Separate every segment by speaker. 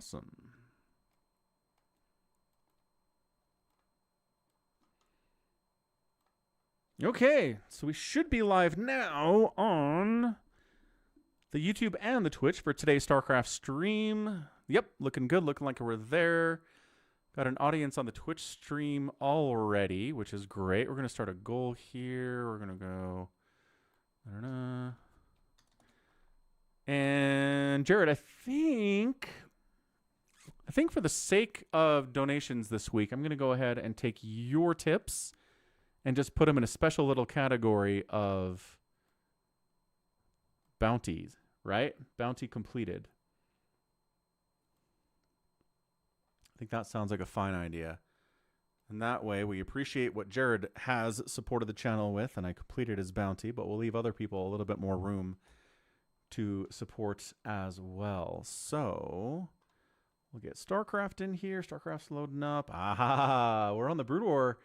Speaker 1: Awesome. Okay, so we should be live now on the YouTube and the Twitch for today's StarCraft stream. Yep, looking good, looking like we're there. Got an audience on the Twitch stream already, which is great. We're going to start a goal here. We're going to go... And Jared, I think for the sake of donations this week, I'm going to go ahead and take your tips and just put them in a special little category of bounties, right? Bounty completed. I think that sounds like a fine idea. And that way we appreciate what Jared has supported the channel with, and I completed his bounty, but we'll leave other people a little bit more room to support as well. So we'll get StarCraft in here. StarCraft's loading up. Ah, we're on the Brood War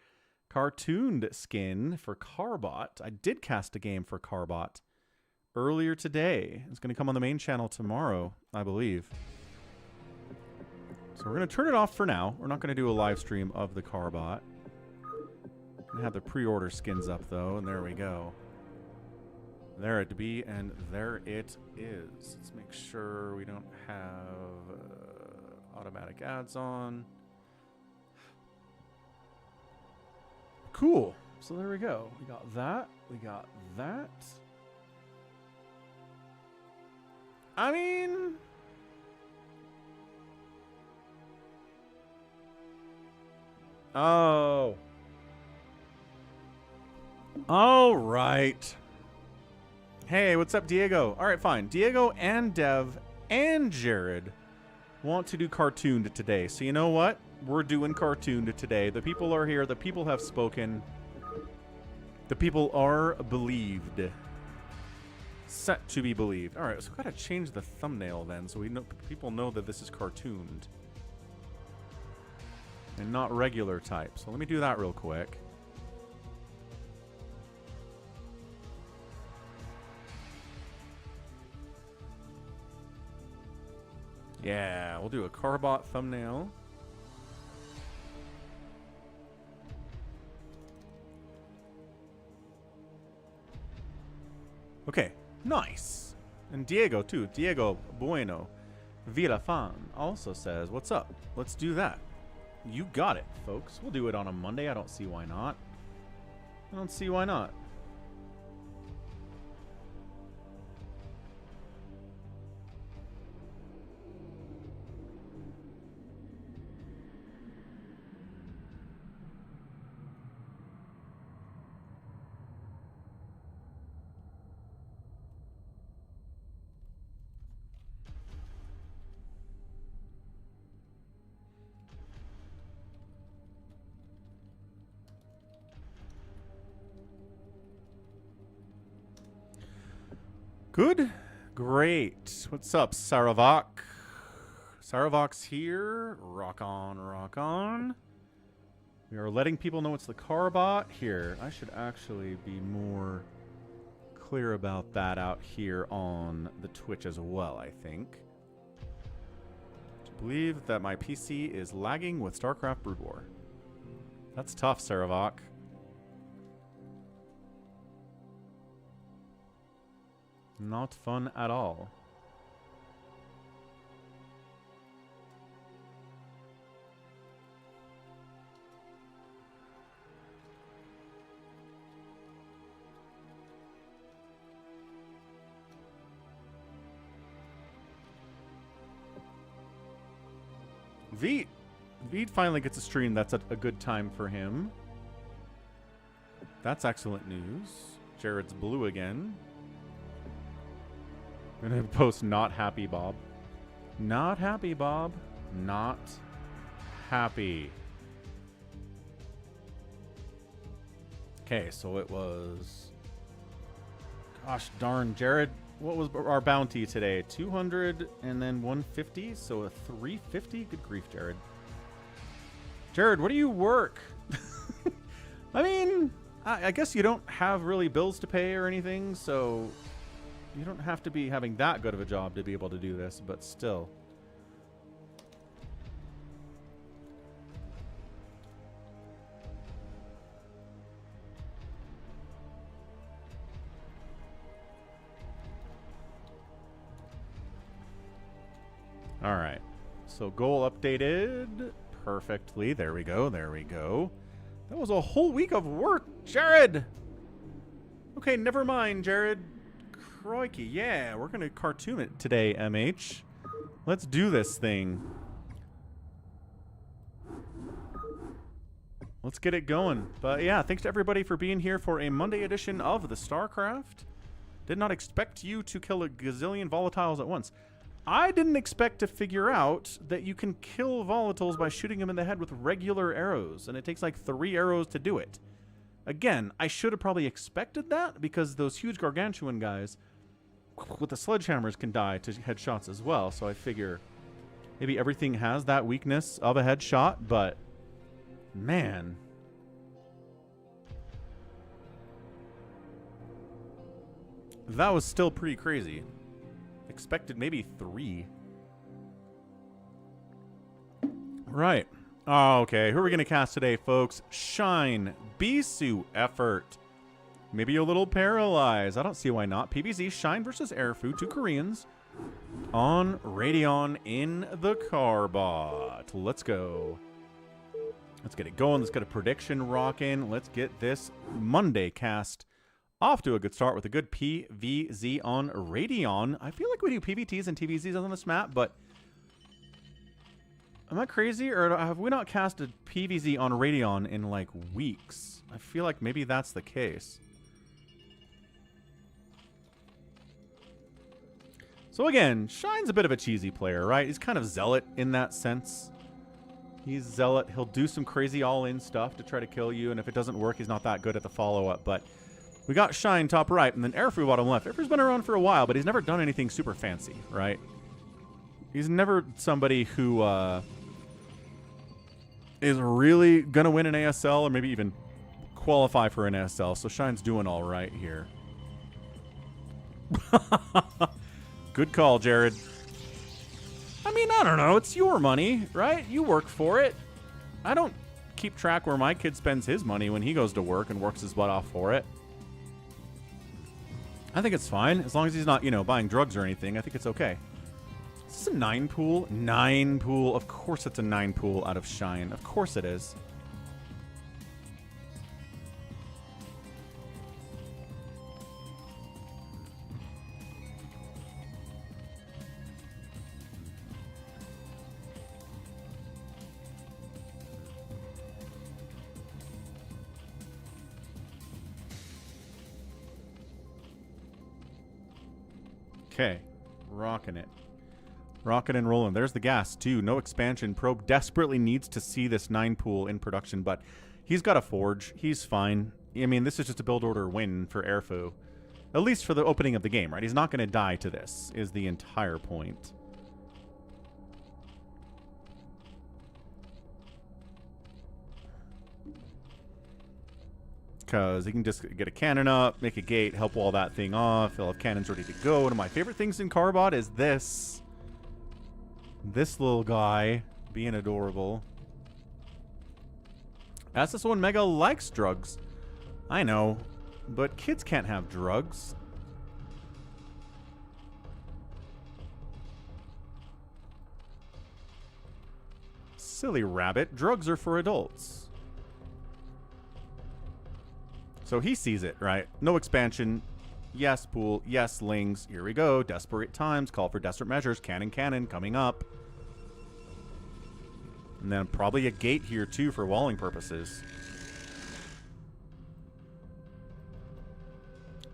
Speaker 1: cartooned skin for Carbot. I did cast a game for Carbot earlier today. It's going to come on the main channel tomorrow, I believe. So we're going to turn it off for now. We're not going to do a live stream of the Carbot. Going to have the pre-order skins up, though, and there we go. There it be, and there it is. Let's make sure we don't have automatic ads on. Cool. So there we go. We got that. We got that. I mean... Oh. All right. Hey, what's up, Diego? All right, fine. Diego and Dev and Jared want to do cartooned today. So you know what? We're doing cartooned today. The people are here. The people have spoken. The people are believed. Set to be believed. All right, so we've got to change the thumbnail then so we know people know that this is cartooned and not regular type. So let me do that real quick. Yeah, we'll do a Carbot thumbnail. Okay, nice. And Diego, too. Diego Bueno Villafan also says, what's up? Let's do that. You got it, folks. We'll do it on a Monday. I don't see why not. I don't see why not. Good. Great. What's up, Saravok? Saravok's here. Rock on, rock on. We are letting people know it's the Carbot here. I should actually be more clear about that out here on the Twitch as well, I think. I believe that my PC is lagging with StarCraft Brood War. That's tough, Saravok. Not fun at all. Veet finally gets a stream. That's a good time for him. That's excellent news. Jared's blue again. I'm going to post not happy, Bob. Not happy, Bob. Not happy. Okay, so it was... Gosh darn, Jared. What was our bounty today? 200 and then 150, so a 350? Good grief, Jared. Jared, where do you work? I mean, I guess you don't have really bills to pay or anything, so... You don't have to be having that good of a job to be able to do this, but still. All right. So goal updated perfectly. There we go. There we go. That was a whole week of work, Jared. Okay, never mind, Jared. Crikey. Yeah, we're going to cartoon it today, MH. Let's do this thing. Let's get it going. But yeah, thanks to everybody for being here for a Monday edition of the StarCraft. Did not expect you to kill a gazillion volatiles at once. I didn't expect to figure out that you can kill volatiles by shooting them in the head with regular arrows, and it takes like 3 arrows to do it. Again, I should have probably expected that, because those huge gargantuan guys with the sledgehammers can die to headshots as well, so I figure maybe everything has that weakness of a headshot, but man. That was still pretty crazy. Expected maybe 3. Right. Oh, okay. Who are we going to cast today, folks? Shine. Bisu. Effort. Maybe a little paralyzed. I don't see why not. PvZ. Shine versus Airfou. 2 Koreans. On Radeon in the Carbot. Let's go. Let's get it going. Let's get a prediction rocking. Let's get this Monday cast off to a good start with a good PvZ on Radeon. I feel like we do PvTs and TvZs on this map, but am I crazy, or have we not casted PvZ on Radeon in like weeks? I feel like maybe that's the case. So again, Shine's a bit of a cheesy player, right? He's kind of zealot in that sense. He's zealot. He'll do some crazy all-in stuff to try to kill you, and if it doesn't work, he's not that good at the follow-up, but we got Shine top right, and then Airfou bottom left. Airfou's been around for a while, but he's never done anything super fancy, right? He's never somebody who is really going to win an ASL or maybe even qualify for an ASL, so Shine's doing all right here. Good call, Jared. I mean, I don't know. It's your money, right? You work for it. I don't keep track where my kid spends his money when he goes to work and works his butt off for it. I think it's fine. As long as he's not, you know, buying drugs or anything, I think it's okay. Is this a 9 pool? 9 pool. Of course it's a 9 pool out of Shine. Of course it is. Okay, rocking it. Rocking and rolling. There's the gas, too. No expansion. Probe desperately needs to see this 9 pool in production, but he's got a forge. He's fine. I mean, this is just a build order win for Airfou. At least for the opening of the game, right? He's not going to die to this, is the entire point. Because he can just get a cannon up, make a gate, help wall that thing off. He'll have cannons ready to go. One of my favorite things in Carbot is this. This little guy being adorable. SS1 Mega likes drugs. I know, but kids can't have drugs. Silly rabbit. Drugs are for adults. So he sees it, right? No expansion. Yes, pool. Yes, lings. Here we go. Desperate times. Call for desperate measures. Cannon, cannon coming up. And then probably a gate here, too, for walling purposes.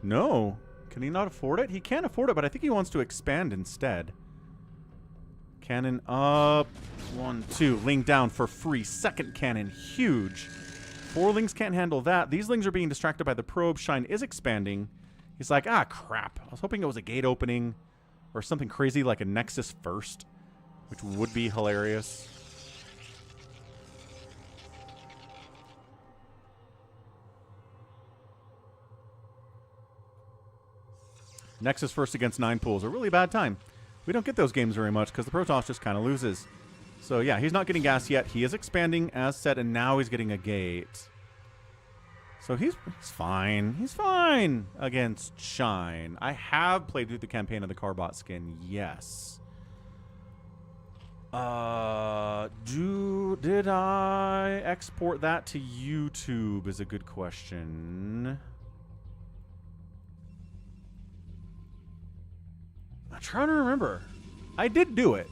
Speaker 1: No. Can he not afford it? He can't afford it, but I think he wants to expand instead. Cannon up. 1, 2. Ling down for free. Second cannon. Huge. 4 lings can't handle that. These lings are being distracted by the probe. Shine is expanding. He's like, ah, crap. I was hoping it was a gate opening or something crazy like a Nexus first, which would be hilarious. Nexus first against 9 pools. A really bad time. We don't get those games very much because the Protoss just kind of loses. So, yeah, he's not getting gas yet. He is expanding as said, and now he's getting a gate. So he's fine. He's fine against Shine. I have played through the campaign of the Carbot skin, yes. Did I export that to YouTube is a good question. I'm trying to remember. I did do it,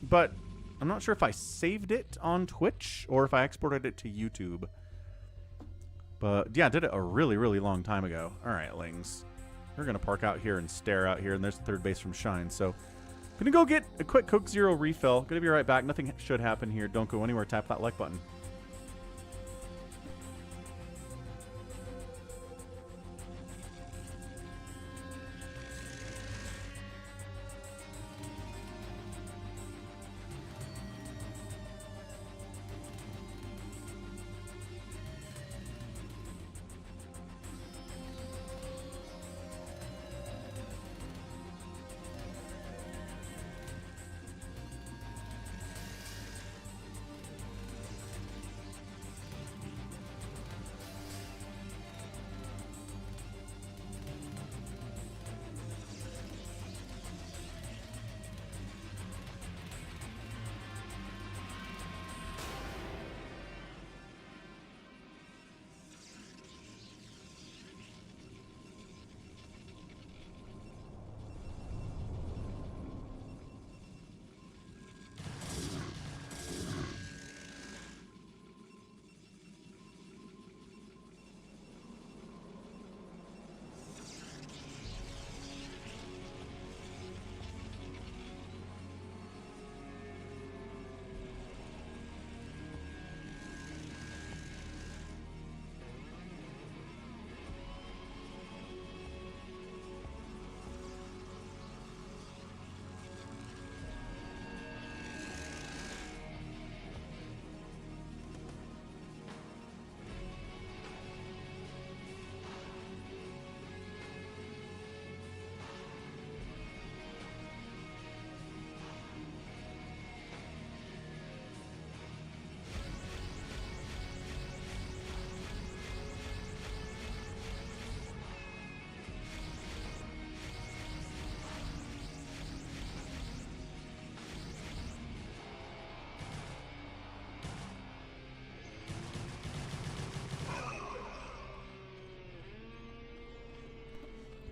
Speaker 1: but I'm not sure if I saved it on Twitch or if I exported it to YouTube. But yeah, I did it a really, really long time ago. All right, Lings. We're going to park out here and stare out here, and there's the third base from Shine. So gonna go get a quick Coke Zero refill. Gonna be right back. Nothing should happen here. Don't go anywhere. Tap that like button.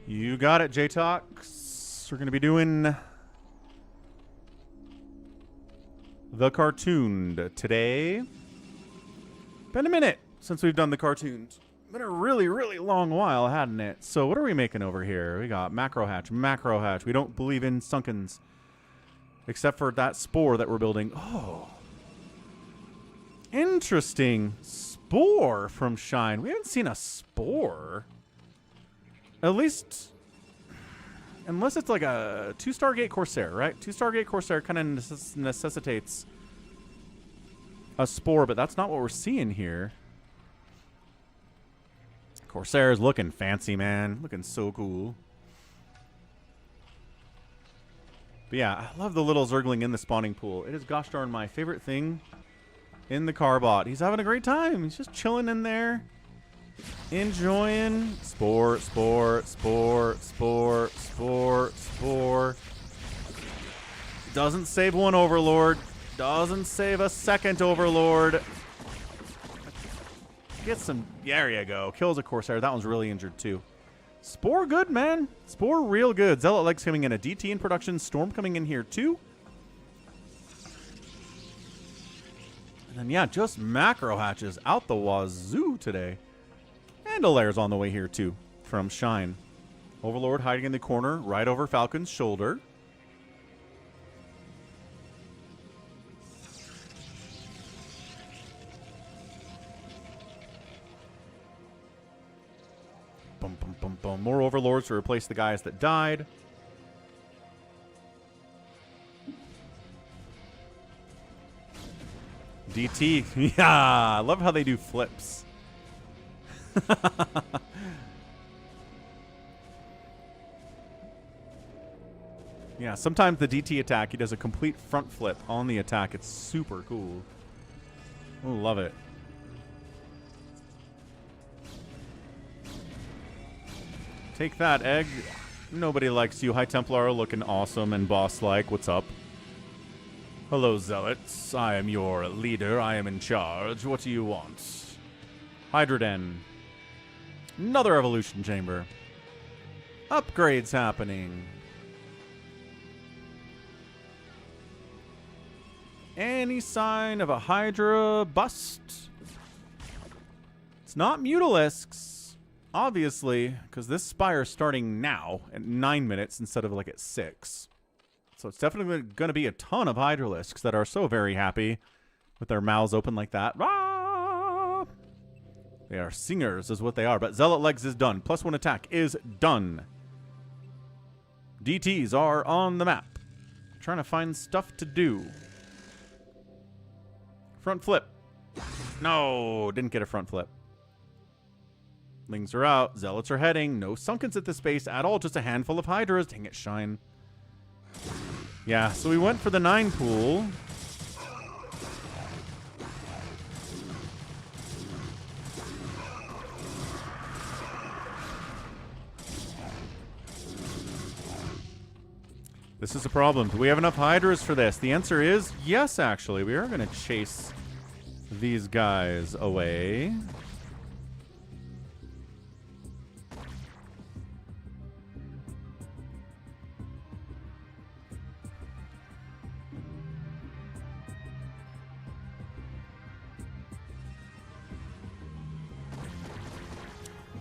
Speaker 1: You got it, J-Tox. We're going to be doing the cartoon today. Been a minute since we've done the cartoons. Been a really, really long while, hadn't it? So what are we making over here? We got macro hatch, macro hatch. We don't believe in sunkens. Except for that spore that we're building. Oh. Interesting. Spore from Shine. We haven't seen a spore. At least, unless it's like a 2 Stargate Corsair, right? 2 Stargate Corsair kind of necessitates a spore, but that's not what we're seeing here. Corsair is looking fancy, man. Looking so cool. But yeah, I love the little Zergling in the spawning pool. It is gosh darn my favorite thing in the Carbot. He's having a great time. He's just chilling in there. Enjoying. Spore, spore, spore, spore, spore, spore. Doesn't save one Overlord. Doesn't save a second Overlord. Get some. There you go. Kills a Corsair. That one's really injured too. Spore good, man. Spore real good. Zealot Legs coming in. A DT in production. Storm coming in here too. And then yeah, just macro hatches out the wazoo today. And a layer's on the way here, too, from Shine. Overlord hiding in the corner, right over Falcon's shoulder. Boom, boom, boom, boom. More Overlords to replace the guys that died. DT. Yeah, I love how they do flips. Yeah, sometimes the DT attack, he does a complete front flip on the attack. It's super cool. I love it. Take that, Egg. Nobody likes you. High Templar looking awesome and boss-like. What's up? Hello, Zealots. I am your leader. I am in charge. What do you want? Hydroden. Another evolution chamber. Upgrades happening. Any sign of a Hydra bust? It's not Mutalisks, obviously, because this Spire's starting now at 9 minutes instead of like at 6. So it's definitely going to be a ton of Hydralisks that are so very happy with their mouths open like that. Rah! They are singers is what they are, but Zealot Legs is done. +1 attack is done. DTs are on the map. Trying to find stuff to do. Front flip. No, didn't get a front flip. Lings are out. Zealots are heading. No Sunkens at this base at all. Just a handful of Hydras. Dang it, Shine. Yeah, so we went for the 9 pool. This is a problem. Do we have enough Hydras for this? The answer is yes, actually. We are going to chase these guys away.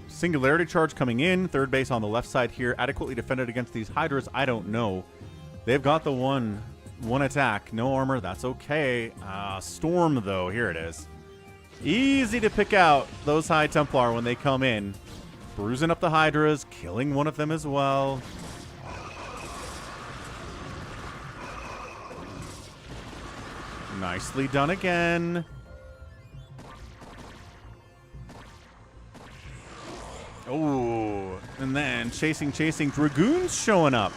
Speaker 1: Singularity charge coming in. Third base on the left side here. Adequately defended against these Hydras? I don't know. They've got the one attack. No armor. That's okay. Storm, though. Here it is. Easy to pick out those High Templar when they come in. Bruising up the Hydras. Killing one of them as well. Nicely done again. Oh, and then chasing. Dragoons showing up.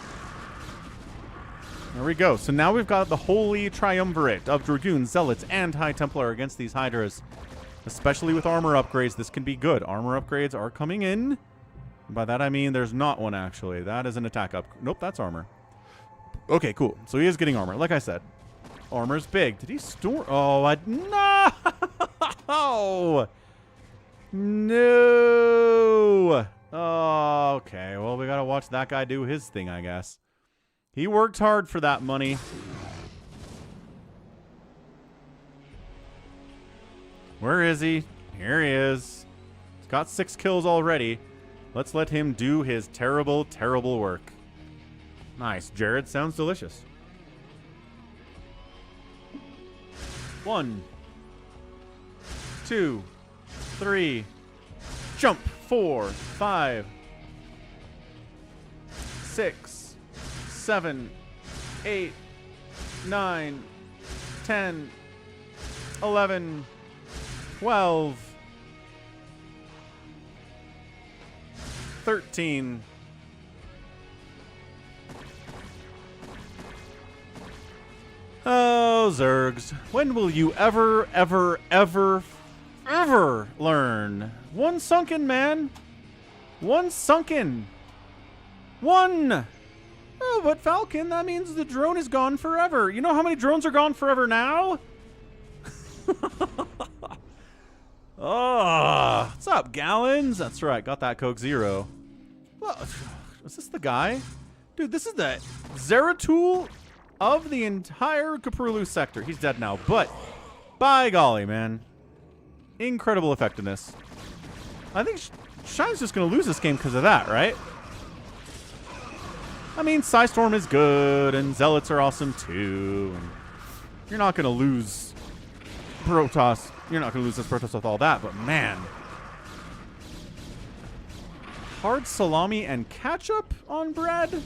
Speaker 1: There we go. So now we've got the holy triumvirate of Dragoons, Zealots, and High Templar against these Hydras. Especially with armor upgrades, this can be good. Armor upgrades are coming in. By that I mean there's not one, actually. That is an attack up. Nope, that's armor. Okay, cool. So he is getting armor. Like I said, armor's big. Did he store? Oh, no! No! Oh, okay. Well, we gotta watch that guy do his thing, I guess. He worked hard for that money. Where is he? Here he is. He's got 6 kills already. Let's let him do his terrible, terrible work. Nice. Jared sounds delicious. 1, 2, 3. Jump. 4, 5, 6, 7, 8, 9, 10, 11, 12, 13. Oh, Zergs. When will you ever learn? One sunken, man. One sunken. One. Oh, but Falcon, that means the drone is gone forever. You know how many drones are gone forever now? Oh, what's up, Gallons? That's right, got that Coke Zero. Well, is this the guy? Dude, this is the Zeratul of the entire Kaprulu sector. He's dead now, but by golly, man. Incredible effectiveness. I think Shine's just going to lose this game because of that, right? I mean, Psystorm is good, and Zealots are awesome too. And you're not going to lose Protoss. You're not going to lose this Protoss with all that, but man. Hard salami and ketchup on bread?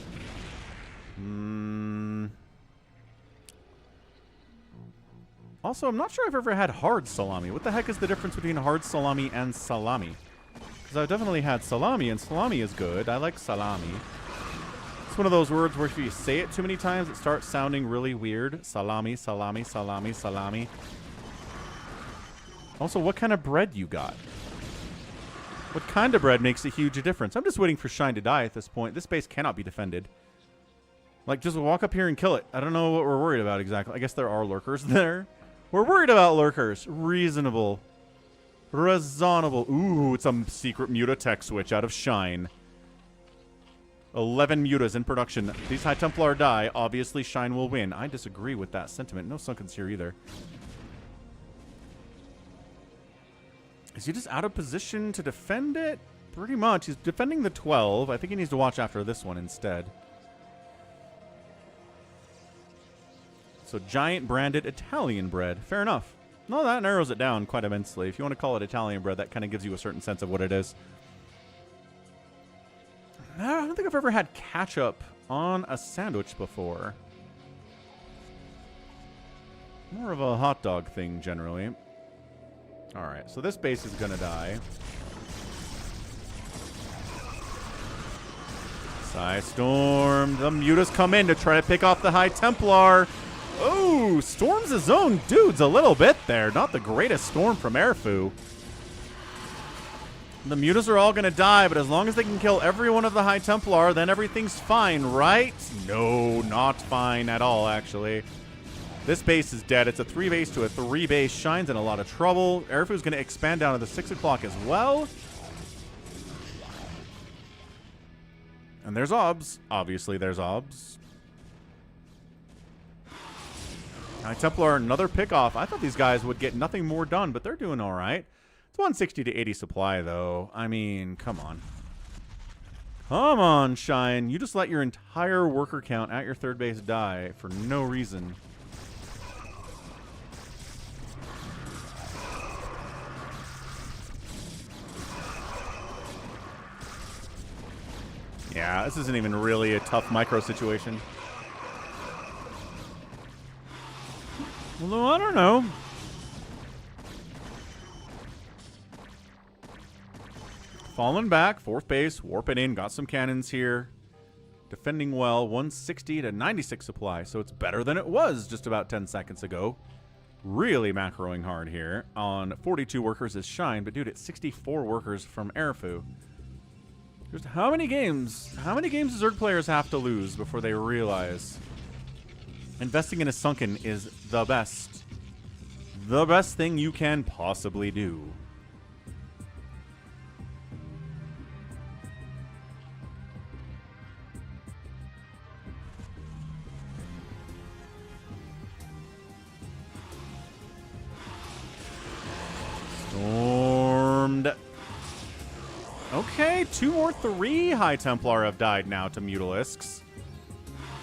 Speaker 1: Also, I'm not sure I've ever had hard salami. What the heck is the difference between hard salami and salami? Because I've definitely had salami, and salami is good. I like salami. It's one of those words where if you say it too many times, it starts sounding really weird. Salami, salami, salami, salami. Also, what kind of bread you got? What kind of bread makes a huge difference? I'm just waiting for Shine to die at this point. This base cannot be defended. Like, just walk up here and kill it. I don't know what we're worried about exactly. I guess there are lurkers there. We're worried about lurkers. Reasonable. Reasonable. Ooh, it's a secret muta tech switch out of Shine. 11 mutas in production. These High Templar die. Obviously, Shine will win. I disagree with that sentiment. No Sunkens here either. Is he just out of position to defend it? Pretty much. He's defending the 12. I think he needs to watch after this one instead. So giant branded Italian bread. Fair enough. No, that narrows it down quite immensely. If you want to call it Italian bread, that kind of gives you a certain sense of what it is. I don't think I've ever had ketchup on a sandwich before. More of a hot dog thing, generally. Alright, so this base is going to die. Psystorm. The mutas come in to try to pick off the High Templar. Oh, storms his own dudes a little bit there. Not the greatest storm from Airfou. The mutas are all going to die, but as long as they can kill every one of the High Templar, then everything's fine, right? No, not fine at all, actually. This base is dead. It's a 3 base to a 3 base. Shine's in a lot of trouble. Airfou's going to expand down to the 6 o'clock as well. And there's Obs. Obviously, there's Obs. High Templar, another pickoff. I thought these guys would get nothing more done, but they're doing all right. It's 160 to 80 supply, though. I mean, come on. Come on, Shine. You just let your entire worker count at your 3rd base die for no reason. Yeah, this isn't even really a tough micro situation. Although, I don't know. Falling back, 4th base, warping in, got some cannons here. Defending well, 160 to 96 supply, so it's better than it was just about 10 seconds ago. Really macroing hard here. On 42 workers is Shine, but dude, it's 64 workers from Airfou. Just how many games do Zerg players have to lose before they realize investing in a Sunken is the best thing you can possibly do? Stormed. Okay, 2 or 3 High Templar have died now to Mutalisks.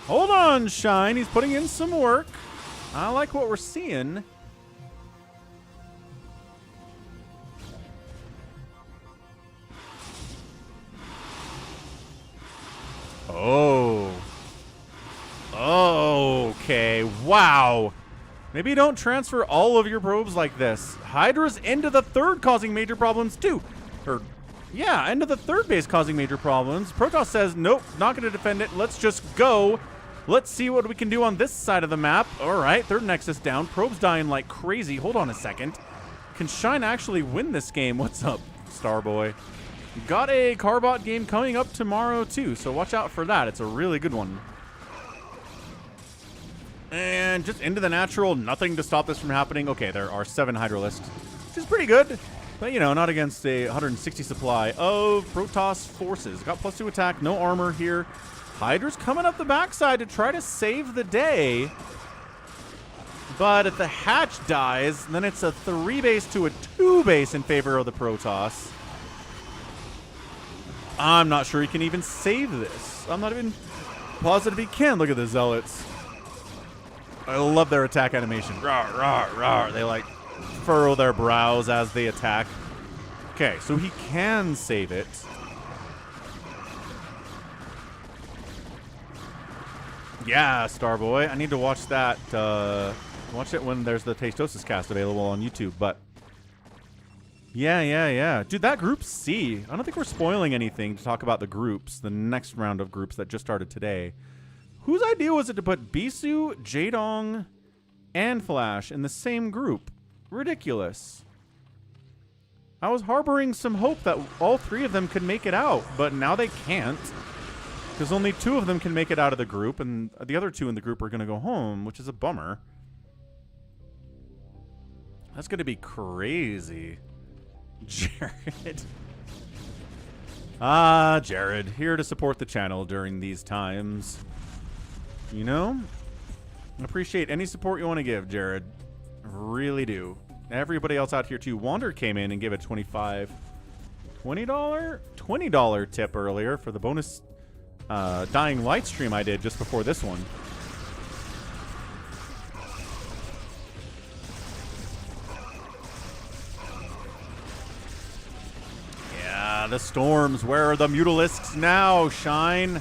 Speaker 1: Hold on, Shine. He's putting in some work. I like what we're seeing. Oh. Okay. Wow. Maybe don't transfer all of your probes like this. Hydra's into the 3rd causing major problems too. Yeah, into the 3rd base causing major problems. Protoss says, nope, not going to defend it. Let's just go. Let's see what we can do on this side of the map. All right, 3rd Nexus down. Probes dying like crazy. Hold on a second. Can Shine actually win this game? What's up, Starboy? Got a Carbot game coming up tomorrow too, so watch out for that. It's a really good one. And just into the natural. Nothing to stop this from happening. Okay, there are 7 Hydralisks, which is pretty good. But, you know, not against a 160 supply of Protoss forces. Got +2 attack, no armor here. Hydra's coming up the backside to try to save the day. But if the hatch dies, then it's a 3 base to a 2 base in favor of the Protoss. I'm not sure he can even save this. I'm not even positive he can. Look at the Zealots. I love their attack animation. Rawr, rawr, rawr. They like furrow their brows as they attack. Okay, so he can save it. Yeah, Starboy. I need to watch that. Watch it when there's the Tastosis cast available on YouTube. But yeah. Dude, that group C. I don't think we're spoiling anything to talk about the groups, the next round of groups that just started today. Whose idea was it to put Bisu, Jaedong, and Flash in the same group? Ridiculous. I was harboring some hope that all 3 of them could make it out, but now they can't. Because only 2 of them can make it out of the group, and the other 2 in the group are going to go home, which is a bummer. That's going to be crazy. Jared. Ah, Jared, here to support the channel during these times. You know? I appreciate any support you want to give, Jared. Really do. Everybody else out here, too. Wander came in and gave a $20 tip earlier for the bonus Dying Light stream I did just before this one. Yeah, the storms. Where are the Mutalisks now, Shine?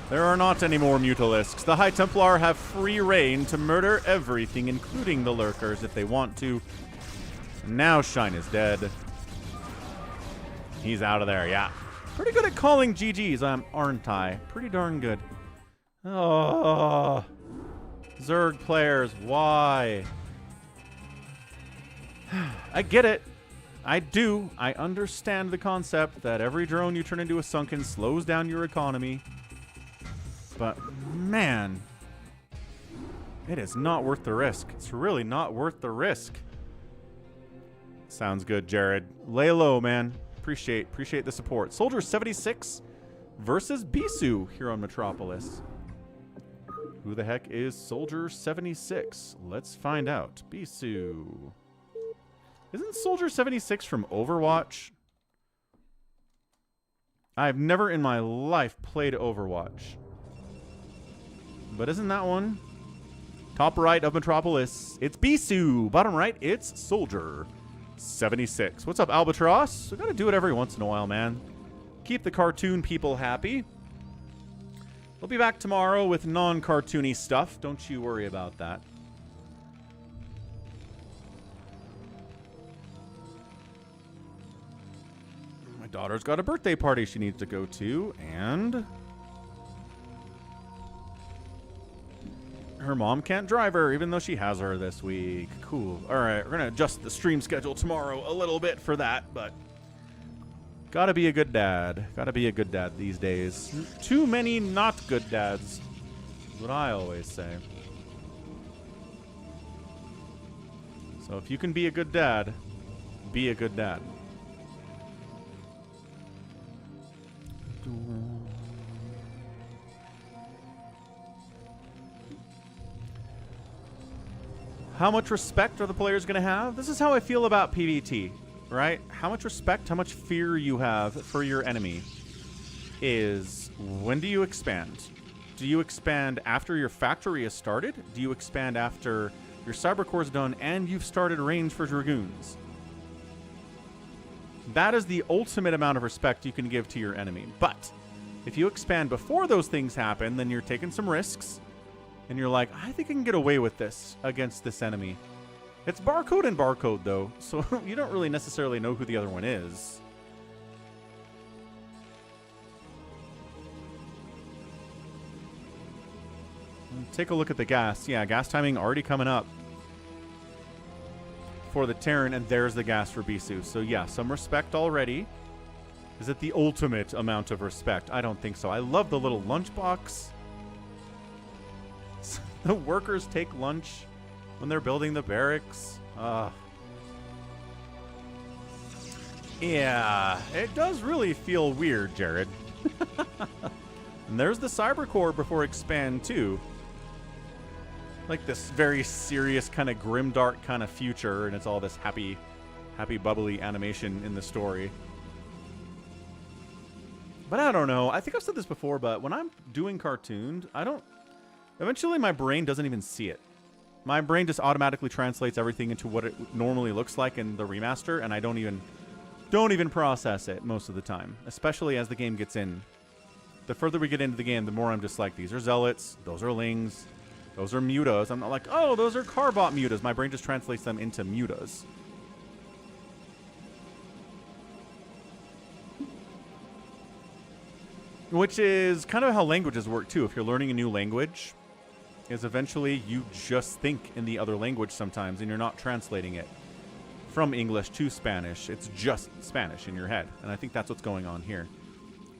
Speaker 1: There are not any more Mutalisks. The High Templar have free reign to murder everything, including the Lurkers, if they want to. Now Shine is dead. He's out of there, yeah. Pretty good at calling GGs, aren't I? Pretty darn good. Oh, Zerg players, why? I get it. I do. I understand the concept that every drone you turn into a sunken slows down your economy. But, man, it is not worth the risk. It's really not worth the risk. Sounds good, Jared. Lay low, man. Appreciate the support. Soldier 76 versus Bisu here on Metropolis. Who the heck is Soldier 76? Let's find out. Bisu. Isn't Soldier 76 from Overwatch? I've never in my life played Overwatch. But isn't that one? Top right of Metropolis, it's Bisu. Bottom right, it's Soldier 76. What's up, Albatross? We gotta do it every once in a while, man. Keep the cartoon people happy. We'll be back tomorrow with non-cartoony stuff. Don't you worry about that. My daughter's got a birthday party she needs to go to, and her mom can't drive her, even though she has her this week. Cool. All right, we're going to adjust the stream schedule tomorrow a little bit for that, but gotta be a good dad. Gotta be a good dad these days. Too many not good dads is what I always say. So if you can be a good dad, be a good dad. How much respect are the players going to have? This is how I feel about PvT, right? How much respect, how much fear you have for your enemy is when do you expand? Do you expand after your factory is started? Do you expand after your cybercore is done and you've started range for Dragoons? That is the ultimate amount of respect you can give to your enemy. But if you expand before those things happen, then you're taking some risks. And you're like, I think I can get away with this against this enemy. It's barcode and barcode, though, so you don't really necessarily know who the other one is. Take a look at the gas. Yeah, gas timing already coming up for the Terran, and there's the gas for Bisu. So yeah, some respect already. Is it the ultimate amount of respect? I don't think so. I love the little lunchbox. The workers take lunch when they're building the barracks. Yeah, it does really feel weird, Jared. And there's the Cybercore before Expand, too. Like this very serious kind of grimdark kind of future, and it's all this happy, bubbly animation in the story. But I don't know. I think I've said this before, but when I'm doing cartooned, eventually my brain doesn't even see it. My brain just automatically translates everything into what it normally looks like in the remaster, and I don't even process it most of the time, especially as the game gets in. The further we get into the game, the more I'm just like, these are zealots, those are lings, those are mutas. I'm not like, oh, those are Carbot mutas. My brain just translates them into mutas. Which is kind of how languages work, too. If you're learning a new language, is eventually you just think in the other language sometimes, and you're not translating it from English to Spanish. It's just Spanish in your head. And I think that's what's going on here.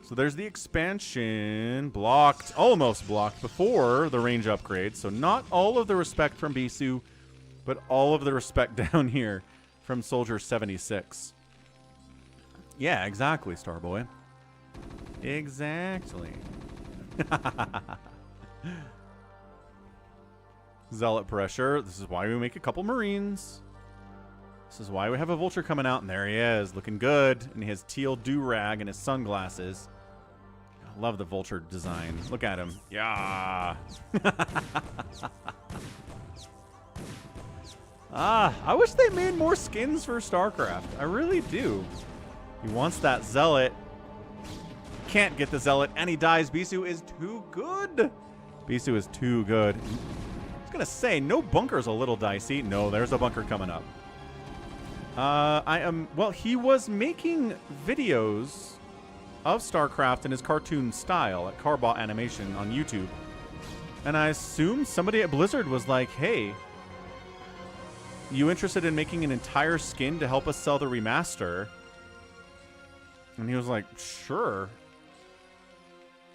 Speaker 1: So So there's the expansion. Blocked, almost blocked before the range upgrade. So not all of the respect from Bisu, but all of the respect down here from Soldier 76. Yeah, exactly, Starboy. Exactly. Zealot pressure. This is why we make a couple Marines. This is why we have a Vulture coming out, and there he is, looking good in his teal do-rag and his sunglasses. I love the Vulture design. Look at him. Yeah. I wish they made more skins for StarCraft. I really do. He wants that Zealot. Can't get the Zealot, and he dies. Bisu is too good. Bisu is too good. I was going to say, no bunker's a little dicey. No, there's a bunker coming up. Well, he was making videos of StarCraft in his cartoon style at Carbot Animation on YouTube. And I assume somebody at Blizzard was like, hey, you interested in making an entire skin to help us sell the remaster? And he was like, sure.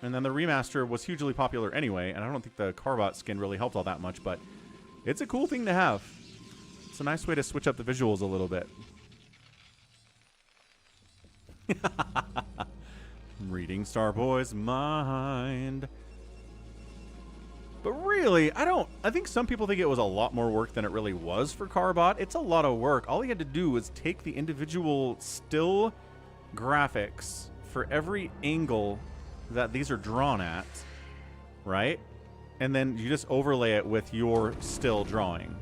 Speaker 1: And then the remaster was hugely popular anyway, and I don't think the Carbot skin really helped all that much, but it's a cool thing to have. It's a nice way to switch up the visuals a little bit. I'm reading Starboy's mind. But really, I think some people think it was a lot more work than it really was for Carbot. It's a lot of work. All he had to do was take the individual still graphics for every angle that these are drawn at, right? And then you just overlay it with your still drawing.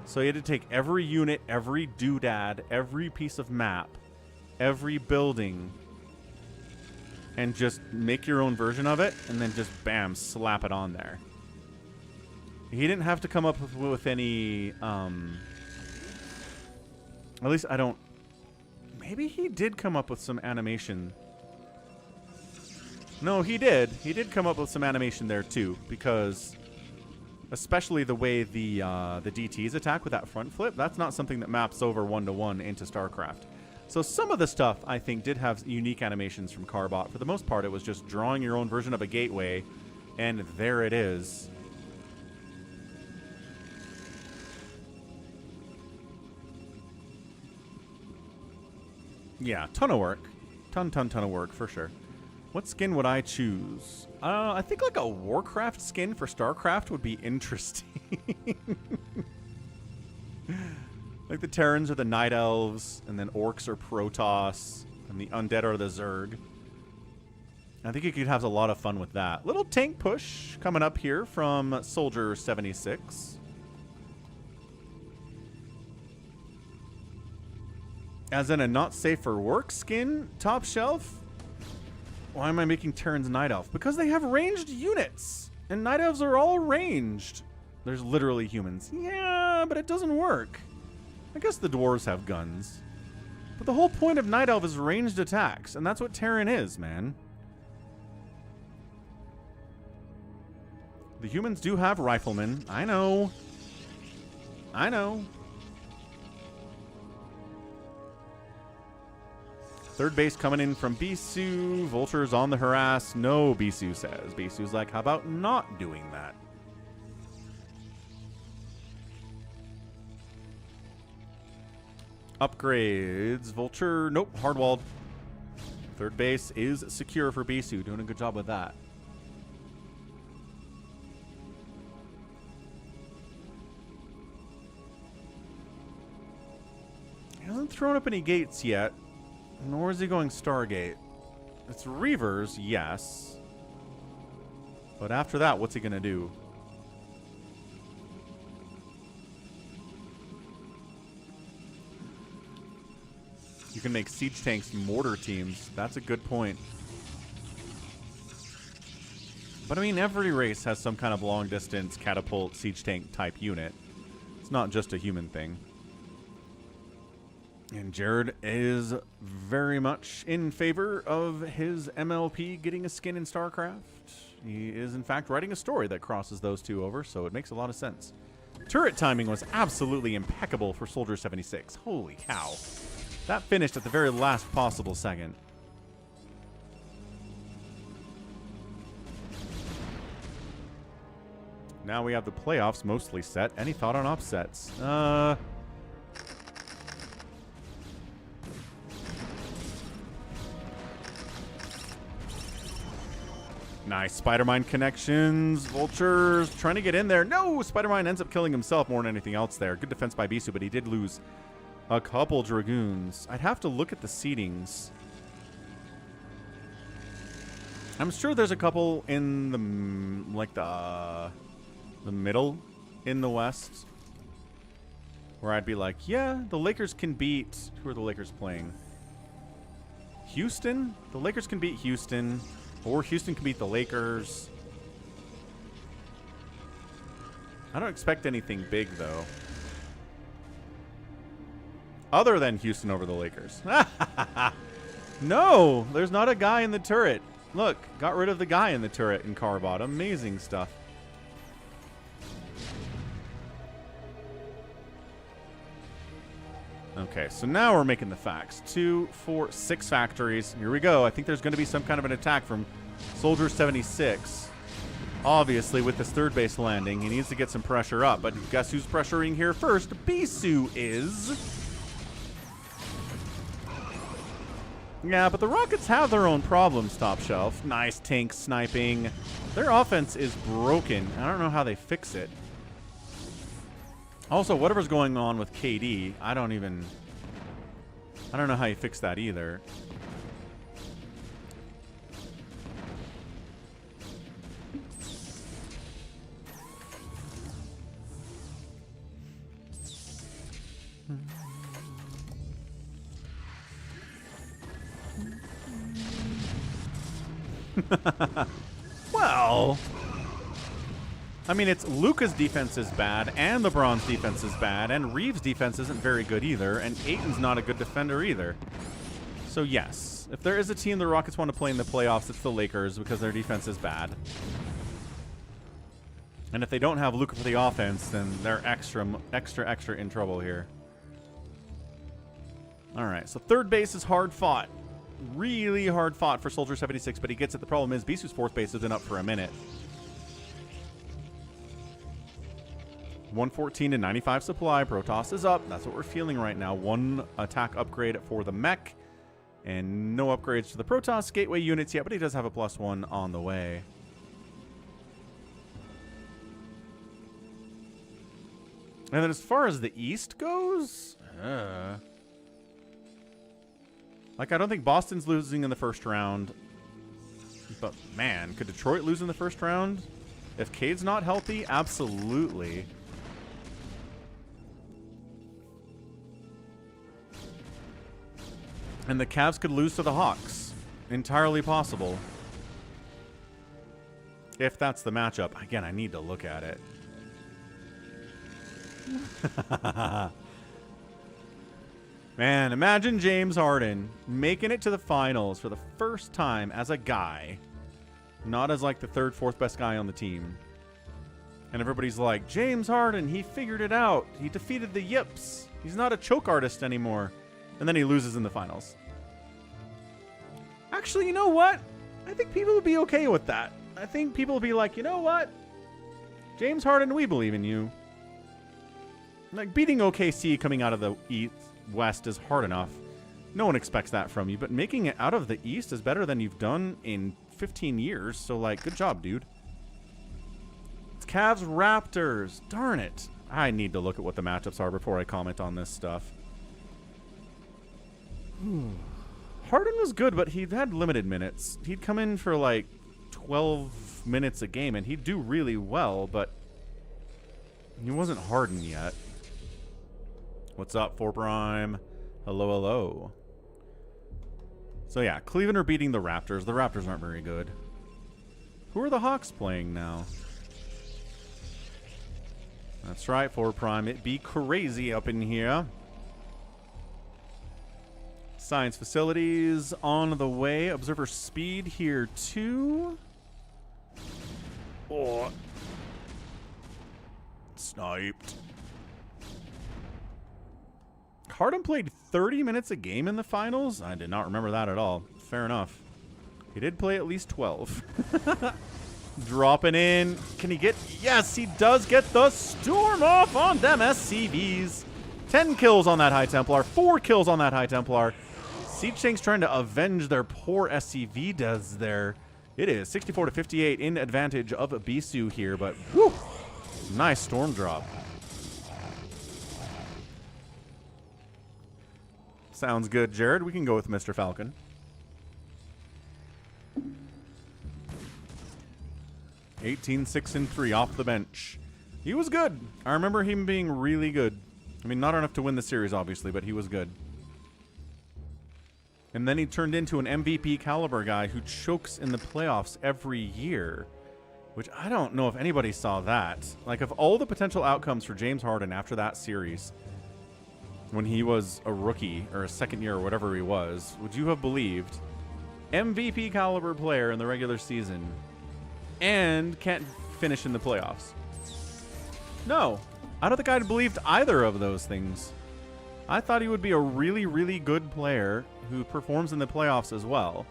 Speaker 1: So you had to take every unit, every doodad, every piece of map, every building, and just make your own version of it, and then just, bam, slap it on there. He didn't have to come up with any, at least I don't... Maybe he did come up with some animation. No, he did. He did come up with some animation there, too, because... especially the way the DTs attack with that front flip, that's not something that maps over one-to-one into StarCraft. So some of the stuff, I think, did have unique animations from Carbot. For the most part, it was just drawing your own version of a gateway, and there it is. Yeah, ton of work. Ton of work, for sure. What skin would I choose? I think like a Warcraft skin for StarCraft would be interesting. Like the Terrans are the Night Elves, and then Orcs are Protoss, and the Undead are the Zerg. I think you could have a lot of fun with that. Little tank push coming up here from Soldier 76. As in a not safe for work skin, top shelf? Why am I making Terran's Night Elf? Because they have ranged units, and Night Elves are all ranged. There's literally humans. Yeah, but it doesn't work. I guess the dwarves have guns. But the whole point of Night Elf is ranged attacks, and that's what Terran is, man. The humans do have riflemen. I know. I know. Third base coming in from Bisu. Vulture's on the harass. No, Bisu says. Bisu's like, how about not doing that? Upgrades. Vulture. Nope. Hardwalled. Third base is secure for Bisu. Doing a good job with that. He hasn't thrown up any gates yet. Nor is he going Stargate. It's Reavers, yes. But after that, what's he going to do? You can make siege tanks mortar teams. That's a good point. But I mean, every race has some kind of long distance catapult siege tank type unit. It's not just a human thing. And Jared is very much in favor of his MLP getting a skin in StarCraft. He is, in fact, writing a story that crosses those two over, so it makes a lot of sense. Turret timing was absolutely impeccable for Soldier 76. Holy cow. That finished at the very last possible second. Now we have the playoffs mostly set. Any thought on upsets? Nice Spider-Mine connections. Vultures trying to get in there. No! Spider-Mine ends up killing himself more than anything else there. Good defense by Bisu, but he did lose a couple Dragoons. I'd have to look at the seedings. I'm sure there's a couple in the, like, the middle in the West where I'd be like, yeah, the Lakers can beat... Who are the Lakers playing? Houston? The Lakers can beat Houston. Or Houston can beat the Lakers. I don't expect anything big, though. Other than Houston over the Lakers. No, there's not a guy in the turret. Look, got rid of the guy in the turret in Carbot. Amazing stuff. Okay, so now we're making the facts. 2, 4, 6 factories. Here we go. I think there's going to be some kind of an attack from Soldier 76. Obviously, with this third base landing, he needs to get some pressure up. But guess who's pressuring here first? Bisu is. Yeah, but the Rockets have their own problems, top shelf. Nice tank sniping. Their offense is broken. I don't know how they fix it. Also, whatever's going on with KD, I don't know how you fix that either. Well, I mean, it's Luka's defense is bad, and LeBron's defense is bad, and Reeves' defense isn't very good either, and Ayton's not a good defender either. So yes, if there is a team the Rockets want to play in the playoffs, it's the Lakers because their defense is bad. And if they don't have Luka for the offense, then they're extra in trouble here. All right, so third base is hard fought. Really hard fought for Soldier 76, but he gets it. The problem is Bisu's fourth base has been up for a minute. 114 to 95 supply. Protoss is up. That's what we're feeling right now. One attack upgrade for the mech. And no upgrades to the Protoss gateway units yet, but he does have a +1 on the way. And then as far as the East goes... Like, I don't think Boston's losing in the first round. But, man, could Detroit lose in the first round? If Cade's not healthy, absolutely. And the Cavs could lose to the Hawks. Entirely possible. If that's the matchup. Again, I need to look at it. Man, imagine James Harden making it to the finals for the first time as a guy. Not as like the third, fourth best guy on the team. And everybody's like, James Harden, he figured it out. He defeated the Yips. He's not a choke artist anymore. And then he loses in the finals. Actually, you know what? I think people would be okay with that. I think people would be like, you know what? James Harden, we believe in you. Like, beating OKC coming out of the West is hard enough. No one expects that from you, but making it out of the East is better than you've done in 15 years. So, like, good job, dude. It's Cavs Raptors. Darn it. I need to look at what the matchups are before I comment on this stuff. Harden was good, but he had limited minutes. He'd come in for, like, 12 minutes a game, and he'd do really well, but he wasn't Harden yet. What's up, 4Prime? Hello, hello. So, yeah, Cleveland are beating the Raptors. The Raptors aren't very good. Who are the Hawks playing now? That's right, 4Prime. It be crazy up in here. Science facilities on the way. Observer speed here, too. Oh. Sniped. Harden played 30 minutes a game in the finals? I did not remember that at all. Fair enough. He did play at least 12. Dropping in. Can he get... Yes, he does get the storm off on them SCVs. 10 kills on that High Templar. 4 kills on that High Templar. Siege Tank's trying to avenge their poor SCV deaths there. It is 64 to 58 in advantage of Bisu here, but whew, nice storm drop. Sounds good, Jared. We can go with Mr. Falcon. $18, 6, and 3 off the bench. He was good. I remember him being really good. I mean, not enough to win the series, obviously, but he was good. And then he turned into an MVP caliber guy who chokes in the playoffs every year, which I don't know if anybody saw that. Like, of all the potential outcomes for James Harden after that series, when he was a rookie or a second year or whatever he was, would you have believed MVP caliber player in the regular season and can't finish in the playoffs? No, I don't think I'd believed either of those things. I thought he would be a really, really good player who performs in the playoffs as well.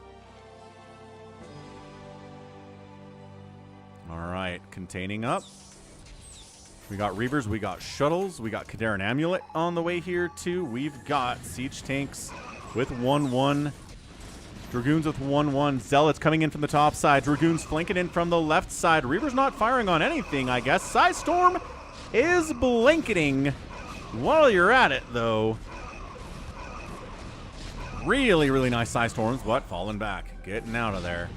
Speaker 1: All right, containing up. We got Reavers, we got Shuttles, we got Kadaran Amulet on the way here too. We've got Siege Tanks with 1-1. Dragoons with 1-1. Zealots coming in from the top side. Dragoons flanking in from the left side. Reavers not firing on anything, I guess. Psystorm is blanketing while you're at it, though. Really, really nice Psystorms, but falling back. Getting out of there.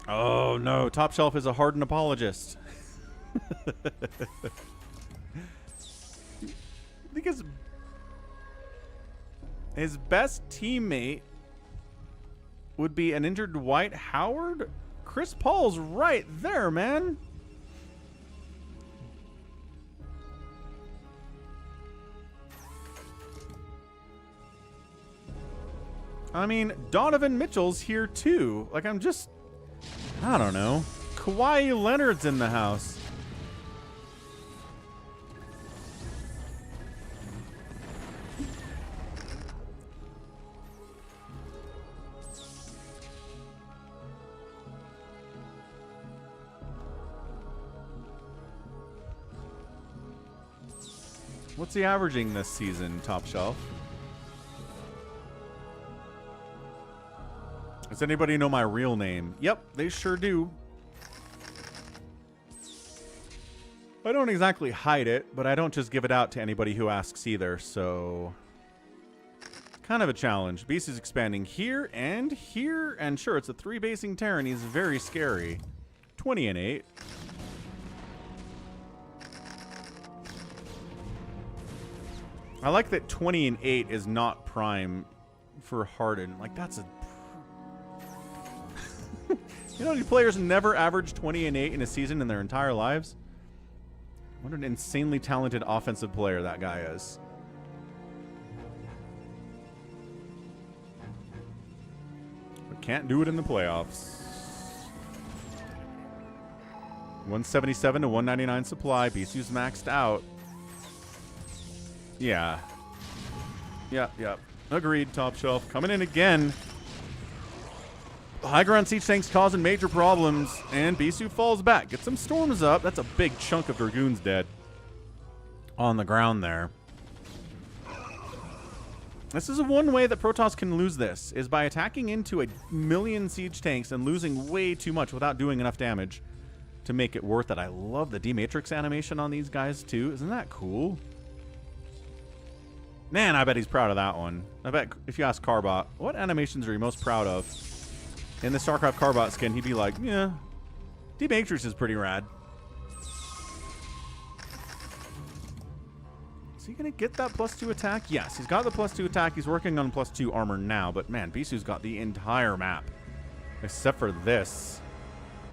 Speaker 1: Oh, no. Top Shelf is a hardened apologist. I think his best teammate would be an injured Dwight Howard. Chris Paul's right there, man. I mean, Donovan Mitchell's here too. Like, I don't know. Kawhi Leonard's in the house. What's he averaging this season, Top Shelf? Does anybody know my real name? Yep, they sure do. I don't exactly hide it, but I don't just give it out to anybody who asks either, so... kind of a challenge. Beast is expanding here, and sure, it's a 3-basing Terran. He's very scary. 20 and 8. I like that 20 and 8 is not prime for Harden. Like, that's a... You know, these players never average 20 and 8 in a season in their entire lives. What an insanely talented offensive player that guy is. But can't do it in the playoffs. 177 to 199 supply. Bisu's maxed out. Yeah. Yep. Agreed, Top Shelf. Coming in again. High ground Siege Tanks causing major problems, and Bisu falls back. Get some storms up. That's a big chunk of Dragoons dead on the ground there. This is one way that Protoss can lose this, is by attacking into a million Siege Tanks and losing way too much without doing enough damage to make it worth it. I love the D-Matrix animation on these guys, too. Isn't that cool? Man, I bet he's proud of that one. I bet if you ask Carbot, what animations are you most proud of? In the StarCraft Carbot skin, he'd be like, yeah, D-Matrix is pretty rad. Is he going to get that +2 attack? Yes, he's got the +2 attack. He's working on +2 armor now, but man, Bisu's got the entire map, except for this.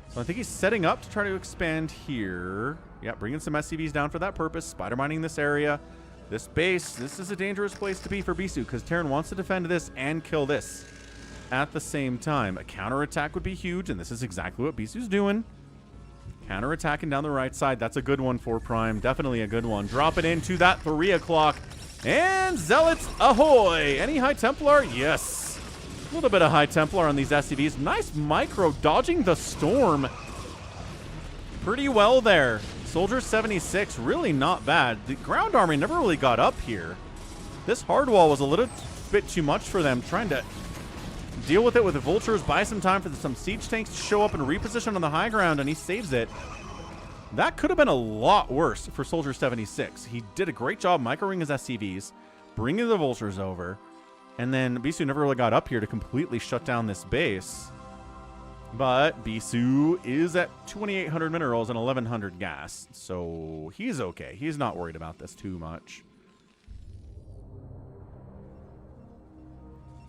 Speaker 1: So I think he's setting up to try to expand here. Yeah, bringing some SCVs down for that purpose. Spider mining this area. This base, this is a dangerous place to be for Bisu, because Terran wants to defend this and kill this at the same time. A counterattack would be huge, and this is exactly what Bisu's doing. Counterattacking down the right side. That's a good one for Prime. Definitely a good one. Drop it into that 3 o'clock. And Zealots, ahoy! Any High Templar? Yes. A little bit of High Templar on these SCVs. Nice micro, dodging the storm pretty well there. Soldier 76, really not bad. The ground army never really got up here. This hard wall was a little bit too much for them. Trying to deal with it with the vultures, buy some time for some siege tanks to show up and reposition on the high ground, and he saves it. That could have been a lot worse for Soldier 76. He did a great job microing his SCVs, bringing the vultures over, and then Bisu never really got up here to completely shut down this base. But Bisu is at 2,800 minerals and 1,100 gas, so he's okay. He's not worried about this too much.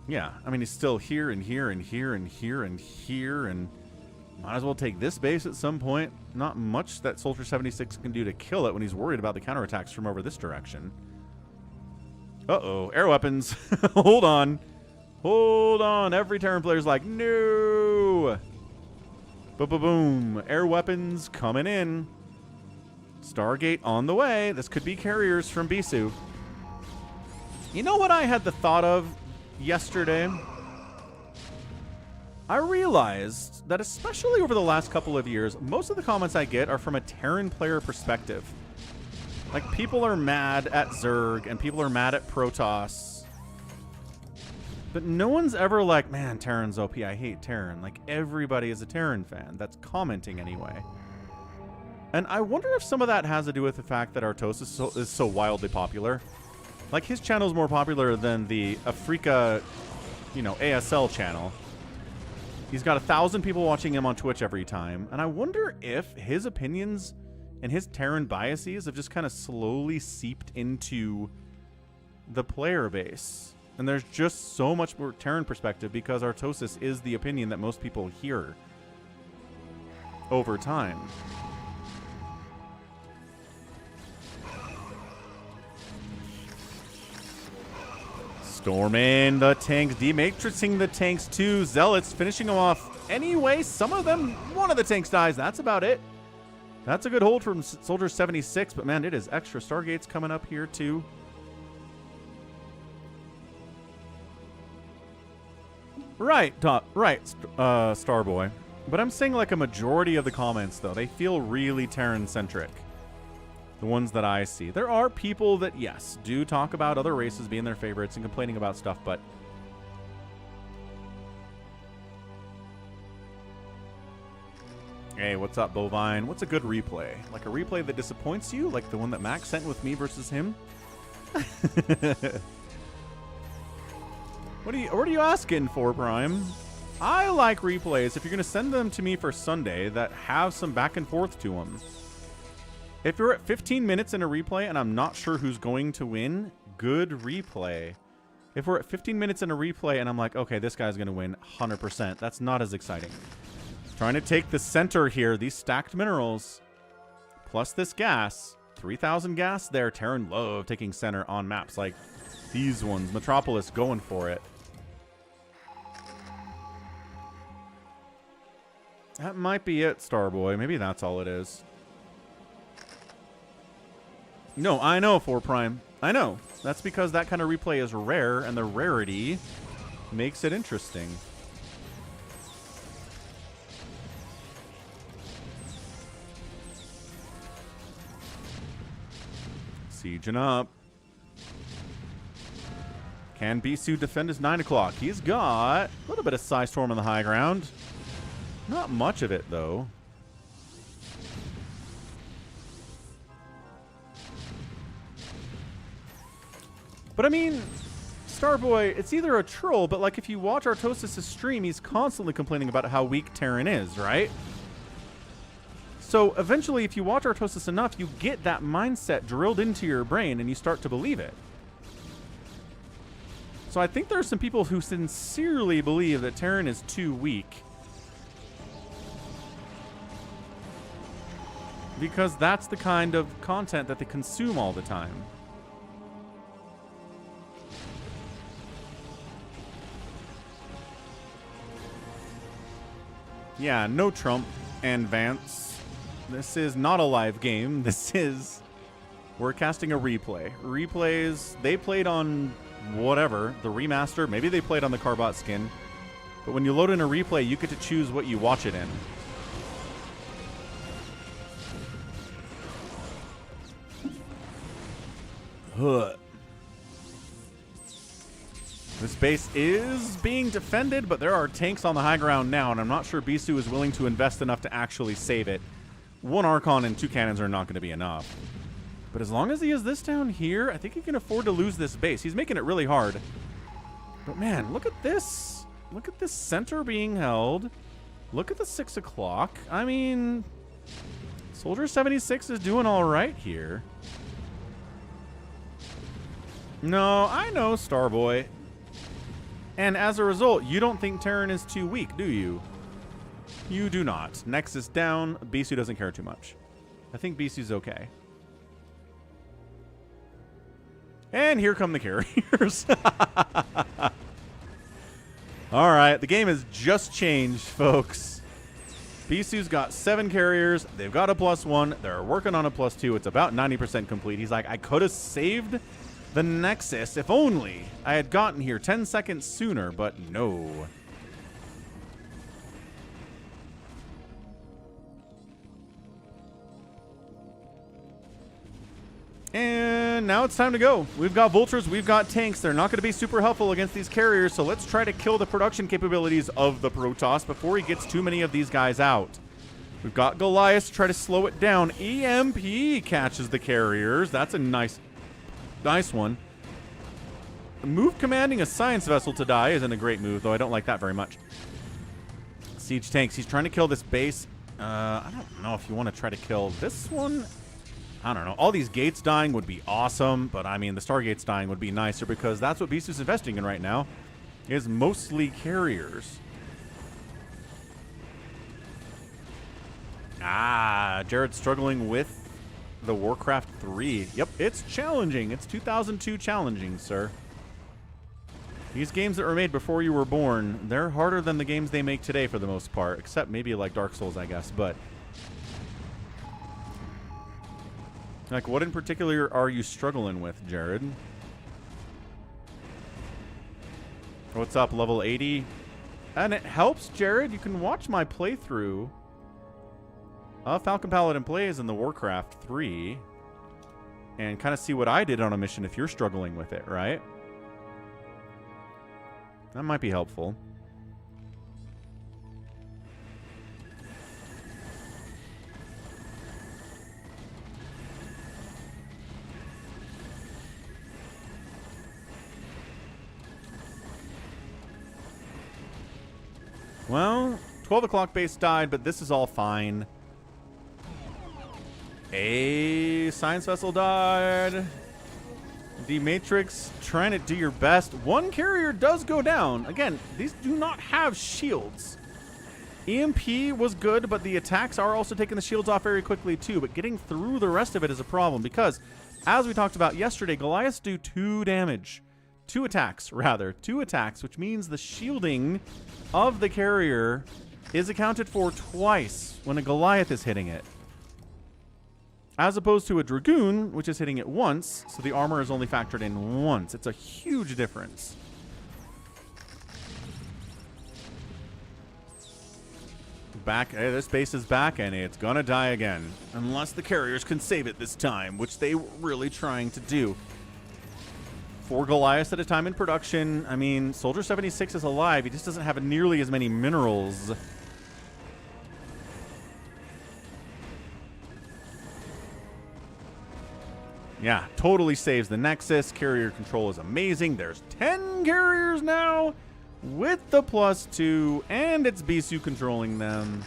Speaker 1: Yeah, I mean, he's still here and here and here and here and here, and might as well take this base at some point. Not much that Soldier 76 can do to kill it when he's worried about the counterattacks from over this direction. Uh-oh, air weapons. Hold on. Hold on. Every Terran player's like, no. Boom. Air weapons coming in. Stargate on the way. This could be carriers from Bisu. You know what I had the thought of yesterday? I realized that especially over the last couple of years, most of the comments I get are from a Terran player perspective. Like, people are mad at Zerg and people are mad at Protoss. But no one's ever like, man, Terran's OP, I hate Terran. Like, everybody is a Terran fan that's commenting anyway. And I wonder if some of that has to do with the fact that Artos is so wildly popular. Like, his channel is more popular than the Afrika, you know, ASL channel. He's got 1,000 people watching him on Twitch every time. And I wonder if his opinions and his Terran biases have just kind of slowly seeped into the player base. And there's just so much more Terran perspective because Artosis is the opinion that most people hear over time. Storming the tanks, dematrixing the tanks too. Zealots finishing them off anyway. Some of them, one of the tanks dies. That's about it. That's a good hold from Soldier 76, but man, it is extra Stargates coming up here too. Right, Starboy. But I'm saying like a majority of the comments though, they feel really Terran-centric. The ones that I see. There are people that, yes, do talk about other races being their favorites and complaining about stuff, but hey, what's up, Bovine? What's a good replay? Like a replay that disappoints you? Like the one that Max sent with me versus him? What are you asking for, Prime? I like replays if you're going to send them to me for Sunday that have some back and forth to them. If you're at 15 minutes in a replay and I'm not sure who's going to win, good replay. If we're at 15 minutes in a replay and I'm like, okay, this guy's going to win 100%, that's not as exciting. Trying to take the center here, these stacked minerals, plus this gas. 3,000 gas there. Terran love taking center on maps like these ones. Metropolis going for it. That might be it, Starboy. Maybe that's all it is. No, I know, 4Prime. I know. That's because that kind of replay is rare, and the rarity makes it interesting. Sieging up. Can Bisu defend his 9 o'clock? He's got a little bit of Psy Storm on the high ground. Not much of it, though. But I mean, Starboy, it's either a troll, but like if you watch Artosis' stream, he's constantly complaining about how weak Terran is, right? So eventually, if you watch Artosis enough, you get that mindset drilled into your brain and you start to believe it. So I think there are some people who sincerely believe that Terran is too weak. Because that's the kind of content that they consume all the time. Yeah, no Trump and Vance. This is not a live game. We're casting a replay. Replays, they played on whatever, the remaster. Maybe they played on the Carbot skin. But when you load in a replay, you get to choose what you watch it in. Ugh. This base is being defended, but there are tanks on the high ground now, and I'm not sure Bisu is willing to invest enough to actually save it. 1 Archon and 2 cannons are not going to be enough. But as long as he has this down here, I think he can afford to lose this base. He's making it really hard. But man, look at this. Look at this center being held. Look at the 6 o'clock. I mean, Soldier 76 is doing all right here. No, I know, Starboy. And as a result, you don't think Terran is too weak, do you? You do not. Nexus down. Bisu doesn't care too much. I think Bisu's okay. And here come the carriers. All right, the game has just changed, folks. Bisu's got 7 carriers. They've got a +1. They're working on a +2. It's about 90% complete. He's like, I could have saved the Nexus if only I had gotten here 10 seconds sooner, but no. And now it's time to go. We've got vultures, we've got tanks. They're not going to be super helpful against these carriers, so let's try to kill the production capabilities of the Protoss before he gets too many of these guys out. We've got Goliath to try to slow it down. EMP catches the carriers. That's a nice one. The move commanding a science vessel to die isn't a great move, though I don't like that very much. Siege tanks. He's trying to kill this base. I don't know if you want to try to kill this one. I don't know. All these gates dying would be awesome, but I mean, the Stargates dying would be nicer because that's what Bisu's investing in right now, is mostly carriers. Ah, Jared's struggling with the Warcraft 3. Yep, it's challenging. It's 2002 challenging, sir. These games that were made before you were born, they're harder than the games they make today for the most part, except maybe like Dark Souls, I guess, but... Like, what in particular are you struggling with, Jared? What's up, level 80? And it helps, Jared. You can watch my playthrough of Falcon Paladin Plays in the Warcraft 3 and kind of see what I did on a mission if you're struggling with it, right? That might be helpful. Well, 12 o'clock base died, but this is all fine. A science vessel died. The Matrix trying to do your best. 1 carrier does go down. Again, these do not have shields. EMP was good, but the attacks are also taking the shields off very quickly too. But getting through the rest of it is a problem because, as we talked about yesterday, Goliaths do 2 damage. 2 attacks, rather. 2 attacks, which means the shielding of the carrier is accounted for twice when a Goliath is hitting it. As opposed to a Dragoon, which is hitting it once, so the armor is only factored in once. It's a huge difference. Back, this base is back, and it's gonna die again. Unless the carriers can save it this time, which they were really trying to do. 4 Goliaths at a time in production. I mean, Soldier 76 is alive. He just doesn't have nearly as many minerals. Yeah, totally saves the Nexus. Carrier control is amazing. There's 10 carriers now with the +2, and it's Bisu controlling them.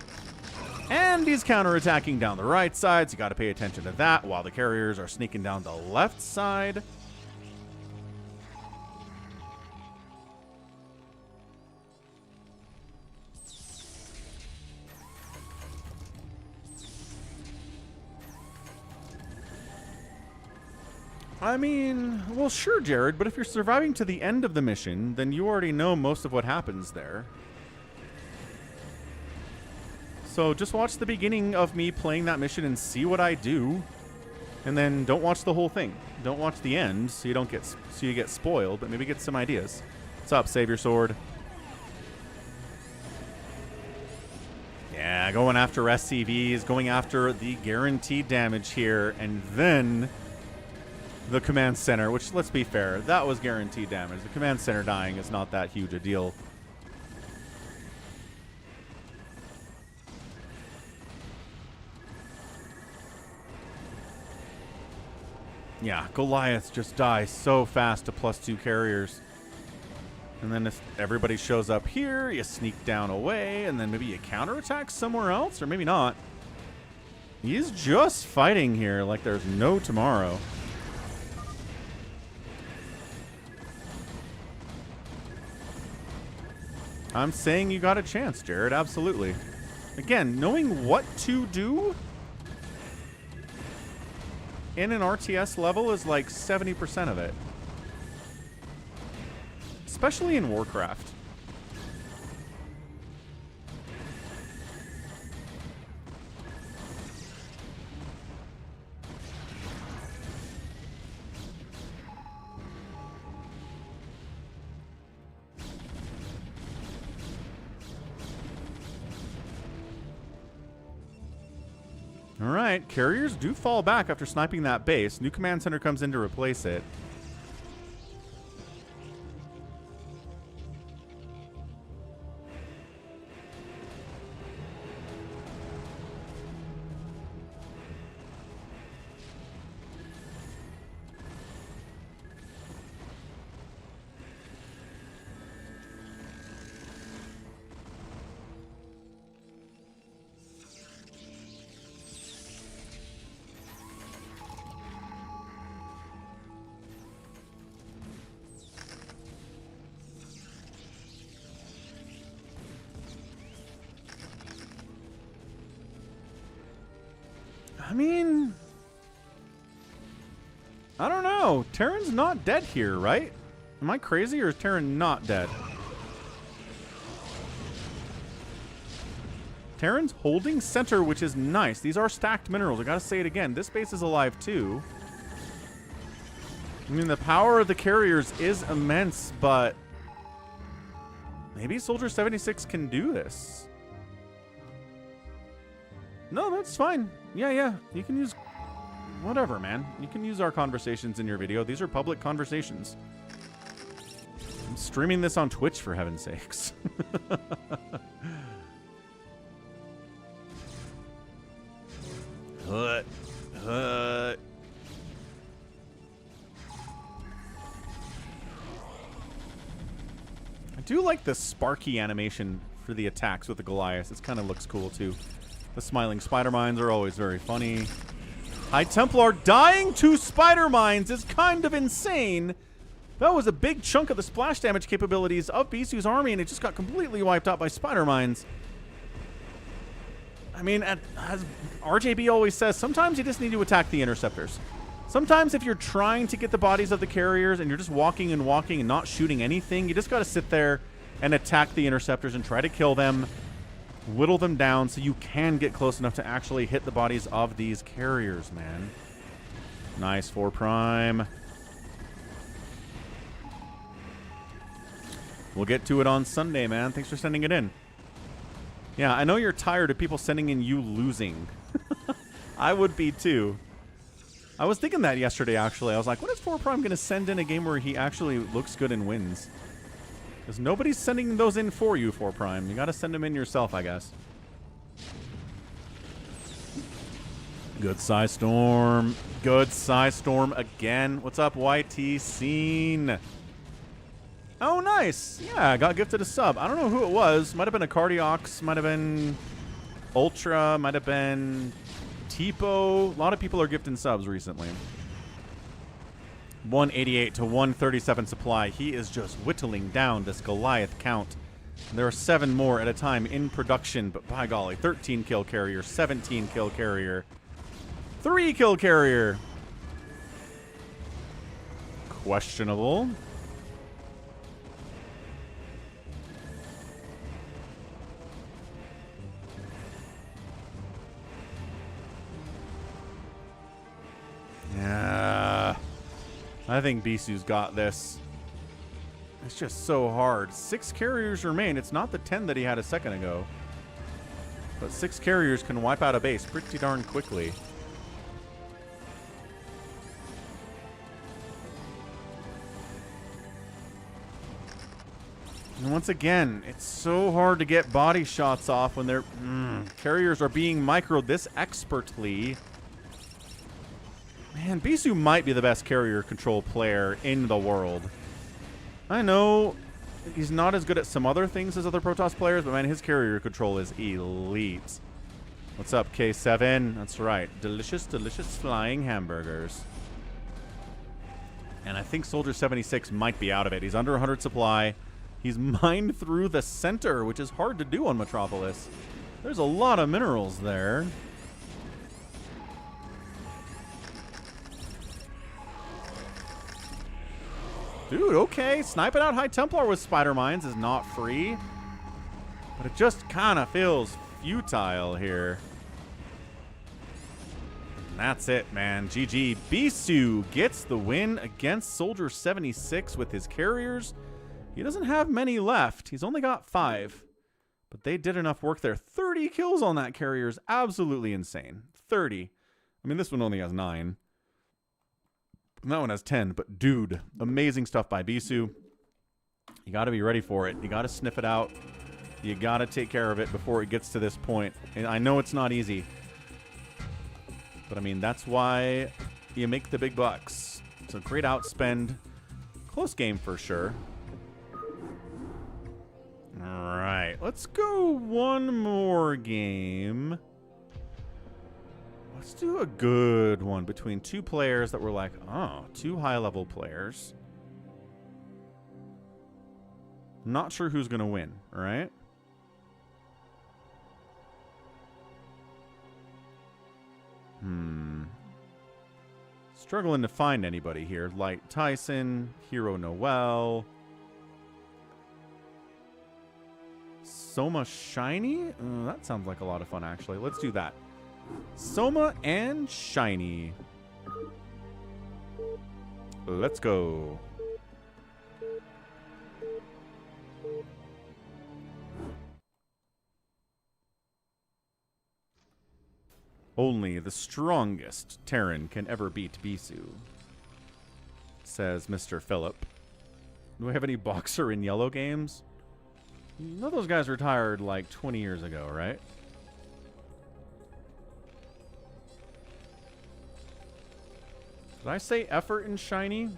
Speaker 1: And he's counterattacking down the right side, so you got to pay attention to that while the carriers are sneaking down the left side. I mean, well, sure, Jared, but if you're surviving to the end of the mission, then you already know most of what happens there. So just watch the beginning of me playing that mission and see what I do, and then don't watch the whole thing. Don't watch the end, so you don't get spoiled, but maybe get some ideas. What's up, Savior Sword? Yeah, going after SCVs, going after the guaranteed damage here, and then the command center, which, let's be fair, that was guaranteed damage. The command center dying is not that huge a deal. Yeah, Goliath just dies so fast to +2 carriers. And then if everybody shows up here, you sneak down away, and then maybe you counterattack somewhere else, or maybe not. He's just fighting here like there's no tomorrow. I'm saying you got a chance, Jared, absolutely. Again, knowing what to do in an RTS level is like 70% of it. Especially in Warcraft. All right, carriers do fall back after sniping that base. New command center comes in to replace it. I mean, I don't know. Terran's not dead here, right? Am I crazy, or is Terran not dead? Terran's holding center, which is nice. These are stacked minerals. I gotta say it again. This base is alive too. I mean, the power of the carriers is immense, but maybe Soldier 76 can do this. No, that's fine. Yeah. You can use whatever, man. You can use our conversations in your video. These are public conversations. I'm streaming this on Twitch, for heaven's sakes. I do like the sparky animation for the attacks with the Goliath. It kind of looks cool, too. The smiling spider mines are always very funny. High Templar dying to spider mines is kind of insane. That was a big chunk of the splash damage capabilities of Bisu's army, and it just got completely wiped out by spider mines. I mean, as RJB always says, sometimes you just need to attack the interceptors. Sometimes if you're trying to get the bodies of the carriers and you're just walking and not shooting anything, you just got to sit there and attack the interceptors and try to kill them. Whittle them down so you can get close enough to actually hit the bodies of these carriers, man. Nice 4 prime. We'll get to it on Sunday, man. Thanks for sending it in. Yeah, I know you're tired of people sending in you losing. I would be too. I was thinking that yesterday, actually. I was like, when is 4 prime going to send in a game where he actually looks good and wins? Because nobody's sending those in for you, 4 prime. You got to send them in yourself, I guess. Good Psy Storm. Good Psy Storm again. What's up, YT Scene? Oh, nice. Yeah, I got gifted a sub. I don't know who it was. Might have been a Cardiox. Might have been Ultra. Might have been Tipo. A lot of people are gifting subs recently. 188 to 137 supply. He is just whittling down this Goliath count. There are 7 more at a time in production, but by golly, 13 kill carrier, 17 kill carrier, 3 kill carrier. Questionable. Yeah. I think Bisu's got this. It's just so hard. 6 carriers remain. It's not the 10 that he had a second ago. But 6 carriers can wipe out a base pretty darn quickly. And once again, it's so hard to get body shots off when their carriers are being microed this expertly. Man, Bisu might be the best carrier control player in the world. I know he's not as good at some other things as other Protoss players, but man, his carrier control is elite. What's up, K7? That's right. Delicious, delicious flying hamburgers. And I think Soldier 76 might be out of it. He's under 100 supply. He's mined through the center, which is hard to do on Metropolis. There's a lot of minerals there. Dude, okay. Sniping out High Templar with Spider Mines is not free. But it just kind of feels futile here. And that's it, man. GG. Bisu gets the win against Soldier 76 with his carriers. He doesn't have many left. He's only got 5. But they did enough work there. 30 kills on that carrier is absolutely insane. 30. I mean, this one only has 9. And that one has 10. But dude, amazing stuff by Bisu. You got to be ready for it. You got to sniff it out. You got to take care of it before it gets to this point. And I know it's not easy. But I mean, that's why you make the big bucks. So great outspend. Close game for sure. All right, let's go one more game. Let's do a good one between 2 players that were like, oh, 2 high-level players. Not sure who's going to win, all right? Struggling to find anybody here. Light Tyson, Hero Noel. Soma Shinee? That sounds like a lot of fun, actually. Let's do that. Soma and Shinee. Let's go. Only the strongest Terran can ever beat Bisu, says Mr. Phillip. Do we have any boxer in yellow games? You know those guys retired like 20 years ago, right? Did I say effort in Shinee?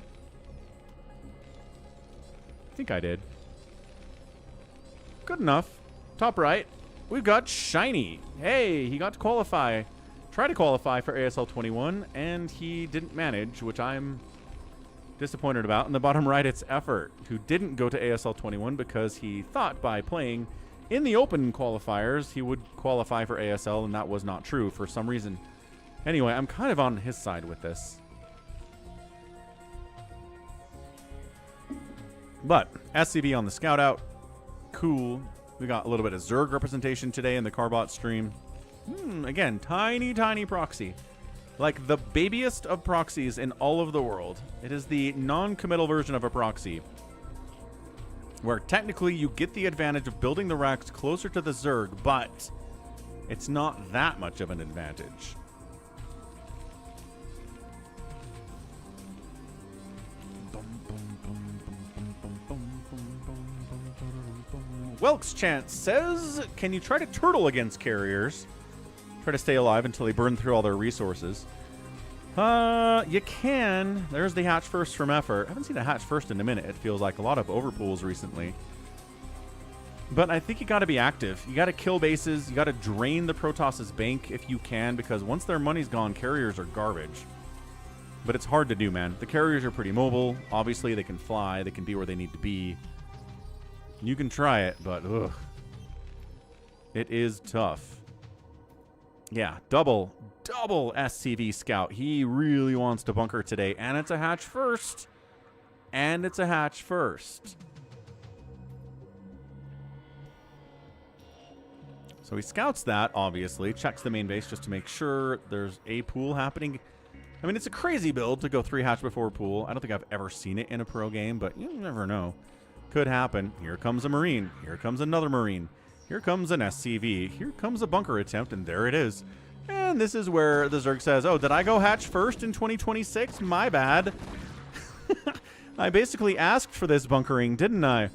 Speaker 1: I think I did. Good enough. Top right. We've got Shinee. Hey, he got to qualify. Try to qualify for ASL 21, and he didn't manage, which I'm disappointed about. In the bottom right, it's Effort, who didn't go to ASL 21 because he thought by playing in the open qualifiers he would qualify for ASL, and that was not true for some reason. Anyway, I'm kind of on his side with this. But SCV on the scout out. Cool. We got a little bit of Zerg representation today in the Carbot stream. Again, tiny, tiny proxy. Like the babiest of proxies in all of the world. It is the non-committal version of a proxy, where technically you get the advantage of building the racks closer to the Zerg, but it's not that much of an advantage. Welk's Chance says, can you try to turtle against carriers? Try to stay alive until they burn through all their resources. You can. There's the hatch first from Effort. I haven't seen a hatch first in a minute. It feels like a lot of overpools recently. But I think you got to be active. You got to kill bases. You got to drain the Protoss's bank if you can, because once their money's gone, carriers are garbage. But it's hard to do, man. The carriers are pretty mobile. Obviously, they can fly. They can be where they need to be. You can try it, but ugh. It is tough. Yeah, double SCV scout. He really wants to bunker today, and it's a hatch first. And it's a hatch first. So he scouts that, obviously, checks the main base just to make sure there's a pool happening. I mean, it's a crazy build to go 3 hatch before pool. I don't think I've ever seen it in a pro game, but you never know. Could happen. Here comes a Marine. Here comes another Marine. Here comes an SCV. Here comes a bunker attempt, and there it is. And this is where the Zerg says, oh, did I go hatch first in 2026? My bad. I basically asked for this bunkering, didn't I?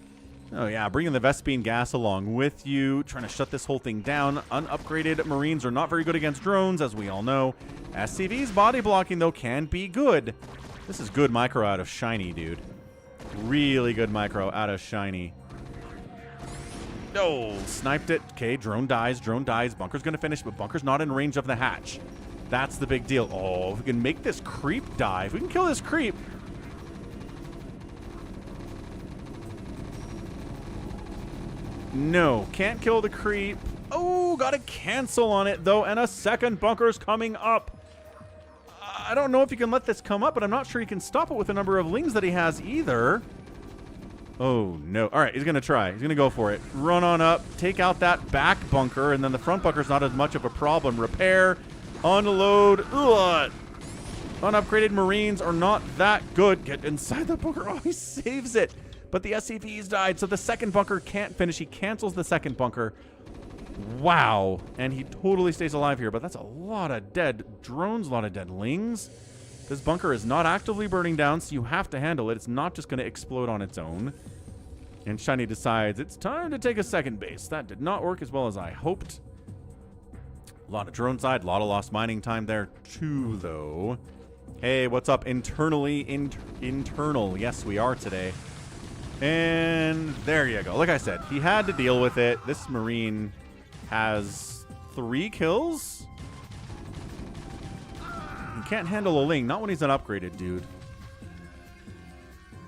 Speaker 1: Oh, yeah, bringing the Vespene gas along with you, trying to shut this whole thing down. Unupgraded Marines are not very good against drones, as we all know. SCV's body blocking, though, can be good. This is good micro out of Shinee, dude. Really good micro out of Shinee. No, sniped it. Okay, drone dies. Drone dies. Bunker's going to finish, but Bunker's not in range of the hatch. That's the big deal. Oh, if we can make this creep die. If we can kill this creep. No, can't kill the creep. Oh, got to cancel on it, though, and a second bunker's coming up. I don't know if you can let this come up, but I'm not sure he can stop it with the number of lings that he has either. Oh, no. All right, he's going to try. He's going to go for it. Run on up, take out that back bunker, and then the front bunker's not as much of a problem. Repair, unload. Ugh. Unupgraded Marines are not that good. Get inside the bunker. Oh, he saves it. But the SCVs died, so the second bunker can't finish. He cancels the second bunker. Wow. And he totally stays alive here, but that's a lot of dead drones, a lot of dead lings. This bunker is not actively burning down, so you have to handle it. It's not just going to explode on its own. And Shinee decides it's time to take a second base. That did not work as well as I hoped. A lot of drone side, a lot of lost mining time there too, though. Hey, what's up internally? Internal. Yes, we are today. And there you go. Like I said, he had to deal with it. This Marine has 3 kills. He can't handle a ling. Not when he's unupgraded, dude.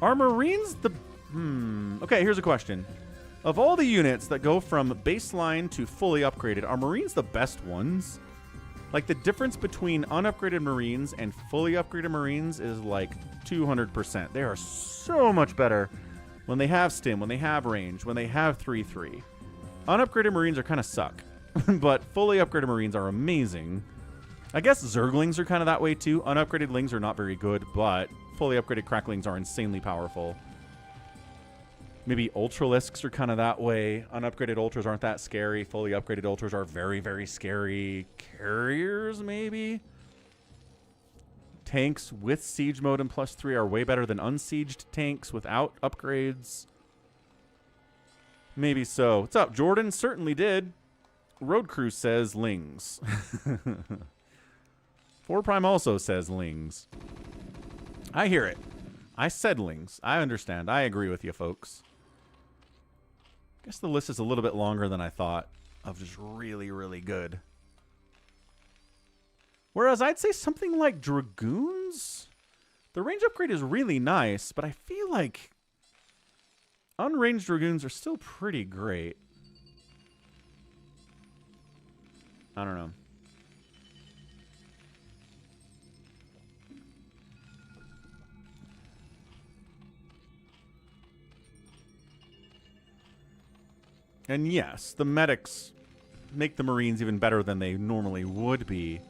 Speaker 1: Are Marines the... Okay, here's a question. Of all the units that go from baseline to fully upgraded, are Marines the best ones? Like, the difference between unupgraded Marines and fully upgraded Marines is like 200%. They are so much better when they have stim, when they have range, when they have 3-3. Unupgraded Marines are kind of suck, but fully upgraded Marines are amazing. I guess Zerglings are kind of that way too. Unupgraded Lings are not very good, but fully upgraded Cracklings are insanely powerful. Maybe Ultralisks are kind of that way. Unupgraded Ultras aren't that scary. Fully upgraded Ultras are very, very scary. Carriers, maybe? Tanks with Siege Mode and +3 are way better than unsieged tanks without upgrades. Maybe so. What's up, Jordan? Certainly did. Road Crew says Lings. 4 Prime also says Lings. I hear it. I said Lings. I understand. I agree with you, folks. Guess the list is a little bit longer than I thought of just really, really good. Whereas I'd say something like Dragoons, the range upgrade is really nice, but I feel like unranged Dragoons are still pretty great. I don't know. And yes, the medics make the Marines even better than they normally would be.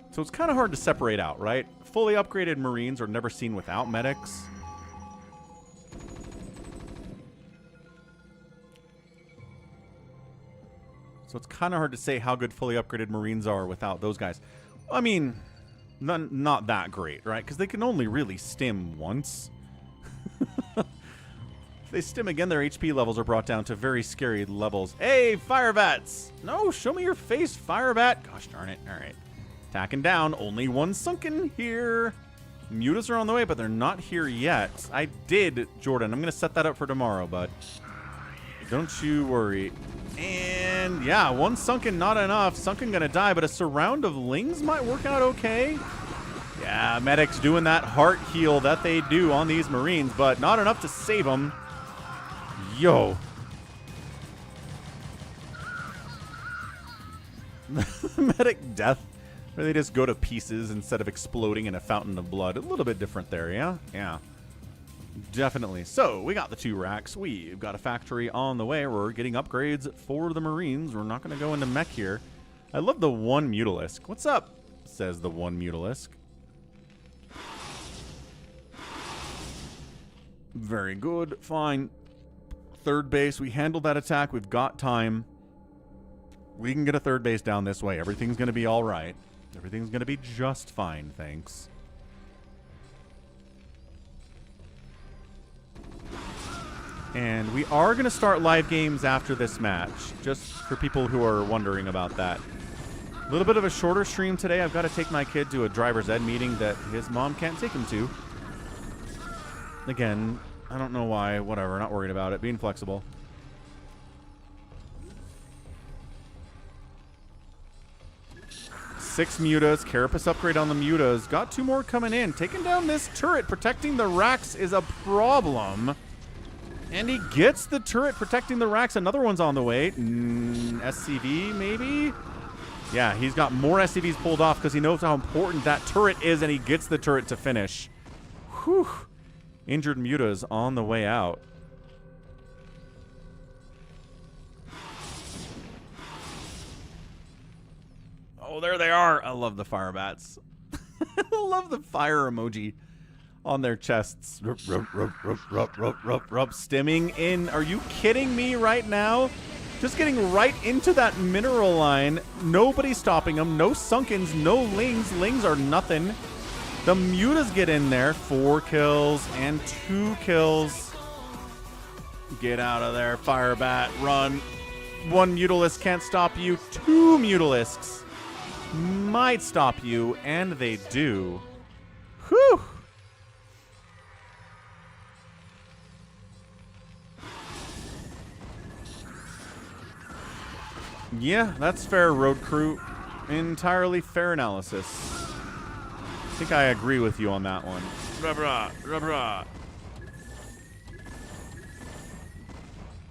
Speaker 1: So it's kind of hard to separate out, right? Fully upgraded Marines are never seen without medics. So it's kind of hard to say how good fully upgraded Marines are without those guys. I mean, not that great, right? Because they can only really stim once. If they stim again, their HP levels are brought down to very scary levels. Hey, Fire Bats! No, show me your face, Fire Bat! Gosh darn it. All right. Tacking down. Only one sunken here. Mutas are on the way, but they're not here yet. I did, Jordan. I'm going to set that up for tomorrow, bud. Don't you worry. And, yeah, one sunken, not enough. Sunken going to die, but a surround of Lings might work out okay. Yeah, medics doing that heart heal that they do on these Marines, but not enough to save them. Yo. Medic death, where they just go to pieces instead of exploding in a fountain of blood. A little bit different there, yeah? Yeah. Definitely. So, we got the 2 racks. We've got a factory on the way. We're getting upgrades for the Marines. We're not going to go into mech here. I love the 1 Mutalisk. What's up? Says the 1 Mutalisk. Very good. Fine. Third base, we handled that attack. We've got time. We can get a third base down this way. Everything's going to be all right. Everything's going to be just fine, thanks. And we are going to start live games after this match, just for people who are wondering about that. A little bit of a shorter stream today. I've got to take my kid to a driver's ed meeting that his mom can't take him to. Again, I don't know why. Whatever. Not worried about it. Being flexible. Six mutas. Carapace upgrade on the mutas. Got 2 more coming in. Taking down this turret. Protecting the racks is a problem. And he gets the turret protecting the racks. Another one's on the way. SCV, maybe? Yeah, he's got more SCVs pulled off because he knows how important that turret is, and he gets the turret to finish. Whew. Injured mutas on the way out. Oh, there they are. I love the fire bats. I love the fire emoji on their chests. Rup, rup, rup, rup, rup, rup, rup, rup. Stimming in. Are you kidding me right now? Just getting right into that mineral line. Nobody stopping them. No sunkens, no lings. Lings are nothing. The mutas get in there. 4 kills and 2 kills. Get out of there, Firebat. Run. 1 Mutalisk can't stop you. 2 Mutalisks might stop you, and they do. Whew. Yeah, that's fair, road crew. Entirely fair analysis. I think I agree with you on that one. Rah, rah, rah.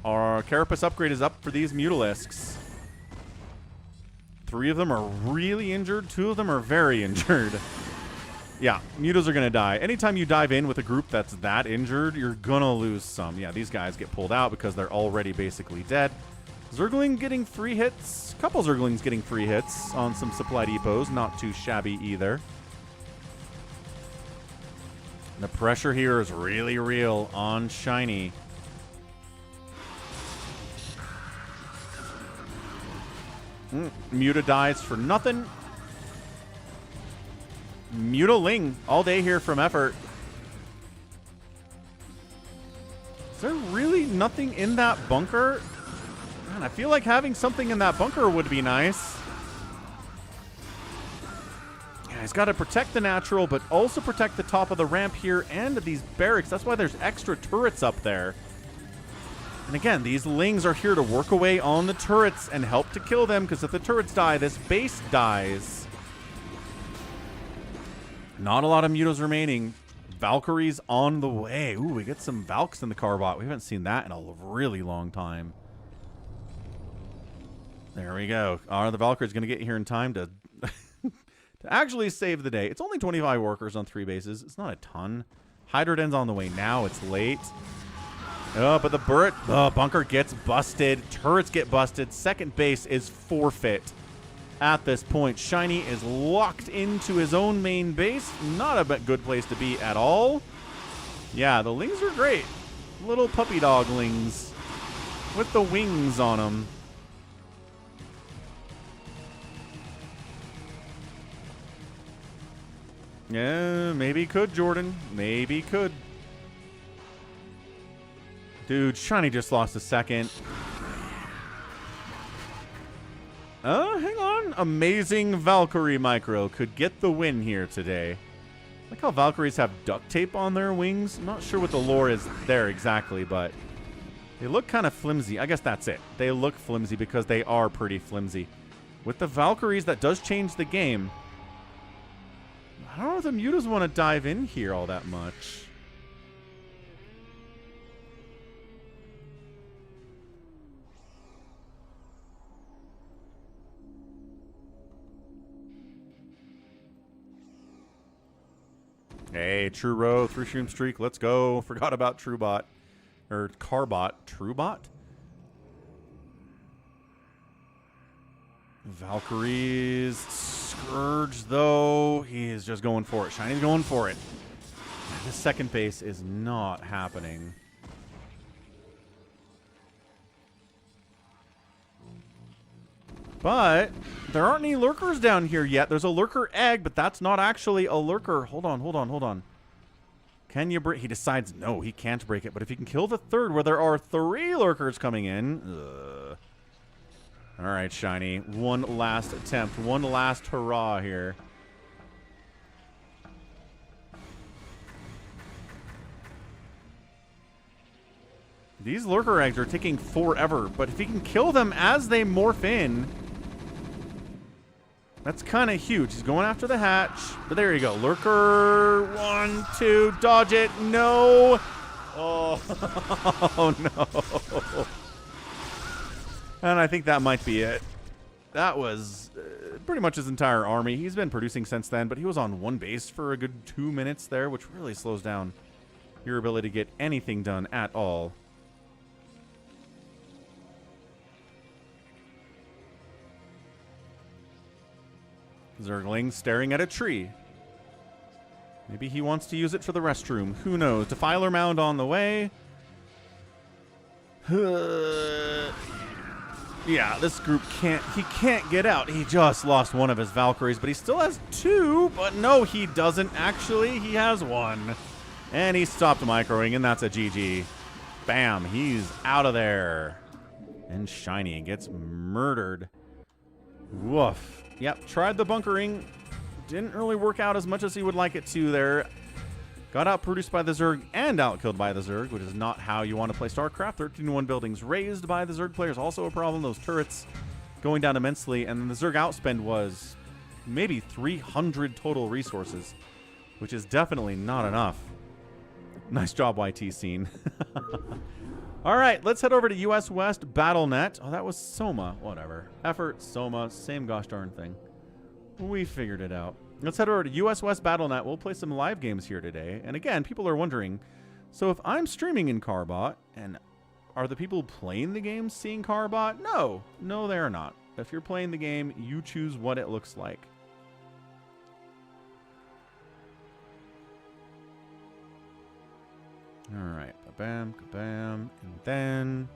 Speaker 1: Our Carapace upgrade is up for these Mutalisks. 3 of them are really injured. 2 of them are very injured. Yeah, mutas are going to die. Anytime you dive in with a group that's that injured, you're going to lose some. Yeah, these guys get pulled out because they're already basically dead. Zergling getting free hits. A couple Zerglings getting free hits on some supply depots. Not too shabby either. The pressure here is really real on Shinee. Muta dies for nothing. Mutaling all day here from Effort. Is there really nothing in that bunker? Man, I feel like having something in that bunker would be nice. Yeah, he's got to protect the natural, but also protect the top of the ramp here and these barracks. That's why there's extra turrets up there. And again, these lings are here to work away on the turrets and help to kill them, because if the turrets die, this base dies. Not a lot of mutas remaining. Valkyries on the way. Ooh, we get some Valks in the Carbot. We haven't seen that in a really long time. There we go. Are the Valkyries going to get here in time to to actually save the day? It's only 25 workers on 3 bases. It's not a ton. Hydroden's on the way now. It's late. Oh, but the bunker gets busted. Turrets get busted. Second base is forfeit at this point. Shinee is locked into his own main base. Not a good place to be at all. Yeah, the lings are great. Little puppy dog lings with the wings on them. Yeah, maybe could, Jordan. Maybe could. Dude, Shinee just lost a second. Hang on. Amazing Valkyrie Micro could get the win here today. I like how Valkyries have duct tape on their wings. I'm not sure what the lore is there exactly, but they look kind of flimsy. I guess that's it. They look flimsy because they are pretty flimsy. With the Valkyries, that does change the game. I don't know if the mutas want to dive in here all that much. Hey, True Row, 3-stream streak, let's go. Forgot about Truebot. Or Carbot. Truebot? Valkyries. Scourge, though. He is just going for it. Shinee's going for it. This second base is not happening. But there aren't any lurkers down here yet. There's a lurker egg, but that's not actually a lurker. Hold on. Can you break? He decides no, he can't break it. But if he can kill the third where there are 3 lurkers coming in. All right, Shinee. One last attempt. One last hurrah here. These lurker eggs are taking forever, but if he can kill them as they morph in, that's kind of huge. He's going after the hatch, but there you go. Lurker, 1, 2, dodge it. No. Oh, oh no. And I think that might be it. That was pretty much his entire army. He's been producing since then, but he was on 1 base for a good 2 minutes there, which really slows down your ability to get anything done at all. Zergling staring at a tree. Maybe he wants to use it for the restroom. Who knows? Defiler mound on the way. Yeah, this group can't get out. He just lost 1 of his Valkyries, but he still has 2. But no, he doesn't actually. He has 1. And he stopped microing, and that's a GG. Bam, he's out of there. And Shinee gets murdered. Woof. Yep, tried the bunkering. Didn't really work out as much as he would like it to there. Got outproduced by the Zerg and outkilled by the Zerg, which is not how you want to play StarCraft. 13-1 buildings raised by the Zerg players, also a problem. Those turrets going down immensely. And then the Zerg outspend was maybe 300 total resources, which is definitely not enough. Nice job, YT scene. All right, let's head over to US West BattleNet. Oh, that was Soma. Whatever. Effort, Soma, same gosh darn thing. We figured it out. Let's head over to US West BattleNet. We'll play some live games here today. And again, people are wondering, so if I'm streaming in Carbot, and are the people playing the game seeing Carbot? No. No, they're not. If you're playing the game, you choose what it looks like. All right, bam, bam, and then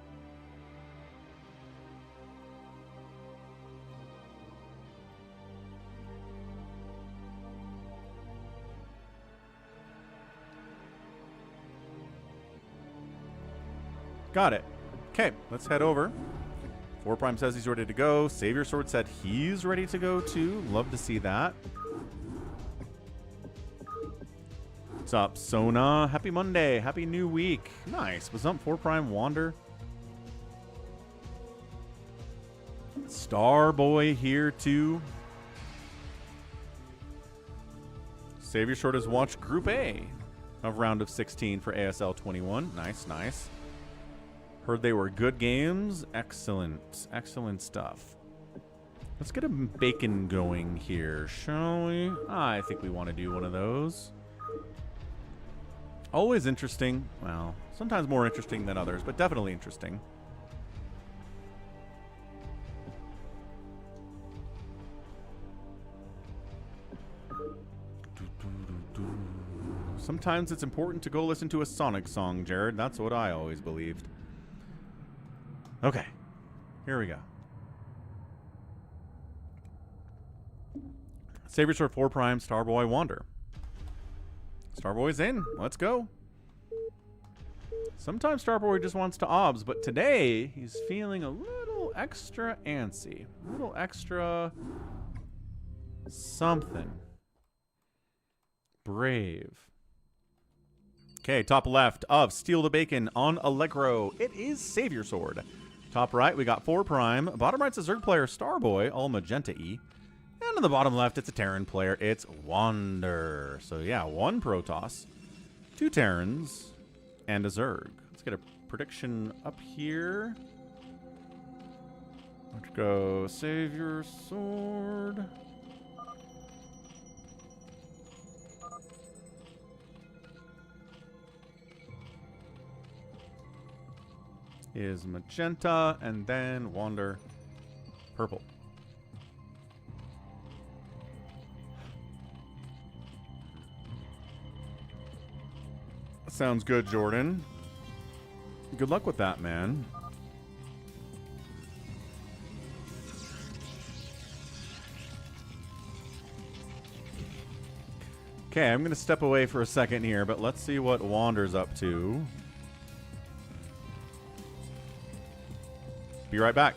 Speaker 1: got it. Okay, let's head over. 4 Prime says he's ready to go. Savior Sword said he's ready to go too. Love to see that. What's up, Sona? Happy Monday. Happy new week. Nice. Was up 4 Prime Wander? Starboy here too. Savior Short has watched Group A of round of 16 for ASL 21. Nice, nice. Heard they were good games. Excellent. Excellent stuff. Let's get a bacon going here, shall we? I think we want to do one of those. Always interesting. Well, sometimes more interesting than others, but definitely interesting. Sometimes it's important to go listen to a Sonic song, Jared. That's what I always believed. Okay. Here we go. Savior Sword 4 Prime, Starboy Wander. Starboy's in. Let's go. Sometimes Starboy just wants to obs, but today he's feeling a little extra antsy. A little extra something. Brave. Okay, top left of Steal the Bacon on Allegro. It is Savior Sword. Top right, we got 4 Prime. Bottom right's a Zerg player, Starboy, all magenta-y. And on the bottom left, it's a Terran player. It's Wander. So yeah, 1 Protoss, 2 Terrans, and a Zerg. Let's get a prediction up here. Let's go Savior Sword. Is magenta, and then Wander purple. Sounds good, Jordan. Good luck with that, man. Okay, I'm going to step away for a second here, but let's see what Wander's up to. Be right back.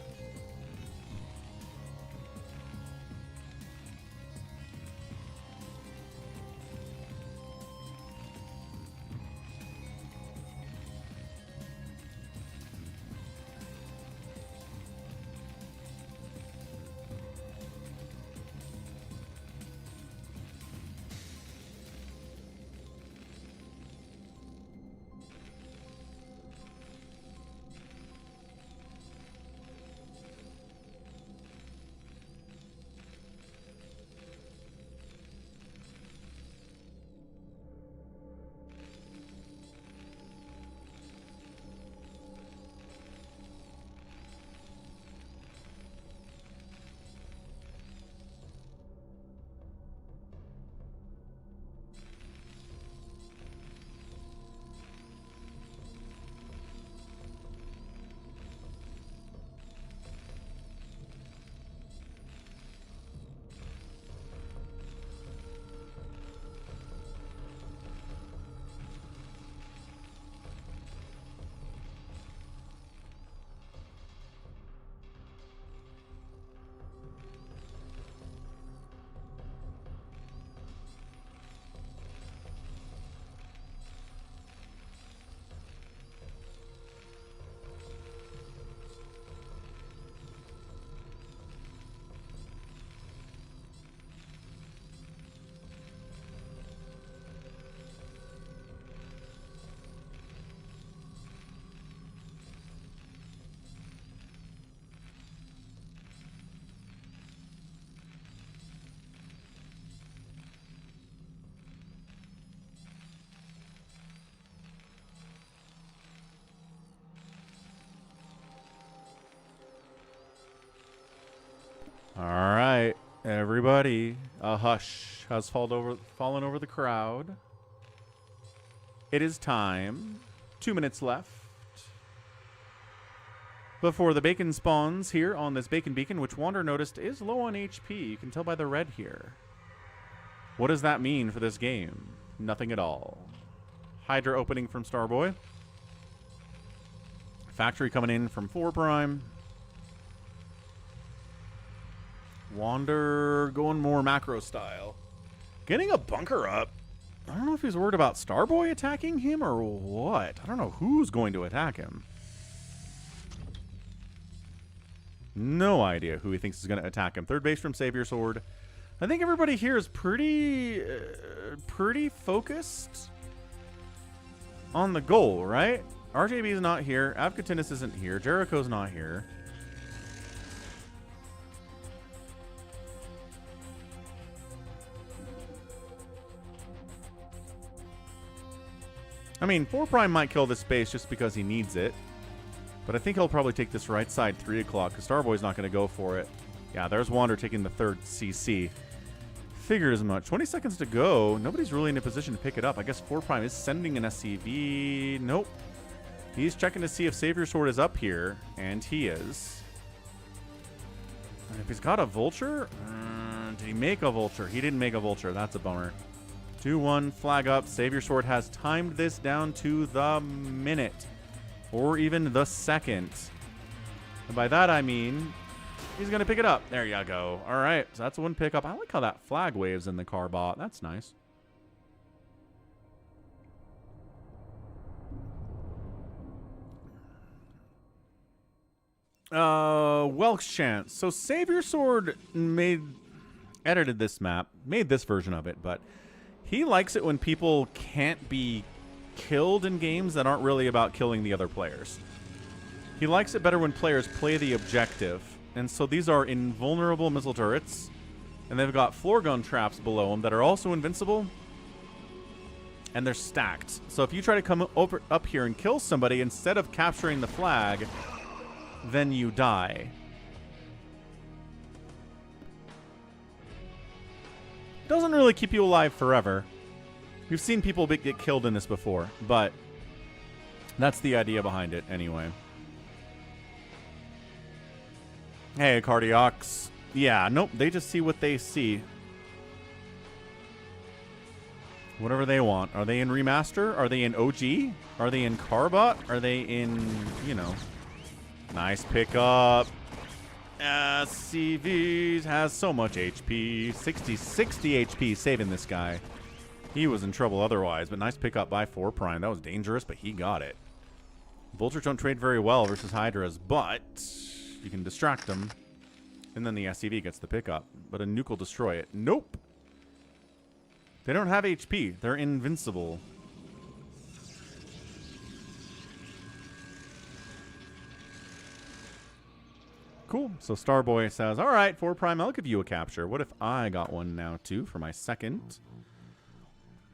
Speaker 1: All right, everybody. A hush has fallen over the crowd. It is time. 2 minutes left before the bacon spawns here on this bacon beacon, which Wander noticed is low on HP. You can tell by the red here. What does that mean for this game? Nothing at all. Hydra opening from Starboy. Factory coming in from 4 Prime. Wander going more macro style. Getting a bunker up. I don't know if he's worried about Starboy attacking him or what. I don't know who's going to attack him. No idea who he thinks is going to attack him. Third base from Savior Sword. I think everybody here is pretty focused on the goal, right? RJB is not here. Avcatinis isn't here. Jericho's not here. I mean, 4 Prime might kill this space just because he needs it. But I think he'll probably take this right side 3 o'clock because Starboy's not going to go for it. Yeah, there's Wander taking the third CC. Figured as much. 20 seconds to go. Nobody's really in a position to pick it up. I guess 4 Prime is sending an SCV. Nope. He's checking to see if Savior Sword is up here. And he is. And if he's got a Vulture? Did he make a Vulture? He didn't make a Vulture. That's a bummer. 2-1, flag up. Savior Sword has timed this down to the minute. Or even the second. And by that I mean, he's going to pick it up. There you go. All right, so that's one pickup. I like how that flag waves in the car bot. That's nice. Welk's Chance. So Savior Sword edited this map, made this version of it, but he likes it when people can't be killed in games that aren't really about killing the other players. He likes it better when players play the objective. And so these are invulnerable missile turrets. And they've got floor gun traps below them that are also invincible. And they're stacked. So if you try to come up here and kill somebody instead of capturing the flag, then you die. Doesn't really keep you alive forever. We've seen people get killed in this before, but that's the idea behind it anyway. Hey, Cardiacs. Yeah, nope, they just see what they see. Whatever they want. Are they in Remaster? Are they in OG? Are they in Carbot? Are they in, you know... Nice pickup. CVs has so much HP. 60 HP saving this guy. He was in trouble otherwise, but nice pickup by 4 Prime. That was dangerous, but he got it. Vultures don't trade very well versus Hydras, but you can distract them. And then the SCV gets the pickup. But a nuke will destroy it. Nope. They don't have HP. They're invincible. Cool. So Starboy says, all right, 4 Prime, I'll give you a capture. What if I got one now, too, for my second?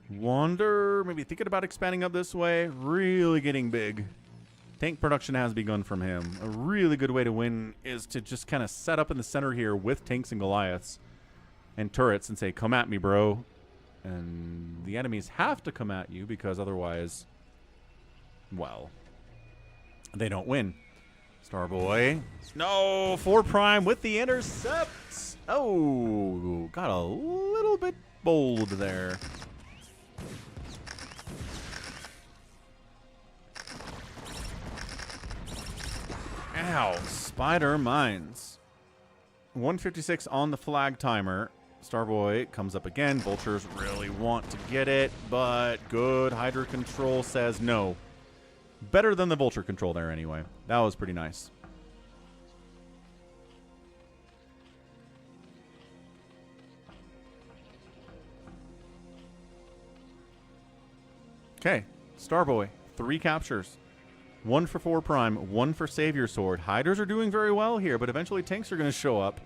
Speaker 1: Wander, maybe thinking about expanding up this way. Really getting big. Tank production has begun from him. A really good way to win is to just kind of set up in the center here with tanks and Goliaths and turrets and say, come at me, bro. And the enemies have to come at you because otherwise, well, they don't win. Starboy. No, 4 Prime with the intercept. Oh, got a little bit bold there. Ow, Spider Mines. 156 on the flag timer. Starboy comes up again. Vultures really want to get it, but good Hydra control says no. Better than the Vulture control there anyway. That was pretty nice. Okay, Starboy, 3 captures. 1 for 4 Prime, 1 for Savior Sword. Hydras are doing very well here, but eventually tanks are going to show up.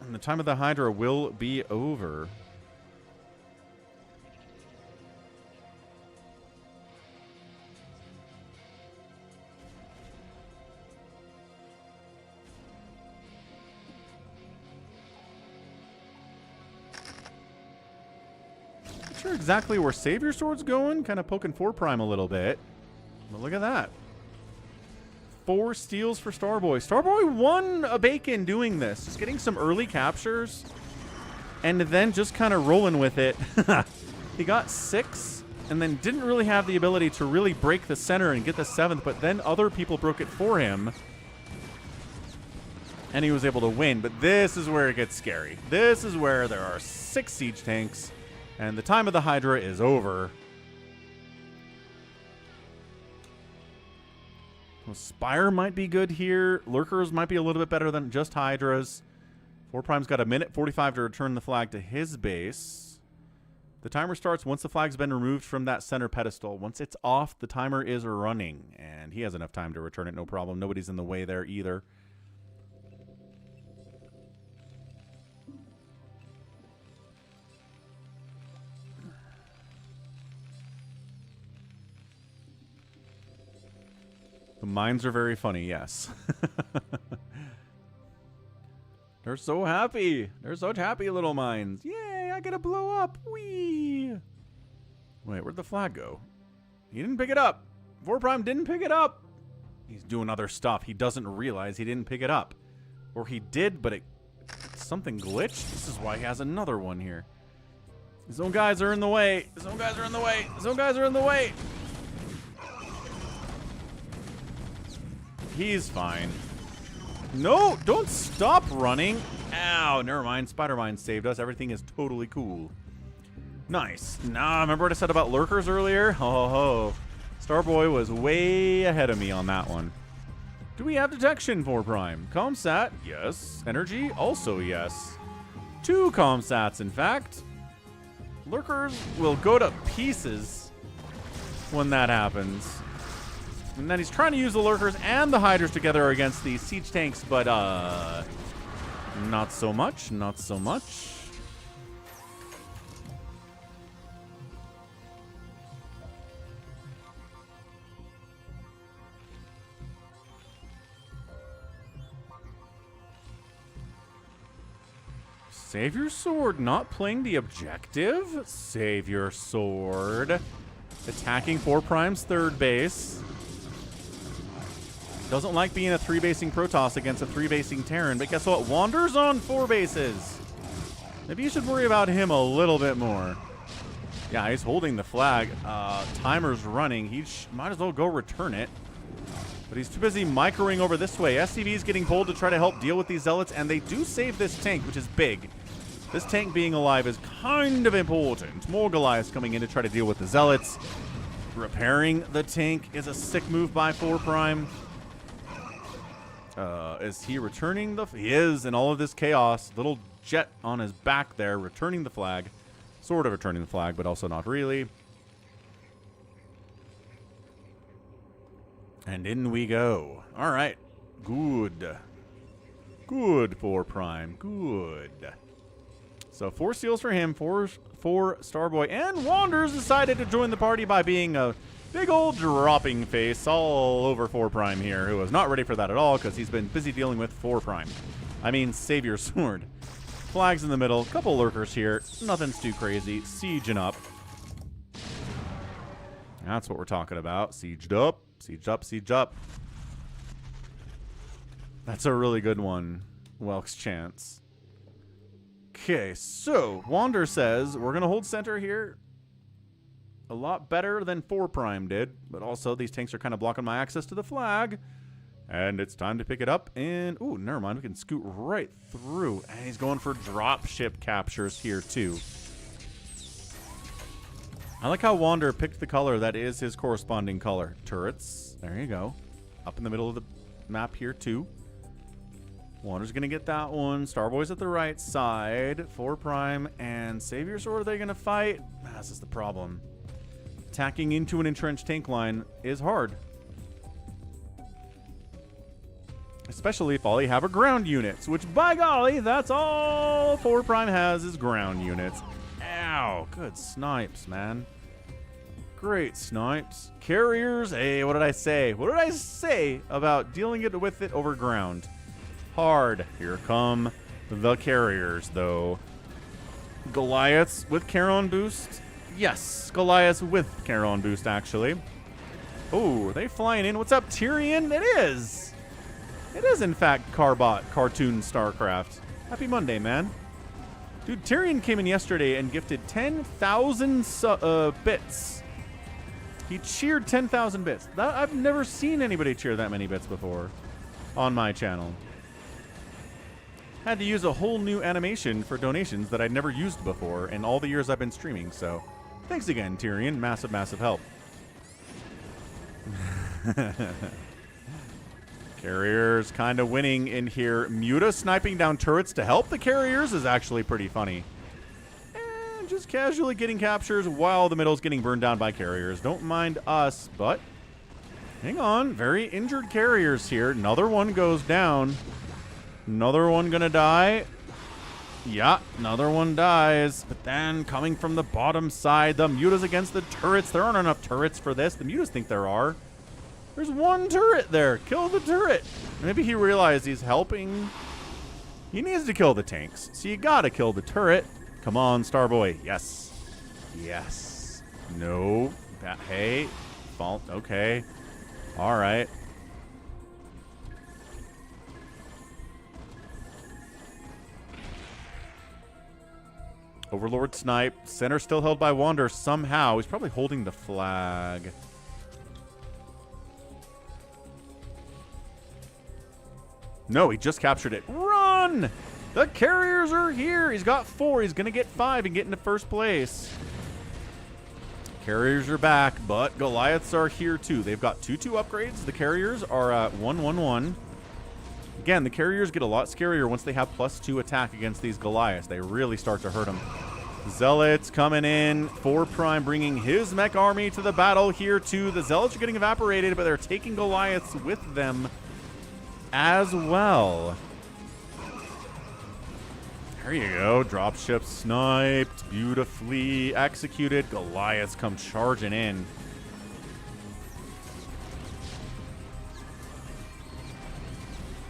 Speaker 1: And the time of the Hydra will be over. Not sure exactly where Savior Sword's going. Kind of poking 4 Prime a little bit. But look at that. 4 steals for Starboy. Starboy won a bacon doing this. Just getting some early captures. And then just kind of rolling with it. He got 6. And then didn't really have the ability to really break the center and get the 7th. But then other people broke it for him. And he was able to win. But this is where it gets scary. This is where there are 6 siege tanks. And the time of the Hydra is over. Well, Spire might be good here. Lurkers might be a little bit better than just Hydras. 4 Prime's got a minute 45 to return the flag to his base. The timer starts once the flag's been removed from that center pedestal. Once it's off, the timer is running. And he has enough time to return it, no problem. Nobody's in the way there either. The mines are very funny, yes. They're so happy. They're such happy little mines. Yay, I get to blow up. Whee! Wait, where'd the flag go? He didn't pick it up. 4 Prime didn't pick it up. He's doing other stuff. He doesn't realize he didn't pick it up. Or he did, but something glitched. This is why he has another one here. His own guys are in the way. His own guys are in the way. His own guys are in the way. He's fine. No, don't stop running. Ow, never mind. Spider-Mine saved us. Everything is totally cool. Nice. Nah, remember what I said about lurkers earlier? Ho, ho, ho. Starboy was way ahead of me on that one. Do we have detection, 4 Prime? Comsat? Yes. Energy? Also yes. 2 Comsats, in fact. Lurkers will go to pieces when that happens. And then he's trying to use the lurkers and the hydras together against the siege tanks, but not so much, not so much. Savior Sword not playing the objective. Savior Sword attacking 4 Prime's third base. Doesn't like being a 3-basing Protoss against a 3-basing Terran, but guess what? Wanders on 4 bases. Maybe you should worry about him a little bit more. Yeah, he's holding the flag. Timer's running. He might as well go return it. But he's too busy microing over this way. SCV's getting pulled to try to help deal with these zealots, and they do save this tank, which is big. This tank being alive is kind of important. More Goliaths coming in to try to deal with the zealots. Repairing the tank is a sick move by 4 Prime. Is he returning the... He is, in all of this chaos. Little jet on his back there, returning the flag. Sort of returning the flag, but also not really. And in we go. All right. Good. Good 4 Prime. Good. So 4 seals for him, 4 Starboy, and Wanders decided to join the party by being a big old dropping face all over 4 Prime here, who was not ready for that at all because he's been busy dealing with 4 Prime. I mean, Savior Sword. Flags in the middle, couple lurkers here, nothing's too crazy, sieging up. That's what we're talking about. Sieged up, sieged up, sieged up. That's a really good one, Welk's Chance. Okay, so Wander says we're going to hold center here. A lot better than 4 Prime did, but also these tanks are kind of blocking my access to the flag. And it's time to pick it up, and... Ooh, never mind, we can scoot right through. And he's going for dropship captures here, too. I like how Wander picked the color that is his corresponding color. Turrets, there you go. Up in the middle of the map here, too. Wander's going to get that one. Starboy's at the right side. 4 Prime and Savior Sword, are they going to fight? This is the problem. Attacking into an entrenched tank line is hard. Especially if all you have are ground units, which, by golly, that's all 4 Prime has is ground units. Ow. Good snipes, man. Great snipes. Carriers. Hey, what did I say? What did I say about dealing with it over ground? Hard. Here come the carriers, though. Goliaths with Charon boost. Yes, Goliaths with Charon boost, actually. Oh, are they flying in? What's up, Tyrion? It is. It is, in fact, Carbot, Cartoon StarCraft. Happy Monday, man. Dude, Tyrion came in yesterday and gifted 10,000 bits. He cheered 10,000 bits. I've never seen anybody cheer that many bits before on my channel. Had to use a whole new animation for donations that I'd never used before in all the years I've been streaming, so thanks again, Tyrion. Massive, massive help. Carriers kind of winning in here. Muta sniping down turrets to help the carriers is actually pretty funny. And just casually getting captures while the middle's getting burned down by carriers. Don't mind us, but hang on. Very injured carriers here. Another one goes down. Another one gonna die. Yeah, another one dies. But then coming from the bottom side, the Mutas against the turrets. There aren't enough turrets for this. The Mutas think there are. There's one turret there. Kill the turret. Maybe he realized he's helping. He needs to kill the tanks. So you gotta kill the turret. Come on, Starboy. Yes. Yes. No. Hey. Fault. Okay. All right. Overlord snipe. Center still held by Wander somehow. He's probably holding the flag. No, he just captured it. Run! The carriers are here. He's got 4. He's going to get 5 and get into first place. Carriers are back, but Goliaths are here too. They've got 2-2 upgrades. The carriers are at 1-1-1. Again, the carriers get a lot scarier once they have +2 attack against these Goliaths. They really start to hurt them. Zealots coming in. 4 Prime bringing his mech army to the battle here too. The Zealots are getting evaporated, but they're taking Goliaths with them as well. There you go. Dropship sniped. Beautifully executed. Goliaths come charging in.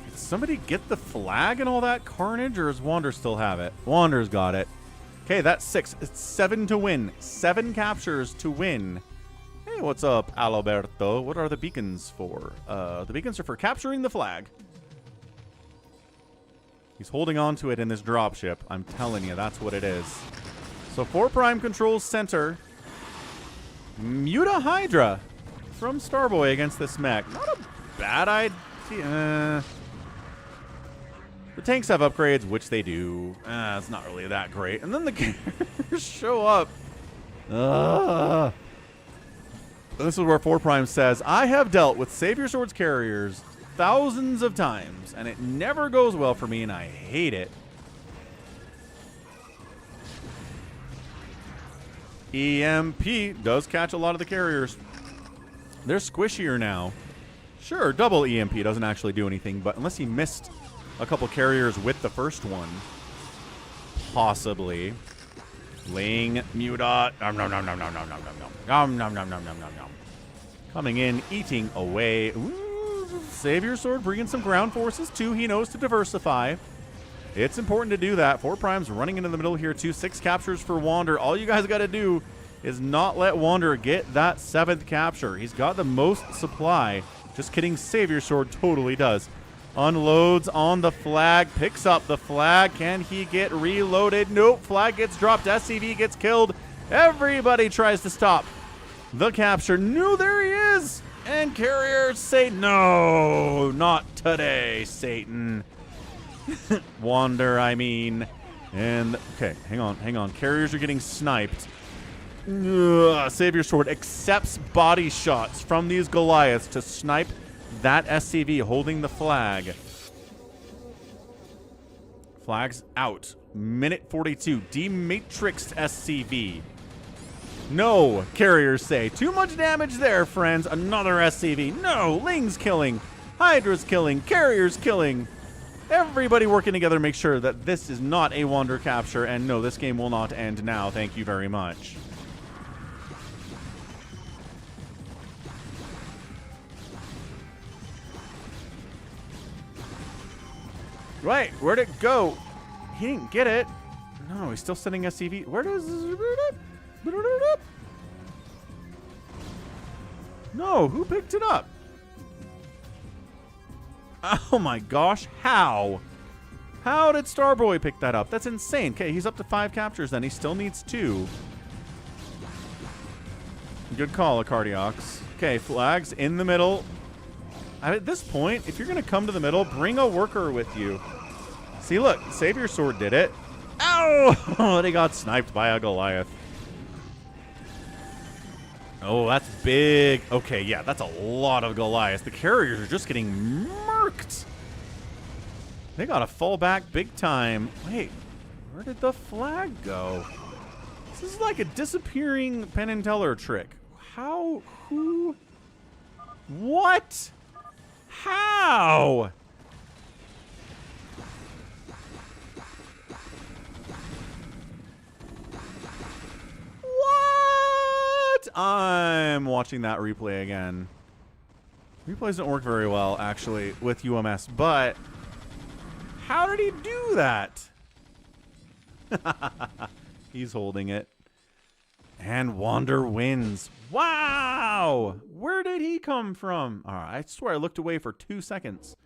Speaker 1: Did somebody get the flag and all that carnage, or does Wander still have it? Wander's got it. Okay, that's 6. It's 7 to win. 7 captures to win. Hey, what's up, Alberto? What are the beacons for? The beacons are for capturing the flag. He's holding on to it in this dropship. I'm telling you, that's what it is. So 4 Prime controls center. Muta Hydra from Starboy against this mech. Not a bad idea. The tanks have upgrades, which they do. It's not really that great. And then the carriers show up. This is where 4 Prime says, I have dealt with Savior Sword's carriers thousands of times, and it never goes well for me, and I hate it. EMP does catch a lot of the carriers. They're squishier now. Sure, double EMP doesn't actually do anything, but unless he missed a couple carriers with the first one, possibly. Ling, Muta, coming in, eating away. Ooh, Savior Sword bringing some ground forces too. He knows to diversify. It's important to do that. 4 Prime's running into the middle here too. 6 captures for Wander. All you guys got to do is not let Wander get that 7th capture. He's got the most supply. Just kidding. Savior Sword totally does. Unloads on the flag. Picks up the flag. Can he get reloaded? Nope. Flag gets dropped. SCV gets killed. Everybody tries to stop the capture. No, there he is. And carriers say, no, not today, Satan. Wander, I mean. And, okay, hang on. Carriers are getting sniped. Savior Sword accepts body shots from these Goliaths to snipe that SCV holding the flag. Flag's out. Minute 42. Dematrixed SCV. No, carriers say. Too much damage there, friends. Another SCV. No, Ling's killing. Hydra's killing. Carriers killing. Everybody working together to make sure that this is not a Wander capture. And no, this game will not end now. Thank you very much. Right, where'd it go? He didn't get it. No, he's still sending SCV. Where does... No, who picked it up? Oh my gosh, how? How did Starboy pick that up? That's insane. Okay, he's up to 5 captures then. He still needs 2. Good call, Acardiox. Okay, flags in the middle. At this point, if you're going to come to the middle, bring a worker with you. See, look, Savior Sword did it. Ow! They got sniped by a Goliath. Oh, that's big. Okay, yeah, that's a lot of Goliaths. The carriers are just getting murked. They got to fall back big time. Wait, where did the flag go? This is like a disappearing Penn and Teller trick. How? Who? What? How? What? I'm watching that replay again. Replays don't work very well, actually, with UMS, but how did he do that? He's holding it. And Wander wins. Wow! Where did he come from? All right, I swear I looked away for 2 seconds.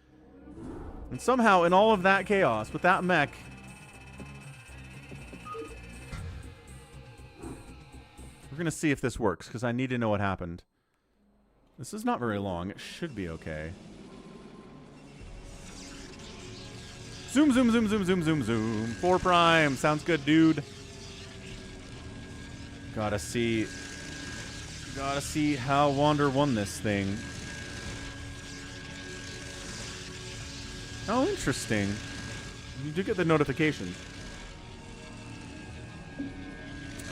Speaker 1: And somehow, in all of that chaos, with that mech... We're going to see if this works, because I need to know what happened. This is not very long. It should be okay. Zoom, zoom, zoom, zoom, zoom, zoom, zoom. 4 Prime. Sounds good, dude. Gotta see how Wander won this thing. Oh, interesting. You do get the notification.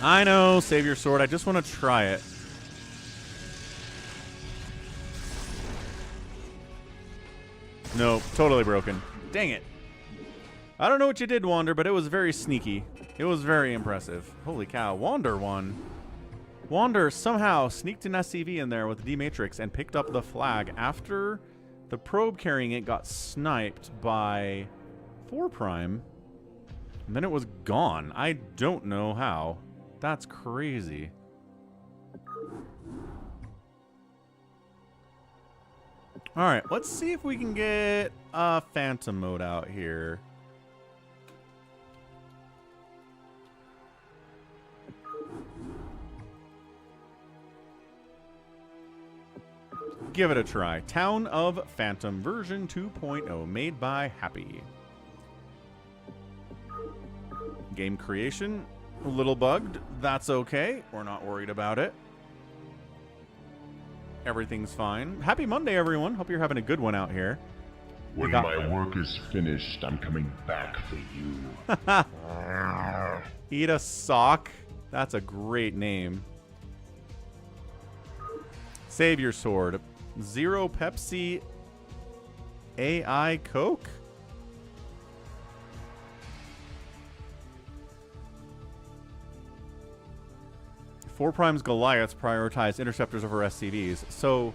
Speaker 1: I know, Savior Sword. I just want to try it. Nope, totally broken. Dang it. I don't know what you did, Wander, but it was very sneaky. It was very impressive. Holy cow, Wander won. Wander somehow sneaked an SCV in there with the D-Matrix and picked up the flag after the probe carrying it got sniped by 4 Prime. And then it was gone. I don't know how. That's crazy. All right, let's see if we can get Phantom mode out here. give it a try. Town of Phantom version 2.0, made by Happy. Game creation, a little bugged. That's okay. We're not worried about it. Everything's fine. Happy Monday, everyone. Hope you're having a good one out here.
Speaker 2: When my work is finished, I'm coming back for you.
Speaker 1: Eat a sock. That's a great name. Save your sword. Zero Pepsi AI Coke? Four Prime's Goliaths prioritize interceptors over SCVs. So,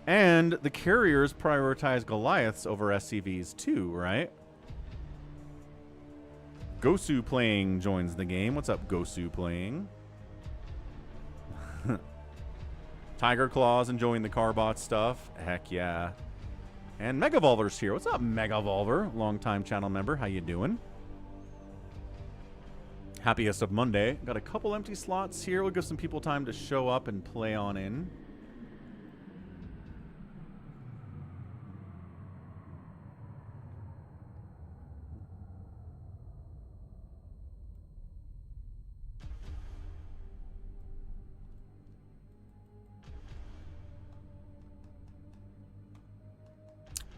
Speaker 1: and the carriers prioritize Goliaths over SCVs too, right? Gosu Playing joins the game. What's up, Gosu Playing? Tiger Claws enjoying the Carbot stuff. Heck yeah. And Megavolver's here. What's up, Megavolver? Longtime channel member. How you doing? Happiest of Monday. Got a couple empty slots here. We'll give some people time to show up and play on in.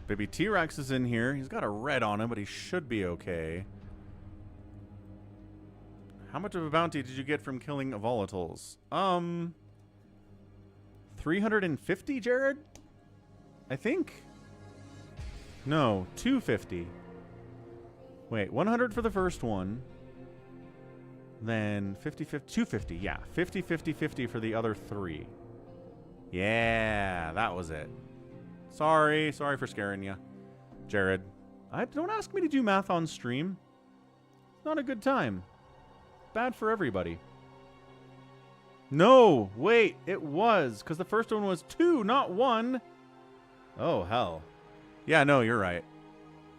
Speaker 1: Baby T-Rex is in here. He's got a red on him, but he should be okay. How much of a bounty did you get from killing volatiles? 350, Jared? I think? No, 250. Wait, 100 for the first one. Then 50, 50, 250. Yeah, 50, 50, 50 for the other three. Yeah, that was it. Sorry for scaring you, Jared. Don't ask me to do math on stream. It's not a good time. Bad for everybody. No, wait, it was, because the first one was 2, not 1. Oh, hell. Yeah, no, you're right.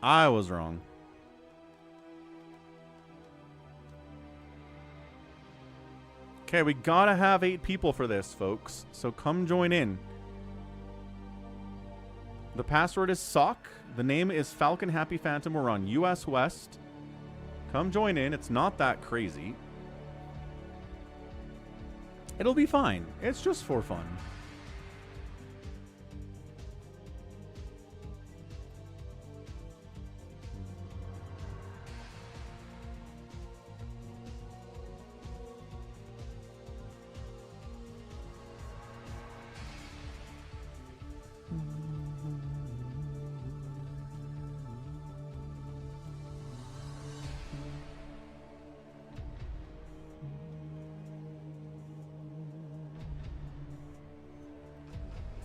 Speaker 1: I was wrong. Okay, we gotta have 8 people for this, folks. So come join in. The password is SOC. The name is Falcon Happy Phantom. We're on US West. Come join in. It's not that crazy. It'll be fine. It's just for fun.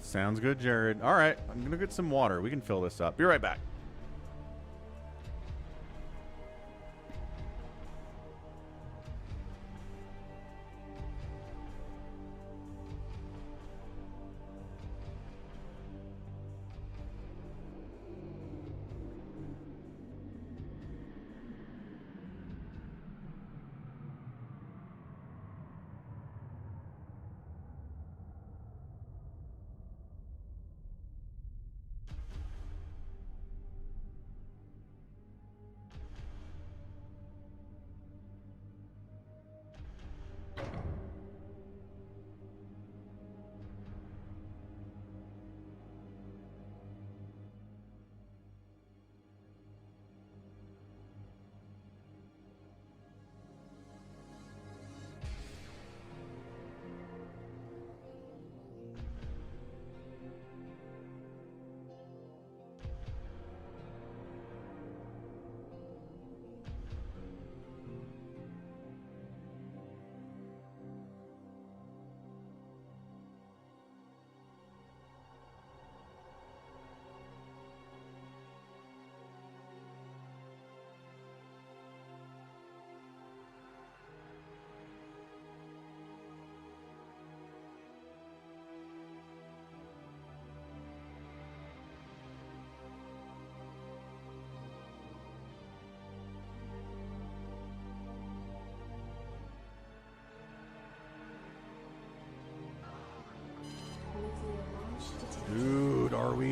Speaker 1: Sounds good, Jared. All right, I'm going to get some water. We can fill this up. Be right back.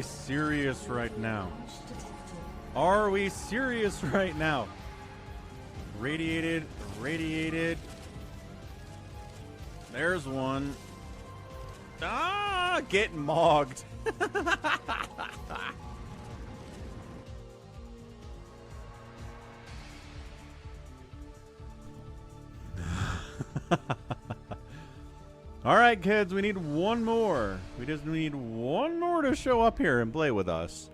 Speaker 1: we serious right now? Are we serious right now? Radiated, radiated. There's one. Ah, get mogged. All right, kids, we need one more. We just need one more to show up here and play with us.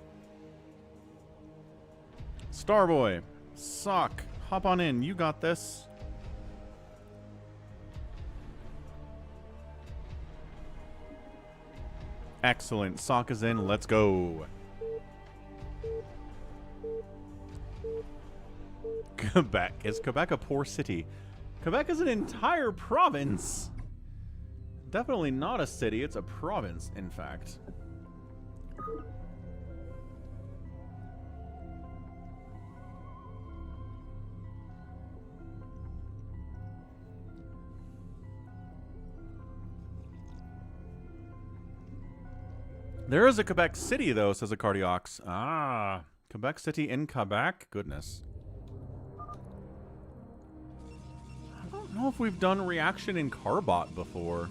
Speaker 1: Starboy, Sock, hop on in. You got this. Excellent. Sock is in. Let's go. Quebec. Is Quebec a poor city? Quebec is an entire province. Definitely not a city. It's a province, in fact. There is a Quebec City, though, says a Cardiox. Ah, Quebec City in Quebec? Goodness. I don't know if we've done reaction in Carbot before.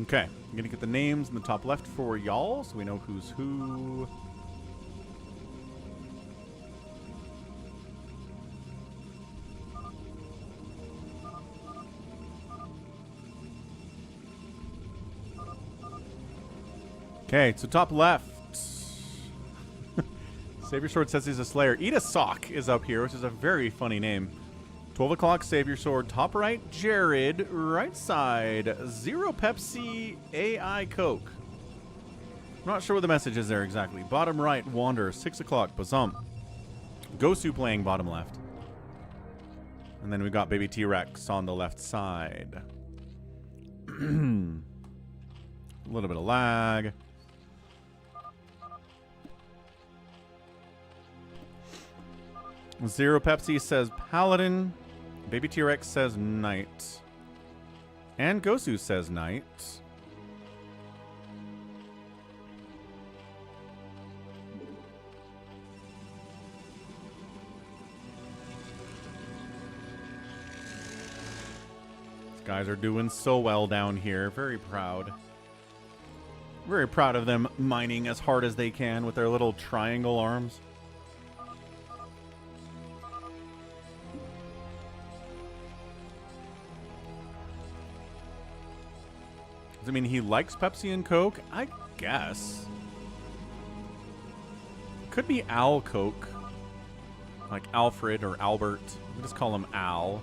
Speaker 1: Okay, I'm gonna get the names in the top left for y'all, so we know who's who. Okay, so top left. Savior Sword says he's a Slayer. Eat a Sock is up here, which is a very funny name. 12 o'clock, Savior Sword. Top right, Jared. Right side, Zero Pepsi, AI Coke. I'm not sure what the message is there exactly. Bottom right, Wander. 6 o'clock, Bazump. Gosu playing bottom left. And then we got Baby T-Rex on the left side. A little bit of lag. Zero Pepsi says Paladin. Baby T-Rex says Knight. And Gosu says Knight. These guys are doing so well down here. Very proud. Very proud of them mining as hard as they can with their little triangle arms. I mean, he likes Pepsi and Coke? I guess. Could be Al Coke. Like Alfred or Albert. We just call him Al.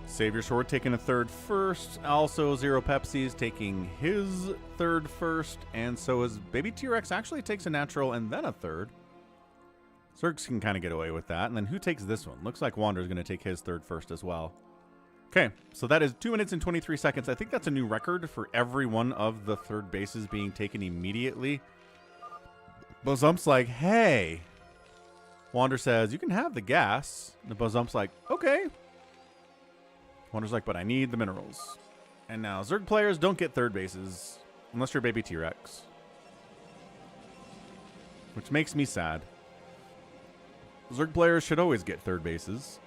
Speaker 1: Savior Sword taking a third first. Also, Zero Pepsi's taking his third first. And so is Baby T-Rex actually takes a natural and then a third. Zergs can kind of get away with that. And then who takes this one? Looks like Wander's going to take his third first as well. Okay, so that is 2 minutes and 23 seconds. I think that's a new record for every one of the third bases being taken immediately. Bozump's like, hey. Wander says, you can have the gas. And the Bozump's like, okay. Wander's like, but I need the minerals. And now Zerg players don't get third bases unless you're Baby T-Rex. Which makes me sad. Zerg players should always get third bases.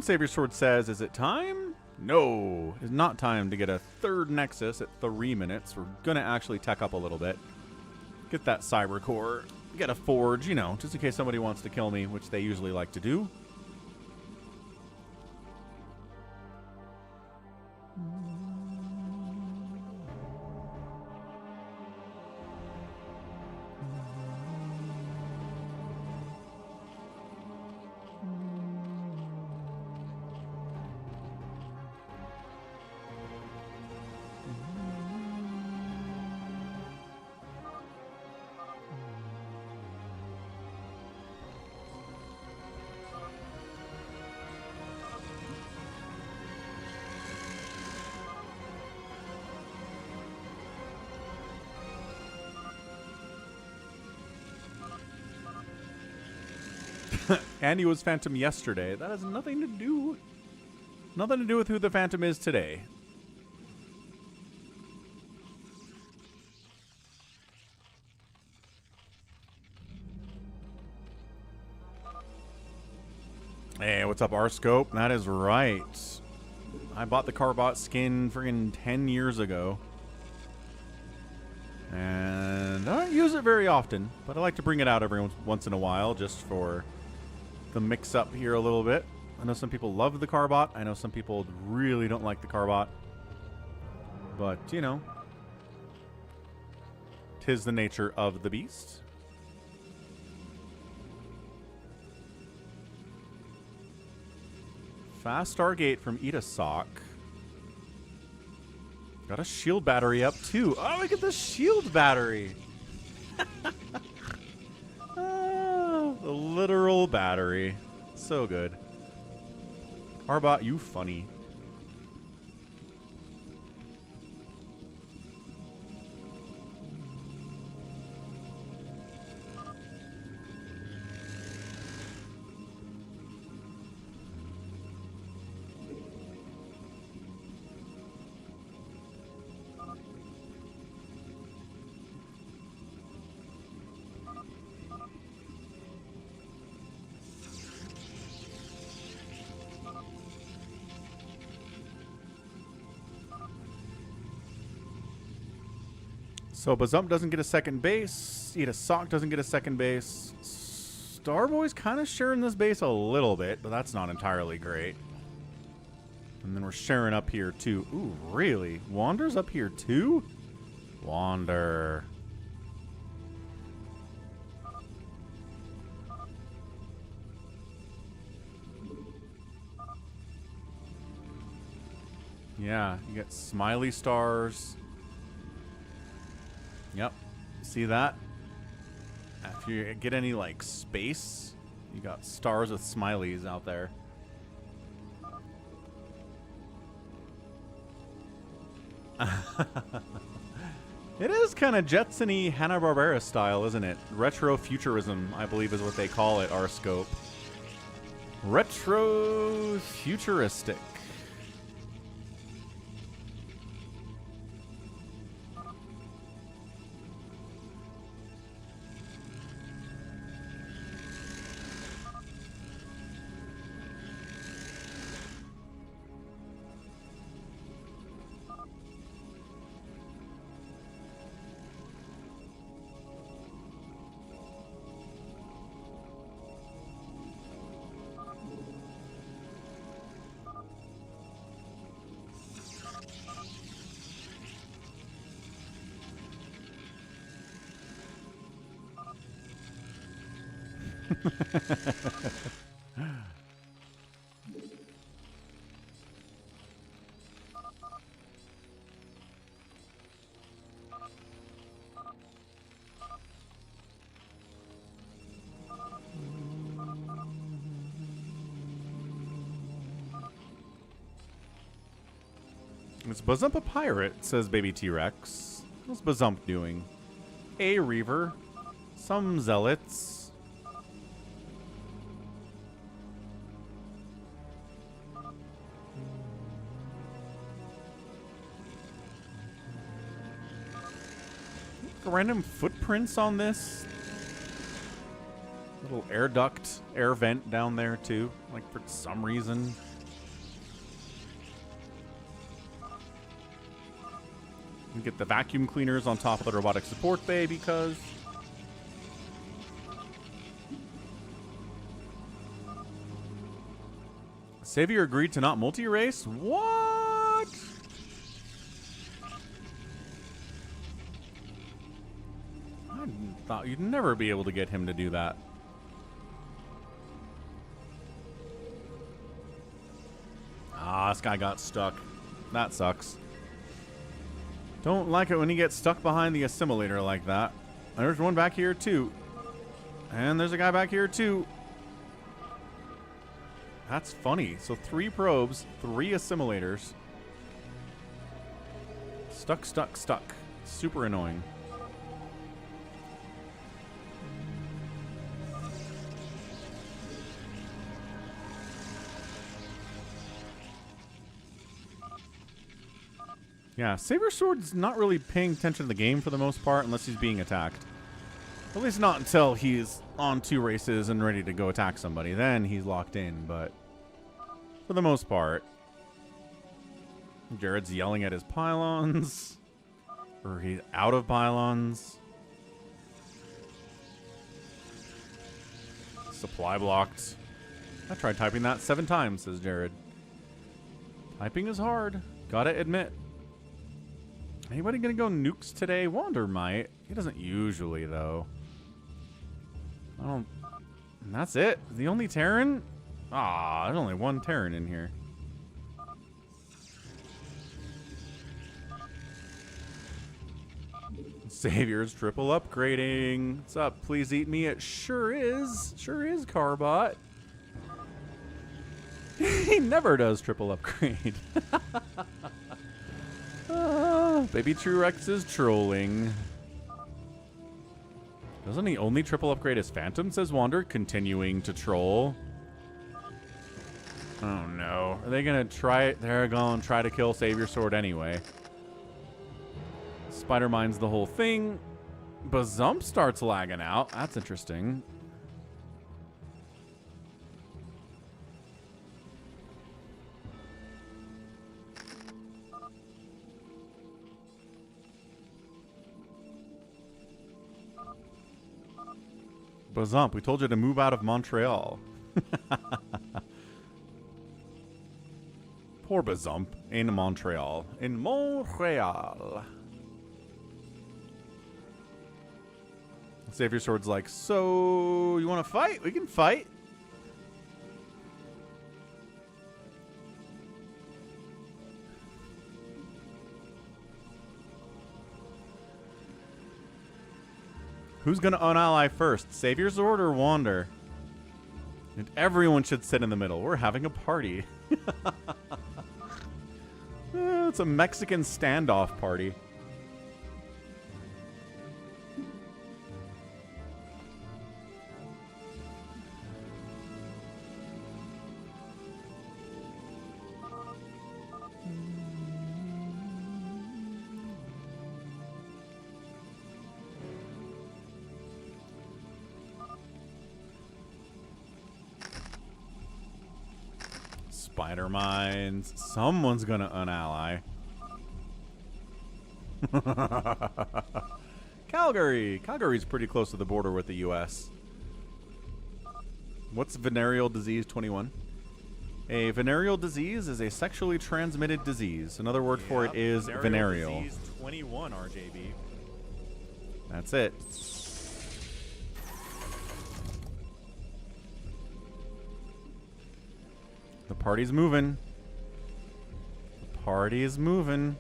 Speaker 1: Savior Sword says, is it time? No, it's not time to get a third Nexus at 3 minutes. We're going to actually tech up a little bit. Get that cyber core. Get a forge, you know, just in case somebody wants to kill me, which they usually like to do. Andy was Phantom yesterday. That has nothing to do with who the Phantom is today. Hey, what's up, R-Scope? That is right. I bought the Carbot skin friggin' 10 years ago. And I don't use it very often, but I like to bring it out every once in a while just for the mix-up here a little bit. I know some people love the Carbot. I know some people really don't like the Carbot. But, you know, 'tis the nature of the beast. Fast Stargate from Eat a Sock. Got a shield battery up, too. Oh, look at the shield battery. The literal battery. So good. Carbot, you funny. So Bazump doesn't get a second base. Eat a Sock doesn't get a second base. Starboy's kind of sharing this base a little bit, but that's not entirely great. And then we're sharing up here too. Ooh, really? Wander's up here too? Wander. Yeah, you get smiley stars. Yep. See that? If you get any, like, space, you got stars with smileys out there. It is kind of Jetson-y Hanna-Barbera style, isn't it? Retro futurism, I believe is what they call it, R-Scope. Retro futuristic. Is Bazump a pirate? Says Baby T-Rex. What's Bazump doing? A Reaver. Some zealots. Random footprints on this. Little air duct, air vent down there too, like for some reason. You get the vacuum cleaners on top of the robotic support bay because Savior agreed to not multi-race? What? I thought you'd never be able to get him to do that. Ah, this guy got stuck. That sucks. Don't like it when he gets stuck behind the assimilator like that. There's one back here too. And there's a guy back here too. That's funny. So 3 probes, 3 assimilators. Stuck, stuck, stuck. Super annoying. Yeah, Saber Sword's not really paying attention to the game for the most part unless he's being attacked. At least not until he's on 2 races and ready to go attack somebody. Then he's locked in, but for the most part, Jared's yelling at his pylons. Or he's out of pylons. Supply blocked. I tried typing that 7 times, says Jared. Typing is hard. Gotta admit. Anybody gonna go nukes today? Wander might. He doesn't usually, though. I don't... And that's it? The only Terran? Ah, there's only 1 Terran in here. Savior's triple upgrading. What's up? Please eat me. It sure is. Sure is, Carbot. He never does triple upgrade. Baby Truex is trolling. Doesn't he only triple upgrade his Phantom, says Wander, continuing to troll? Oh no. Are they gonna try it? They're gonna try to kill Savior Sword anyway. Spider Mine's the whole thing. Bazump starts lagging out. That's interesting. Bazump, we told you to move out of Montreal. Poor Bazump in Montreal. In Montreal. Savior Sword's like, so you want to fight? We can fight. Who's going to unally first? Savior Sword or Wander? And everyone should sit in the middle. We're having a party. It's a Mexican standoff party. Spider Mines. Someone's gonna unally. Calgary. Calgary's pretty close to the border with the U.S. What's venereal disease 21? A venereal disease is a sexually transmitted disease. Another word for it is venereal. Disease 21, RJB. That's it. The party's moving. The party is moving.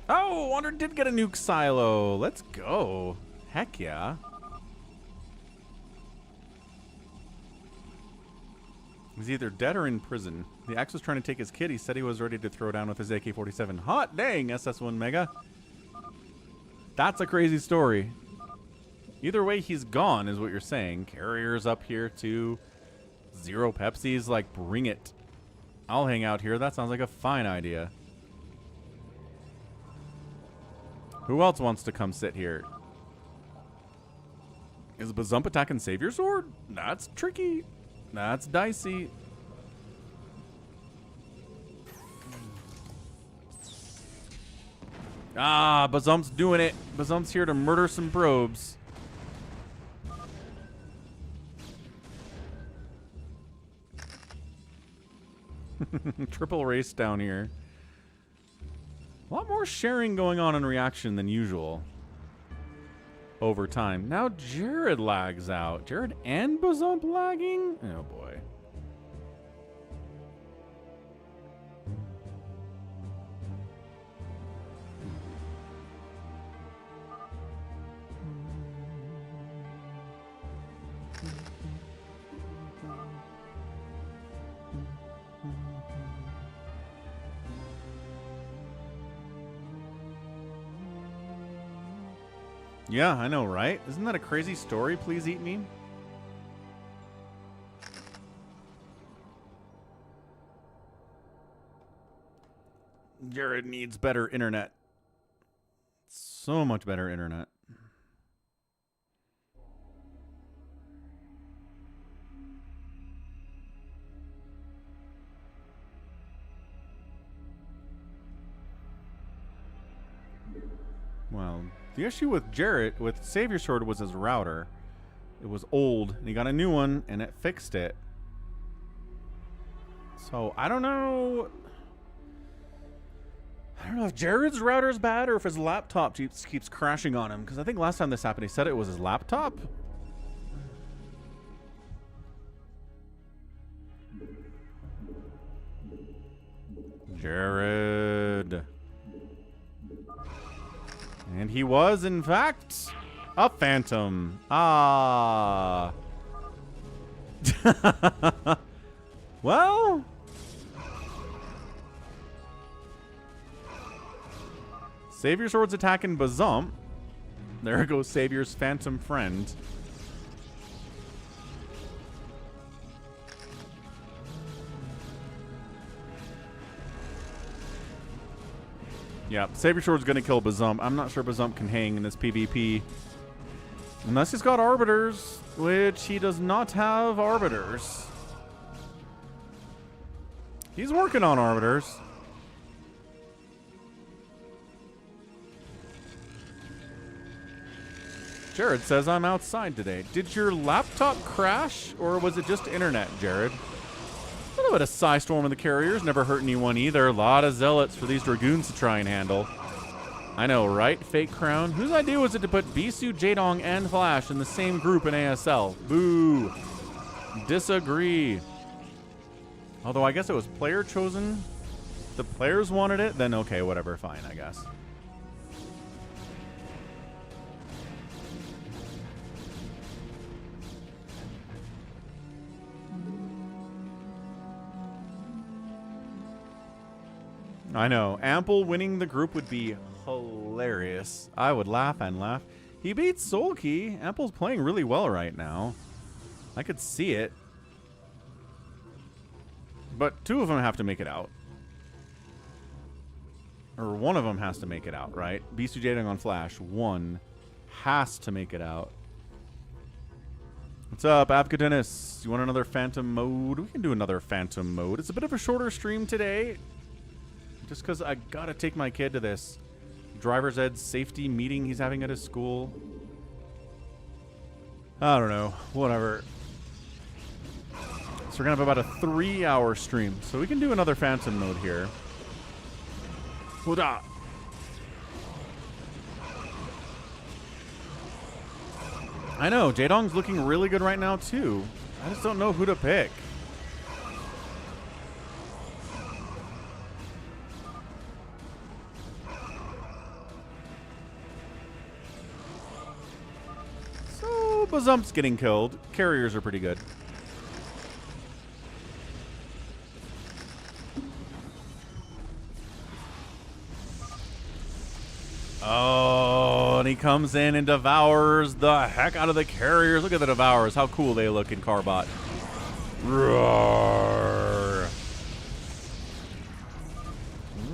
Speaker 1: Oh, Wander did get a nuke silo. Let's go. Heck yeah. He's either dead or in prison. The Axe was trying to take his kid. He said he was ready to throw down with his AK-47. Hot dang, SS1 Mega. That's a crazy story. Either way, he's gone, is what you're saying. Carrier's up here, too. 0 Pepsis, like, bring it. I'll hang out here. That sounds like a fine idea. Who else wants to come sit here? Is Bazump attacking Savior Sword? That's tricky. That's dicey. Ah, Bazump's doing it. Bazump's here to murder some probes. Triple race down here. A lot more sharing going on in reaction than usual over time. Now Jared lags out. Jared and Bazump lagging? Oh boy. Yeah, I know, right? Isn't that a crazy story? Please eat me. Jared needs better internet. So much better internet. Well, the issue with Jarrett, with Savior Sword, was his router. It was old, and he got a new one, and it fixed it. So, I don't know if Jared's router is bad or if his laptop keeps crashing on him. Because I think last time this happened, he said it was his laptop. Jared. And he was, in fact, a phantom. Ah. Well. Savior Sword's attacking Bazump. There goes Savior's phantom friend. Yeah, Savior Sword's gonna kill Bazump. I'm not sure Bazump can hang in this PvP. Unless he's got Arbiters, which he does not have Arbiters. He's working on Arbiters. Jared says I'm outside today. Did your laptop crash, or was it just internet, Jared? A little bit of Psystorm in the carriers. Never hurt anyone either. A lot of zealots for these Dragoons to try and handle. I know, right? Fake Crown. Whose idea was it to put Bisu, Jaedong, and Flash in the same group in ASL? Boo. Disagree. Although I guess it was player chosen. If the players wanted it, then okay, whatever. Fine, I guess. I know. Ample winning the group would be hilarious. I would laugh and laugh. He beats Soulkey. Ample's playing really well right now. I could see it. But two of them have to make it out. Or one of them has to make it out, right? Bisu Jaedong on Flash. One has to make it out. What's up, Abcadennis? You want another Phantom mode? We can do another Phantom mode. It's a bit of a shorter stream today. Just because I gotta take my kid to this driver's ed safety meeting he's having at his school. I don't know. Whatever. So we're gonna have about a 3-hour stream. So we can do another Phantom mode here. Huda. I know. Jaedong's looking really good right now, too. I just don't know who to pick. Bazump's getting killed. Carriers are pretty good. Oh, and he comes in and devours the heck out of the carriers. Look at the devours. How cool they look in Carbot. Roar.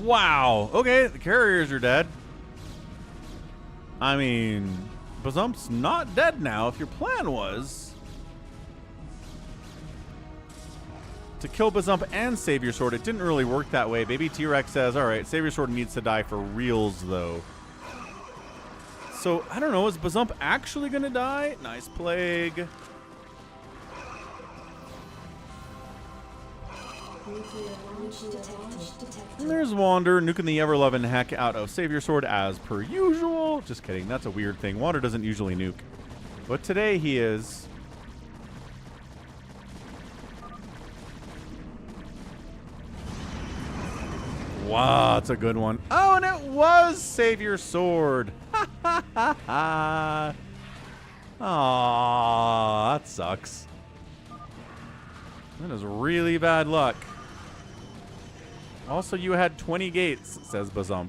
Speaker 1: Wow. Okay, the carriers are dead. I mean, Bazump's not dead now. If your plan was to kill Bazump and Savior Sword, it didn't really work that way. Baby T-Rex says, all right, Savior Sword needs to die for reals, though. So, I don't know. Is Bazump actually going to die? Nice Plague. And there's Wander nuking the ever-loving heck out of Savior Sword as per usual. Just kidding. That's a weird thing. Wander doesn't usually nuke. But today he is. Wow, that's a good one. Oh, and it was Savior Sword. Ha ha ha ha. Aww, that sucks. That is really bad luck. Also, you had 20 gates, says Bazump.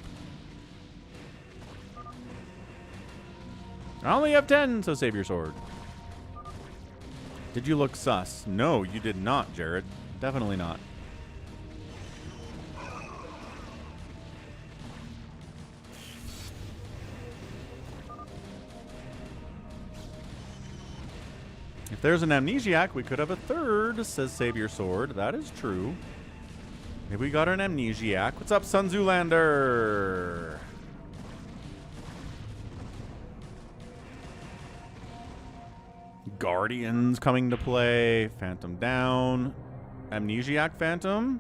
Speaker 1: I only have 10, so save your sword. Did you look sus? No, you did not, Jared. Definitely not. If there's an amnesiac, we could have a third, says Save Your Sword. That is true. Maybe we got an amnesiac. What's up, Sun Zoolander? Guardians coming to play. Phantom down. Amnesiac Phantom?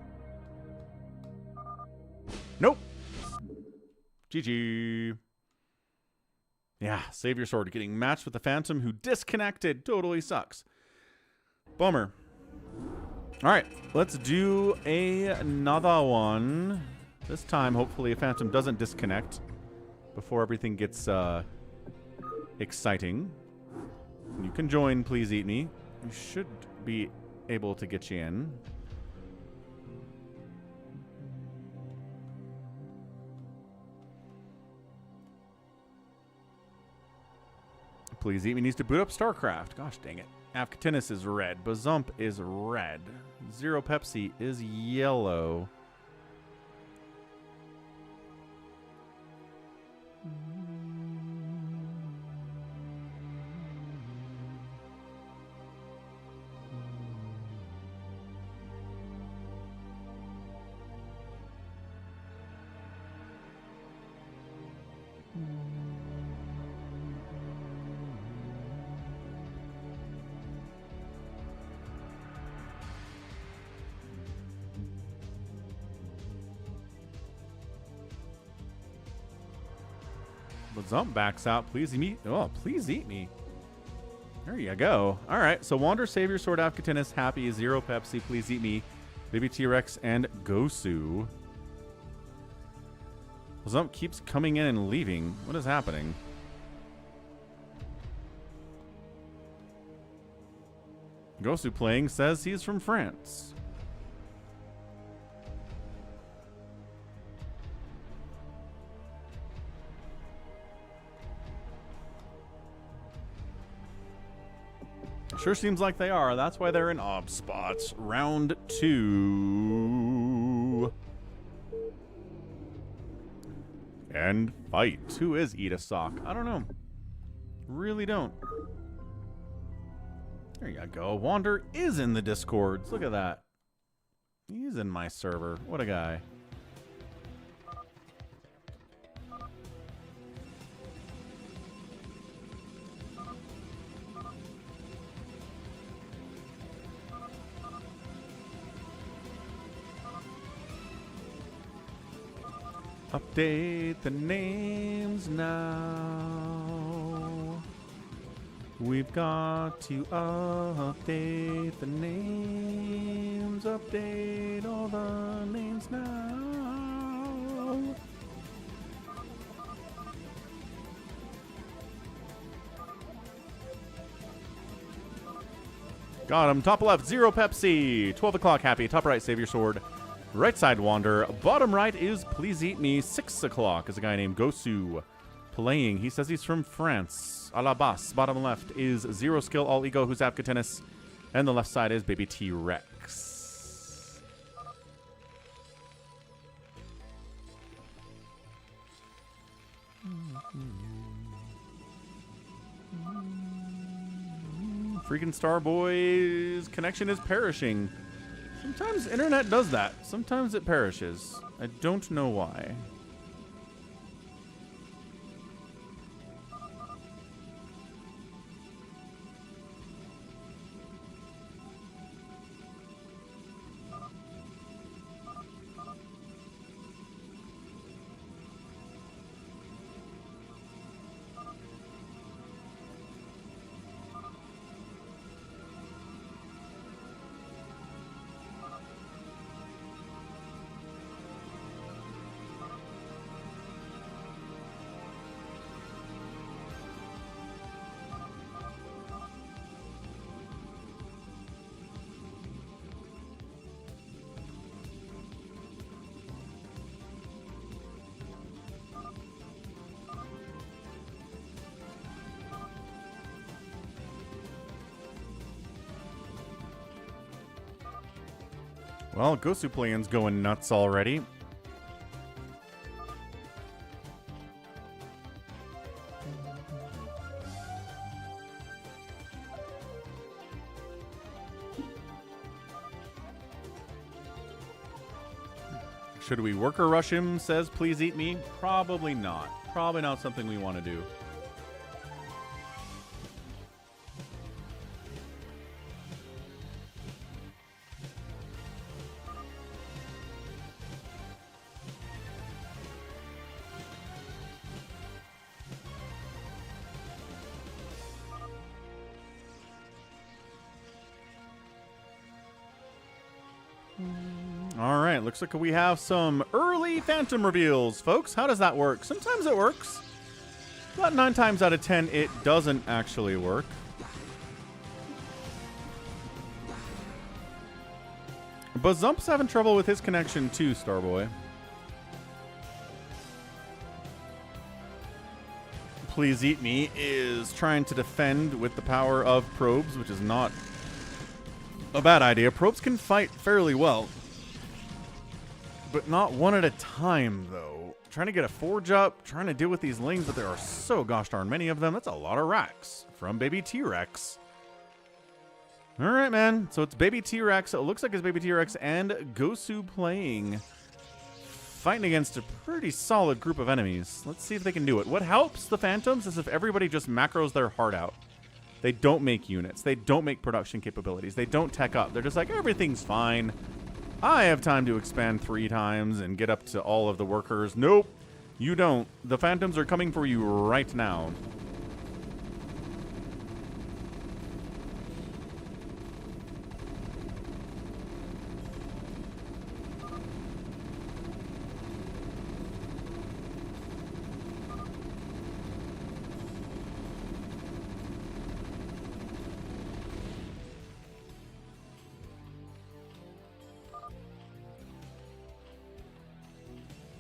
Speaker 1: Nope. GG. Yeah, Save Your Sword getting matched with the Phantom who disconnected. Totally sucks. Bummer. All right, let's do another one. This time, hopefully, a Phantom doesn't disconnect before everything gets exciting. You can join, please eat me. We should be able to get you in. Please Eat Me needs to boot up StarCraft. Gosh dang it. Afkatinis is red. Bazump is red. Zero Pepsi is yellow. Bazump backs out. Please eat me. Oh, please eat me. There you go. All right. So Wander, Save Your Sword, Afkatinis, Happy, Zero Pepsi, Please Eat Me, Baby T-Rex, and Gosu. Bazump keeps coming in and leaving. What is happening? Gosu playing says he's from France. Sure seems like they are. That's why they're in ob spots. Round 2. And fight. Who is Eat a Sock? I don't know. Really don't. There you go. Wander is in the Discords. Look at that. He's in my server. What a guy. Update the names now. We've got to update the names. Update all the names now. Got him. Top left, Zero Pepsi. 12 o'clock, Happy. Top right, Save Your Sword. Right side, Wander. Bottom right is Please Eat Me. 6 o'clock is a guy named Gosu playing. He says he's from France. A la basse. Bottom left is Zero Skill, All Ego, who's Afkatinis. And the left side is Baby T-Rex. Freaking Starboy's connection is perishing. Sometimes internet does that. Sometimes it perishes. I don't know why. Well, Gosu Playin's going nuts already. Should we worker rush him, says please eat me? Probably not. Probably not something we want to do. All right, looks like we have some early Phantom reveals, folks. How does that work? Sometimes it works. About 9 times out of 10, it doesn't actually work. But Zump's having trouble with his connection too, Starboy. Please Eat Me is trying to defend with the power of probes, which is not a bad idea. Probes can fight fairly well. But not one at a time, though. Trying to get a forge up, trying to deal with these lings, but there are so gosh darn many of them. That's a lot of racks from Baby T-Rex. All right, man. So it's Baby T-Rex. It looks like it's Baby T-Rex and Gosu playing. Fighting against a pretty solid group of enemies. Let's see if they can do it. What helps the Phantoms is if everybody just macros their heart out. They don't make units. They don't make production capabilities. They don't tech up. They're just like, everything's fine. I have time to expand 3 times and get up to all of the workers. Nope, you don't. The Phantoms are coming for you right now.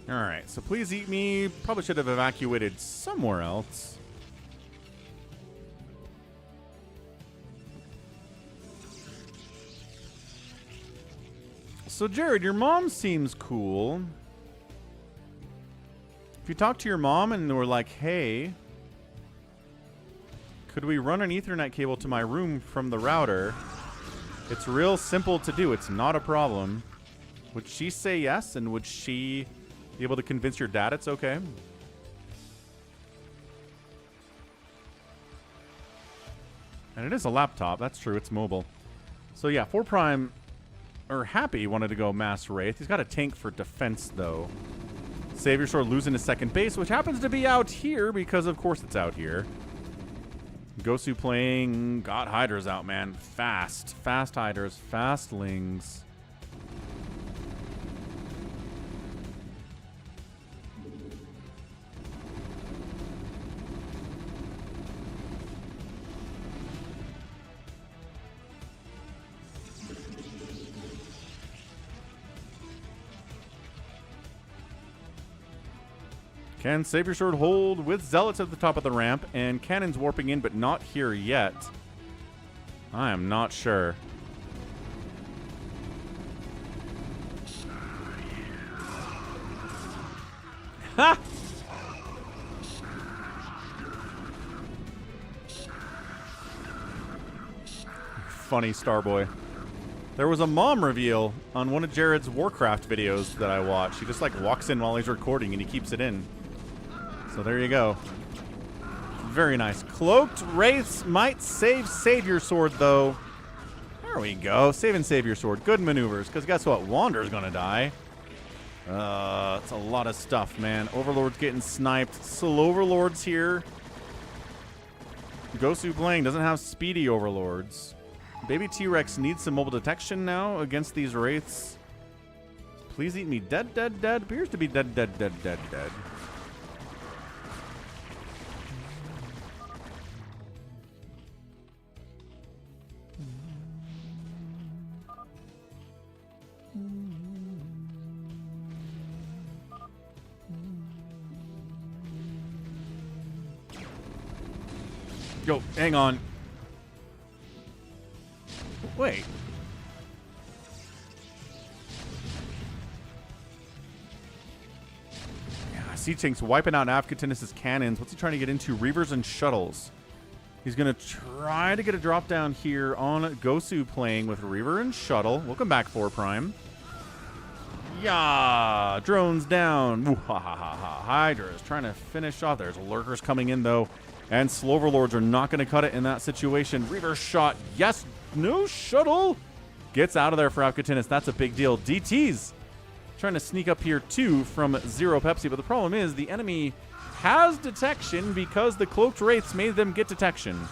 Speaker 1: Alright, so Please Eat Me. Probably should have evacuated somewhere else. So Jared, your mom seems cool. If you talk to your mom and we're like, hey, could we run an Ethernet cable to my room from the router? It's real simple to do. It's not a problem. Would she say yes? And would she be able to convince your dad it's okay? And it is a laptop. That's true. It's mobile. So yeah, 4 Prime, or Happy, wanted to go Mass Wraith. He's got a tank for defense, though. Savior Sword losing his second base, which happens to be out here because, of course, it's out here. Gosu playing. Got Hydras out, man. Fast. Fast Hydras. Fast Lings. Can Savior Sword hold with Zealots at the top of the ramp and cannons warping in, but not here yet? I am not sure. Ha! Funny Starboy. There was a mom reveal on one of Jared's Warcraft videos that I watched. He just like walks in while he's recording and he keeps it in. So there you go. Very nice. Cloaked Wraiths might save Savior Sword, though. There we go. Saving Savior Sword. Good maneuvers, because guess what? Wander's going to die. It's a lot of stuff, man. Overlord's getting sniped. Slow Overlords here. Gosu playing doesn't have speedy Overlords. Baby T-Rex needs some mobile detection now against these Wraiths. Please Eat Me. Dead, dead, dead. Appears to be dead, dead, dead, dead, dead. Yo, hang on. Wait. Sea Tank's wiping out Afghanistan cannons. What's he trying to get into? Reavers and shuttles. He's going to try to get a drop down here on Gosu playing with Reaver and shuttle. Welcome back, 4 Prime. Yeah, drones down. Ooh, ha, ha, ha, ha. Hydra is trying to finish off. There's lurkers coming in, though. And Sloverlords are not going to cut it in that situation. Reaver shot. Yes. No shuttle. Gets out of there for Afghanistan. That's a big deal. DT's trying to sneak up here, too, from Zero Pepsi. But the problem is the enemy has detection because the cloaked wraiths made them get detection.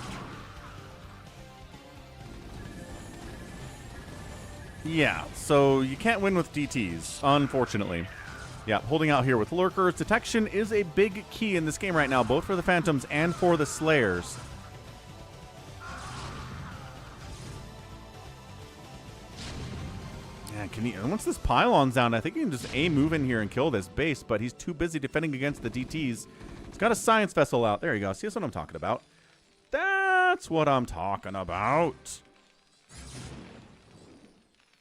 Speaker 1: Yeah, so you can't win with DTs, unfortunately. Yeah, holding out here with lurkers. Detection is a big key in this game right now, both for the Phantoms and for the Slayers. Yeah, once this pylon's down, I think he can just move in here and kill this base, but he's too busy defending against the DTs. He's got a science vessel out. There you go. See, that's what I'm talking about. That's what I'm talking about.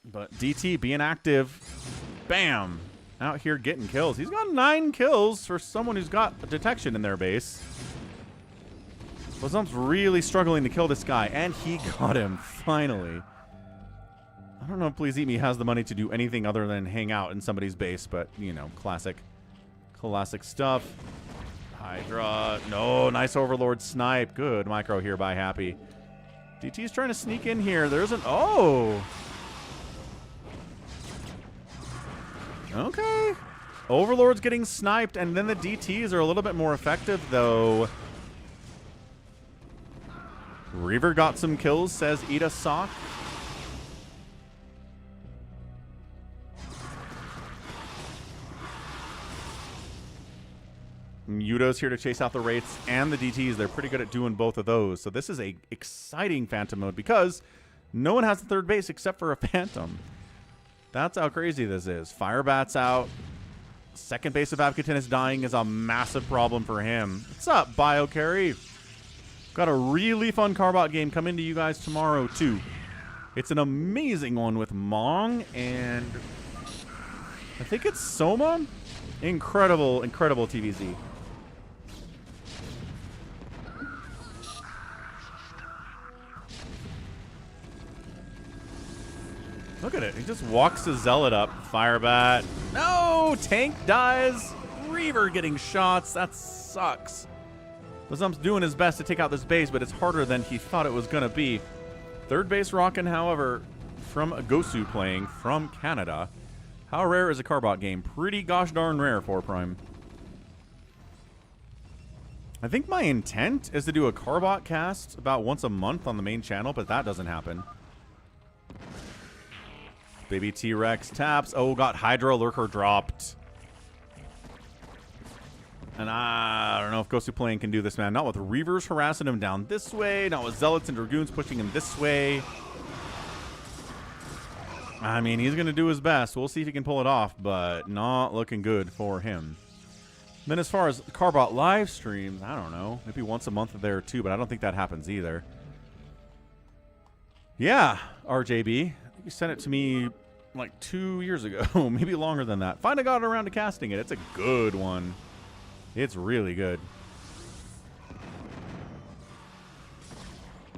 Speaker 1: But DT being active. Bam. Out here getting kills. He's got 9 kills for someone who's got detection in their base. Lazum's really struggling to kill this guy, and he got him, finally. I don't know if Please Eat Me has the money to do anything other than hang out in somebody's base, but, you know, classic stuff. Hydra. No, nice Overlord snipe. Good micro here by Happy. DT's trying to sneak in here. There's an... Oh! Okay. Overlord's getting sniped, and then the DTs are a little bit more effective, though. Reaver got some kills, says Ida Sock. Yudo's here to chase out the Wraiths and the DTs. They're pretty good at doing both of those. So this is a exciting Phantom mode because no one has the third base except for a Phantom. That's how crazy this is. Firebat's out. Second base of Avkatin dying is a massive problem for him. What's up, BioCarry? Got a really fun Carbot game coming to you guys tomorrow, too. It's an amazing one with Mong and I think it's Soma. Incredible, incredible TVZ. Look at it. He just walks the Zealot up. Firebat. No! Tank dies. Reaver getting shots. That sucks. Bazum's doing his best to take out this base, but it's harder than he thought it was going to be. Third base rockin', however, from Gosu playing from Canada. How rare is a Carbot game? Pretty gosh darn rare, 4 Prime. I think my intent is to do a Carbot cast about once a month on the main channel, but that doesn't happen. Baby T-Rex taps. Oh, got Hydra Lurker dropped. And I don't know if Gosu playing can do this, man. Not with Reavers harassing him down this way. Not with Zealots and Dragoons pushing him this way. I mean, he's going to do his best. We'll see if he can pull it off, but not looking good for him. Then as far as Carbot live streams, I don't know. Maybe once a month there too, but I don't think that happens either. Yeah, RJB. You sent it to me like 2 years ago. Maybe longer than that. Finally got around to casting it. It's a good one. It's really good.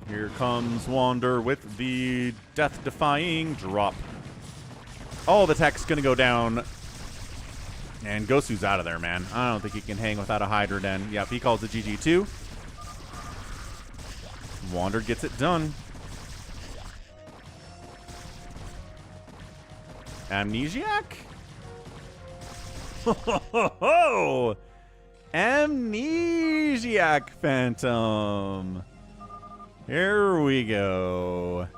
Speaker 1: Here comes Wander with the death-defying drop. Oh, the tech's going to go down. And Gosu's out of there, man. I don't think he can hang without a Hydra Den. Yep, he calls the GG too. Wander gets it done. Amnesiac? Ho, ho, ho, ho. Amnesiac Phantom. Here we go.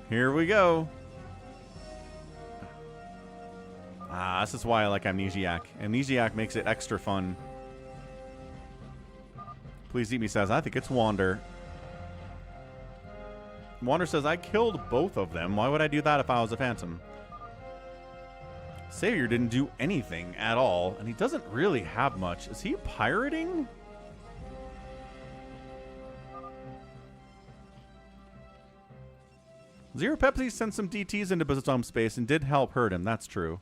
Speaker 1: Here we go. Ah, this is why I like Amnesiac. Amnesiac makes it extra fun. Please Eat Me says, I think it's Wander. Wander says, I killed both of them. Why would I do that if I was a Phantom? Savior didn't do anything at all, and he doesn't really have much. Is he pirating? Zero Pepsi sent some DTs into Bazum space and did help hurt him. That's true.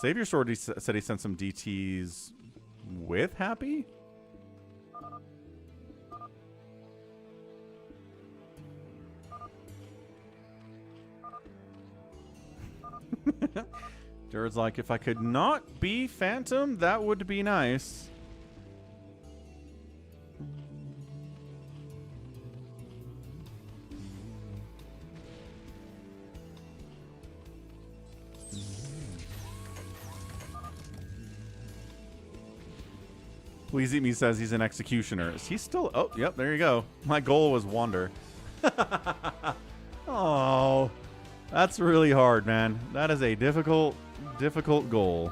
Speaker 1: Savior Sword said he sent some DTs with Happy? Jared's like, if I could not be Phantom, that would be nice. Please Eat Me says he's an executioner. Is he still? Oh, yep, there you go. My goal was Wander. Oh, that's really hard, man. That is a difficult goal.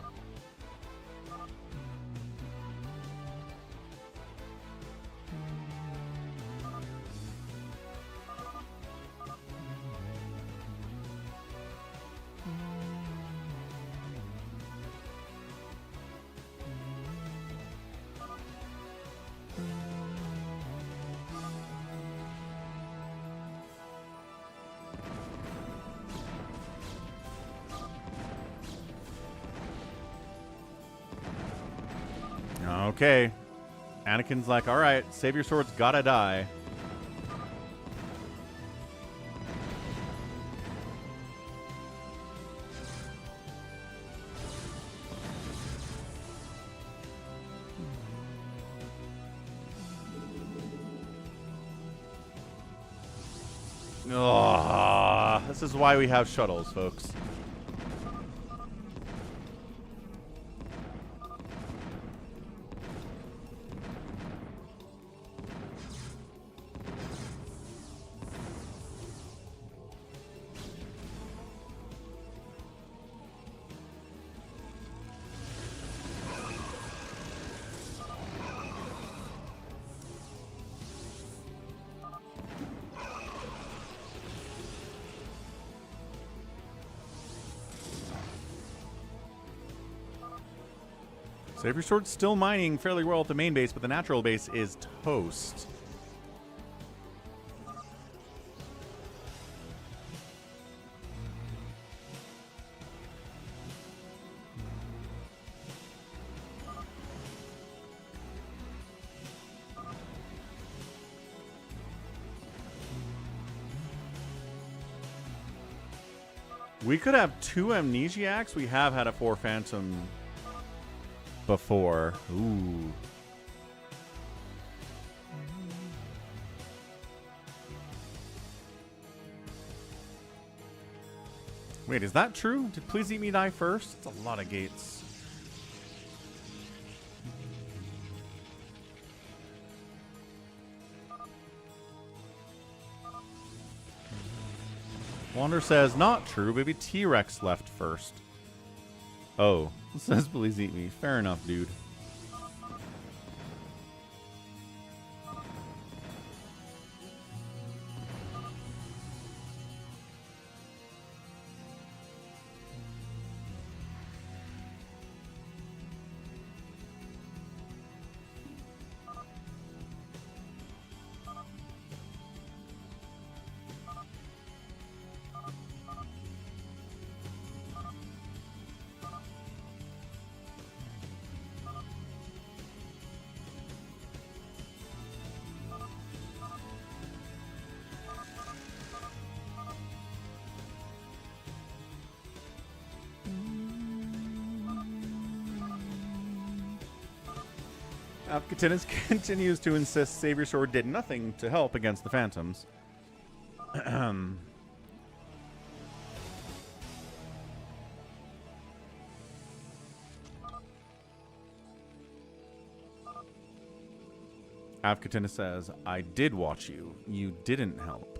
Speaker 1: Okay. Anakin's like, all right, Savior Sword's gotta die. Oh, this is why we have shuttles, folks. Savior Sword's still mining fairly well at the main base, but the natural base is toast. We could have 2 Amnesiacs. We have had a 4 Phantom before. Ooh. Wait, is that true? Did Please Eat Me die first? It's a lot of gates. Wander says, not true. Maybe T-Rex left first. Oh, says Please Eat Me. Fair enough, dude. Katinas continues to insist Savior Sword did nothing to help against the Phantoms. Avkatina says, I did watch you. You didn't help.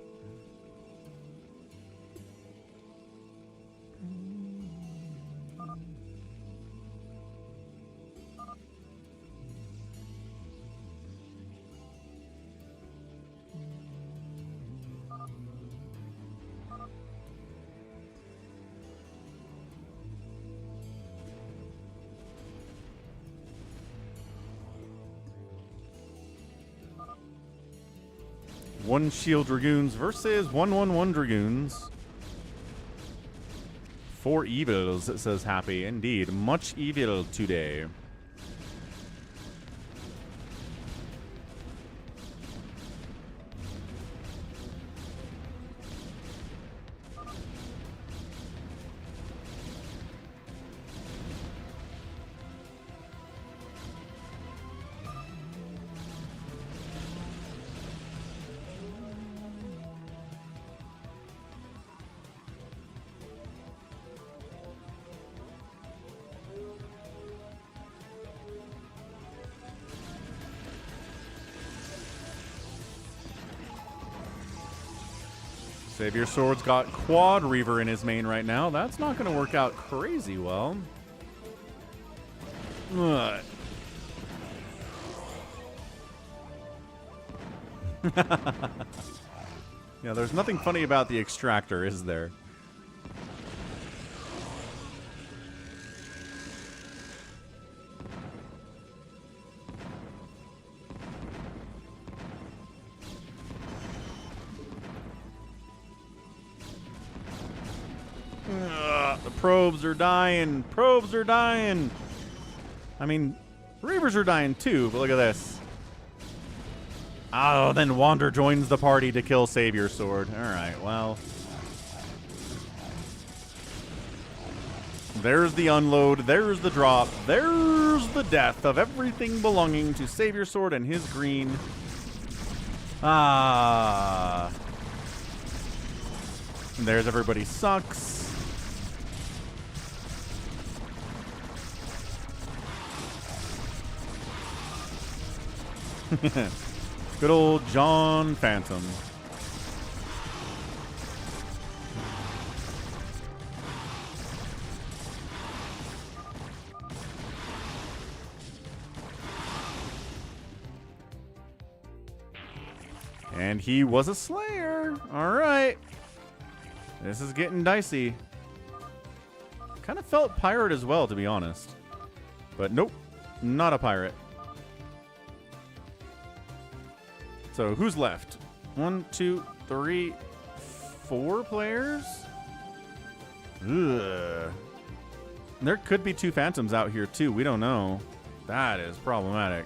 Speaker 1: One Shield Dragoons versus 111 Dragoons. 4 evils, says Happy. Indeed, much evil today. Savior Sword's got Quad Reaver in his main right now. That's not going to work out crazy well. Ugh. Yeah, there's nothing funny about the extractor, is there? The probes are dying. Probes are dying. I mean, Reavers are dying too, but look at this. Oh, then Wander joins the party to kill Savior Sword. Alright, well. There's the unload. There's the drop. There's the death of everything belonging to Savior Sword and his green. Ah. And there's everybody sucks. Good old John Phantom. And he was a Slayer. All right. This is getting dicey. Kind of felt pirate as well, to be honest. But nope, not a pirate. So who's left? 1, 2, 3, 4 players? Ugh. There could be 2 Phantoms out here too. We don't know. That is problematic.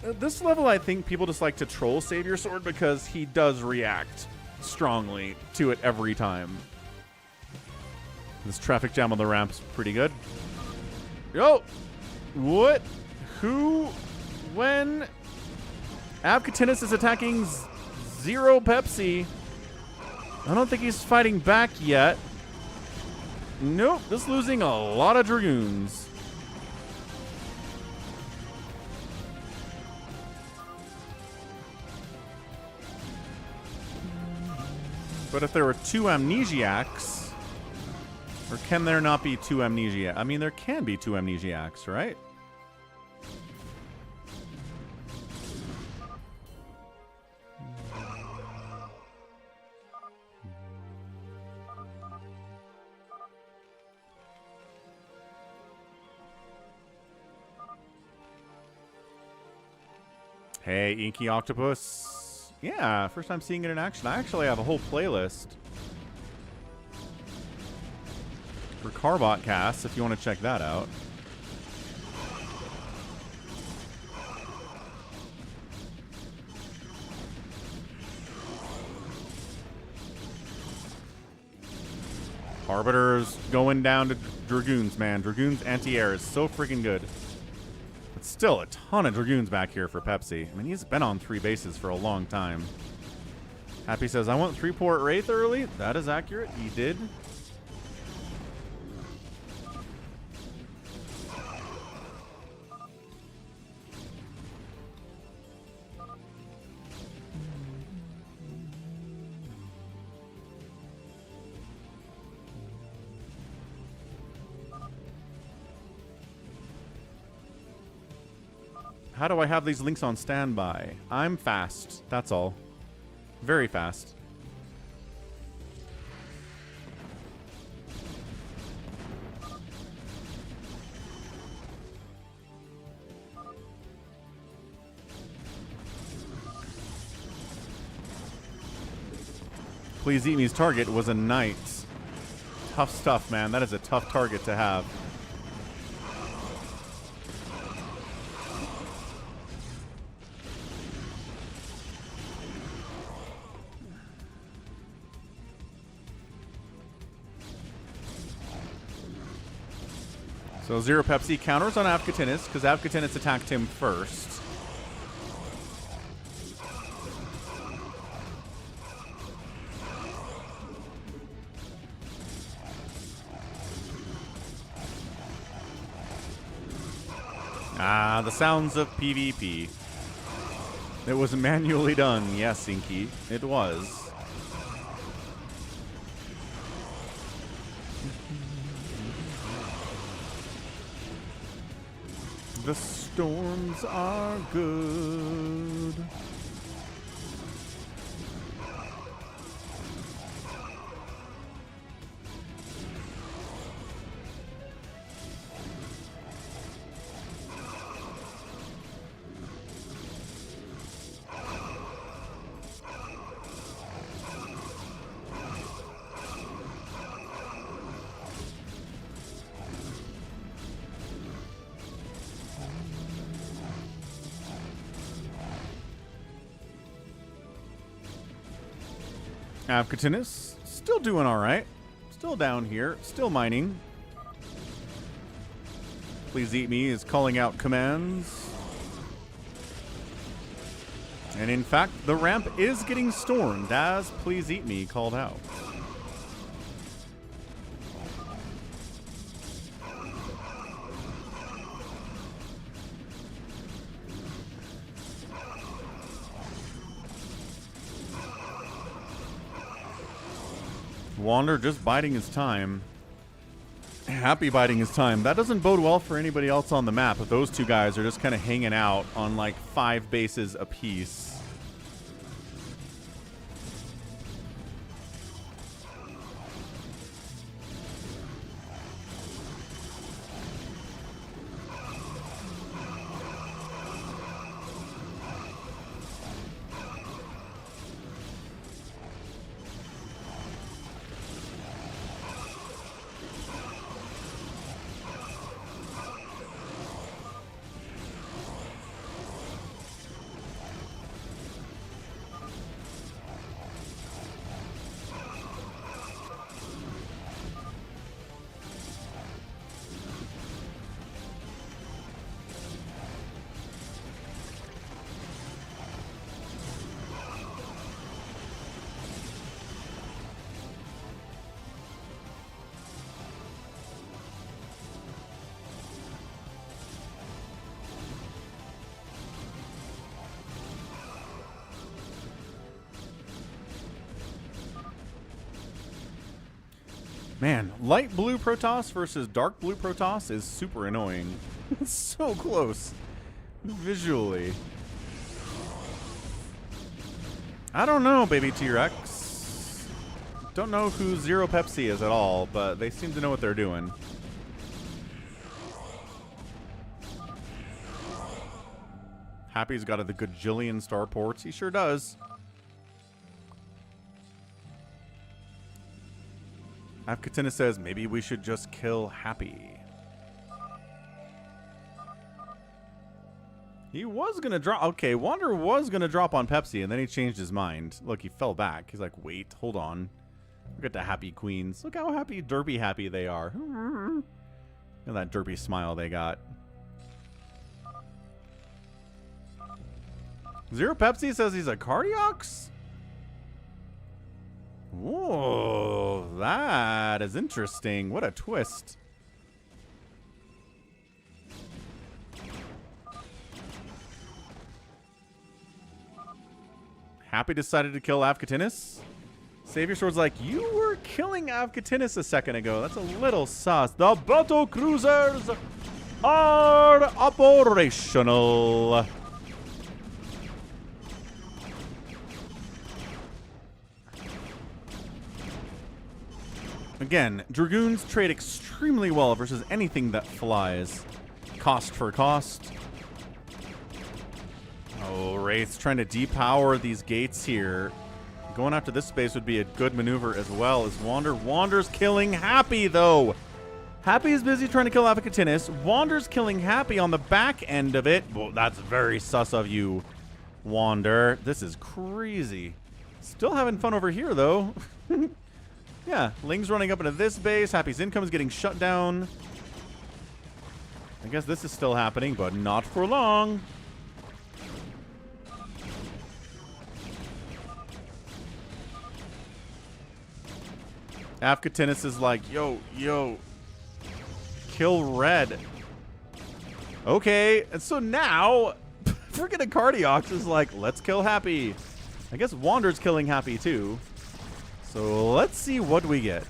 Speaker 1: At this level, I think people just like to troll Savior Sword because he does react strongly to it every time. This traffic jam on the ramp's pretty good. Yo! What? Who? When? Abkatinis is attacking Zero Pepsi. I don't think he's fighting back yet. Nope, just losing a lot of Dragoons. But if there were 2 amnesiacs, or can there not be 2 amnesiacs? I mean, there can be 2 amnesiacs, right? Hey, Inky Octopus. Yeah, first time seeing it in action. I actually have a whole playlist for Carbot casts if you want to check that out. Arbiter's going down to Dragoons, man. Dragoons anti-air is so freaking good. But still a ton of Dragoons back here for Pepsi. I mean, he's been on 3 bases for a long time. Happy says, I want 3-port Wraith early. That is accurate. He did. How do I have these links on standby? I'm fast. That's all. Very fast. Please Eat Me's target was a knight. Tough stuff, man. That is a tough target to have. So Zero Pepsi counters on Avkatinis because Avkatinis attacked him first. Ah, the sounds of PvP. It was manually done. Yes, Inky. It was. The storms are good. Avkatinis, still doing all right. Still down here. Still mining. Please Eat Me is calling out commands. And in fact, the ramp is getting stormed as Please Eat Me called out. Wander just biding his time. Happy biding his time. That doesn't bode well for anybody else on the map if those two guys are just kind of hanging out on like 5 bases apiece. Man, light blue Protoss versus dark blue Protoss is super annoying. It's so close visually. I don't know, baby T-Rex. Don't know who Zero Pepsi is at all, but they seem to know what they're doing. Happy's got the gajillion starports. He sure does. Avkatinis says, maybe we should just kill Happy. He was going to drop. Okay, Wander was going to drop on Pepsi, and then he changed his mind. Look, he fell back. He's like, wait, hold on. Look at the Happy Queens. Look how happy, derpy happy they are. Look at that derpy smile they got. Zero Pepsi says he's a Cardiox? Whoa, that is interesting. What a twist. Happy decided to kill Avkatinis. Savior Sword's like, you were killing Avkatinis a second ago. That's a little sus. The battle cruisers are operational. Again, Dragoons trade extremely well versus anything that flies. Cost for cost. Oh, Wraith's trying to depower these gates here. Going after this space would be a good maneuver as well as Wander. Wander's killing Happy, though. Happy is busy trying to kill Avacatinis. Wander's killing Happy on the back end of it. Well, that's very sus of you, Wander. This is crazy. Still having fun over here, though. Yeah, Ling's running up into this base. Happy's income is getting shut down. I guess this is still happening, but not for long. Avacatinis is like, yo, kill Red. Okay, and so now, freaking Cardiox is like, let's kill Happy. I guess Wander's killing Happy too. So let's see what we get.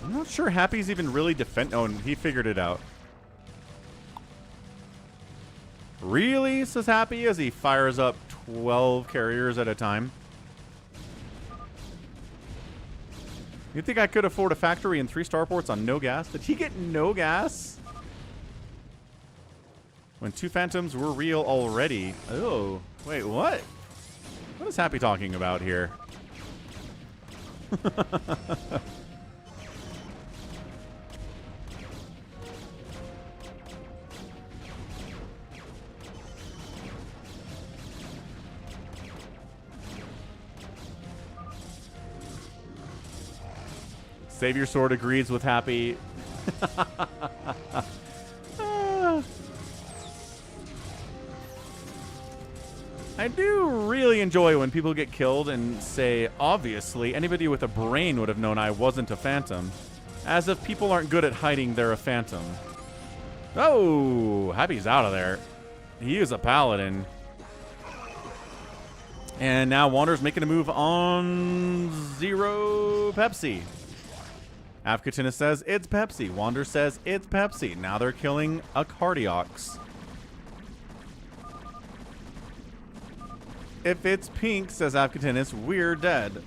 Speaker 1: I'm not sure Happy's even really Oh, and he figured it out. Really, says Happy as he fires up 12 carriers at a time. You think I could afford a factory and 3 starports on no gas? Did he get no gas? When 2 phantoms were real already. Oh, wait, what? What is Happy talking about here? Savior Sword agrees with Happy. I do really enjoy when people get killed and say, obviously, anybody with a brain would have known I wasn't a phantom. As if people aren't good at hiding they're a phantom. Oh, Happy's out of there. He is a paladin. And now Wander's making a move on 0 Pepsi. Avacatinis says it's Pepsi. Wander says it's Pepsi. Now they're killing a Cardiox. If it's pink, says Avacatinis, we're dead.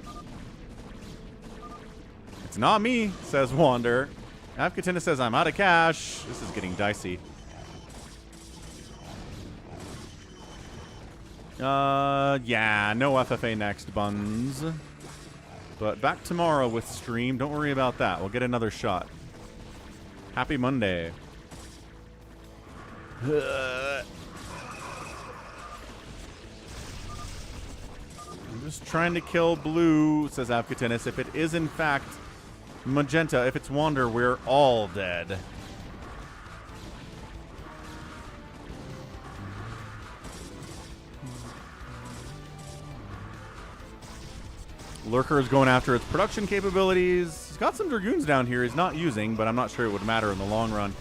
Speaker 1: It's not me, says Wander. Avacatinis says I'm out of cash. This is getting dicey. Yeah, no FFA next, buns. But back tomorrow with stream. Don't worry about that. We'll get another shot. Happy Monday. I'm just trying to kill blue, says Avacatinis. If it is in fact magenta, if it's Wander, we're all dead. Lurker is going after its production capabilities. He's got some Dragoons down here he's not using, but I'm not sure it would matter in the long run.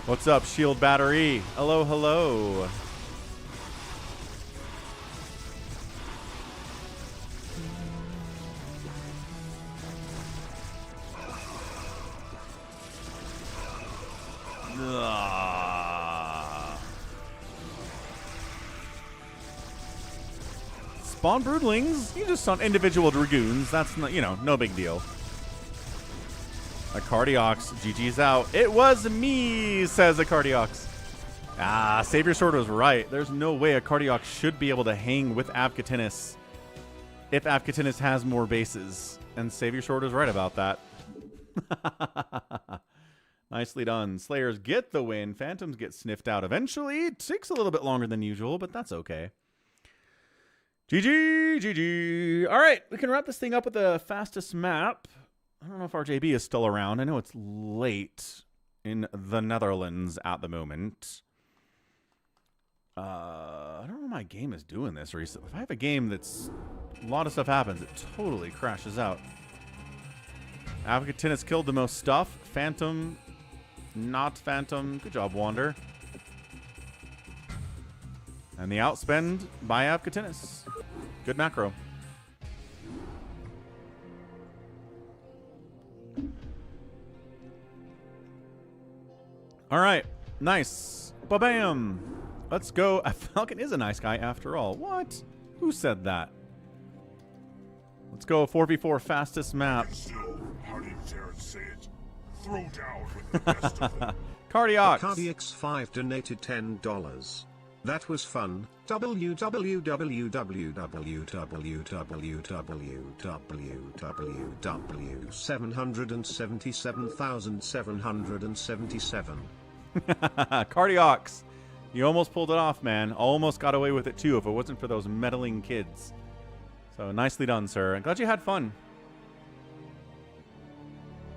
Speaker 1: What's up, Shield Battery? Hello, hello. Spawn Broodlings. You just saw individual Dragoons. That's not, no big deal. A Cardiox. GG's out. It was me, says a Cardiox. Ah, Savior Sword was right. There's no way a Cardiox should be able to hang with Avacatinis if Avacatinis has more bases. And Savior Sword was right about that. Nicely done. Slayers get the win. Phantoms get sniffed out eventually. It takes a little bit longer than usual, but that's okay. GG, GG. All right, we can wrap this thing up with the fastest map. I don't know if RJB is still around. I know it's late in the Netherlands at the moment. I don't know my game is doing this recently. If I have a game that's a lot of stuff happens, it totally crashes out. Avacatinis killed the most stuff. Phantom, not Phantom. Good job, Wander. And the outspend by Avacatinis. Good macro. All right. Nice. Ba-bam. Let's go. Falcon is a nice guy after all. What? Who said that? Let's go 4v4 fastest map.
Speaker 2: Still, how do you dare say it? Throw down with the best of them.
Speaker 1: Cardiacs.
Speaker 3: Cardiacs5 donated $10. That was fun. www.777,777.
Speaker 1: Cardiacs. You almost pulled it off, man. Almost got away with it, too, if it wasn't for those meddling kids. So, nicely done, sir. I'm glad you had fun.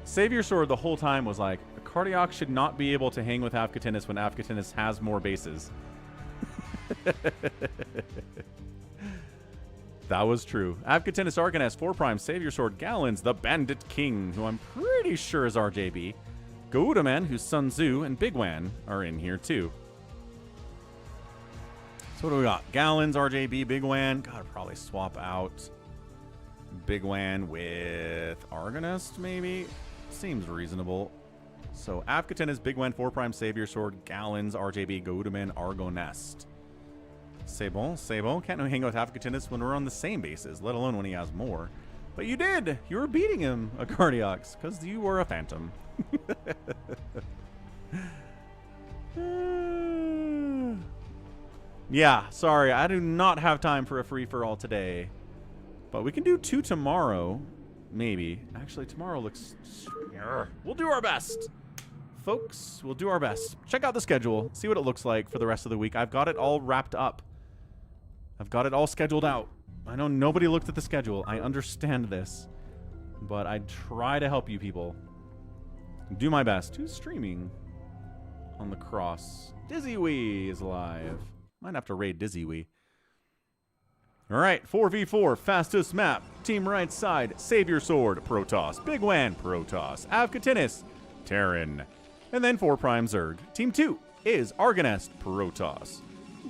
Speaker 1: Savior Sword the whole time was like, a Cardiac should not be able to hang with Afghatinus when Afghatinus has more bases. That was true. Afghatinus Arcanist, 4 Savior Sword Gallons, the Bandit King, who I'm pretty sure is RJB. Goudaman, who's Sun Tzu, and Big Wan are in here too. So what do we got? Gallons, RJB, Big Wan. Gotta probably swap out Big Wan with Arcanist, maybe? Seems reasonable. So Afghatinus, Big Wan, 4 Savior Sword, Gallons, RJB, Goudaman, Argonest. C'est bon, c'est bon. Can't hang out with Afghatinus when we're on the same bases, let alone when he has more. But you did. You were beating him, a Cardiacs, because you were a Phantom. Yeah, sorry. I do not have time for a free-for-all today. But we can do 2 tomorrow. Maybe. Actually, tomorrow looks... We'll do our best. Folks, we'll do our best. Check out the schedule. See what it looks like for the rest of the week. I've got it all wrapped up. I've got it all scheduled out. I know nobody looked at the schedule. I understand this. But I try to help you people. Do my best. Who's streaming on the cross? Dizzywee is live. Might have to raid Dizzywee. All right, 4v4, fastest map. Team right side, Savior Sword, Protoss. Big Wan, Protoss. Afghatinus, Terran. And then 4 Zerg. Team 2 is Argonest, Protoss.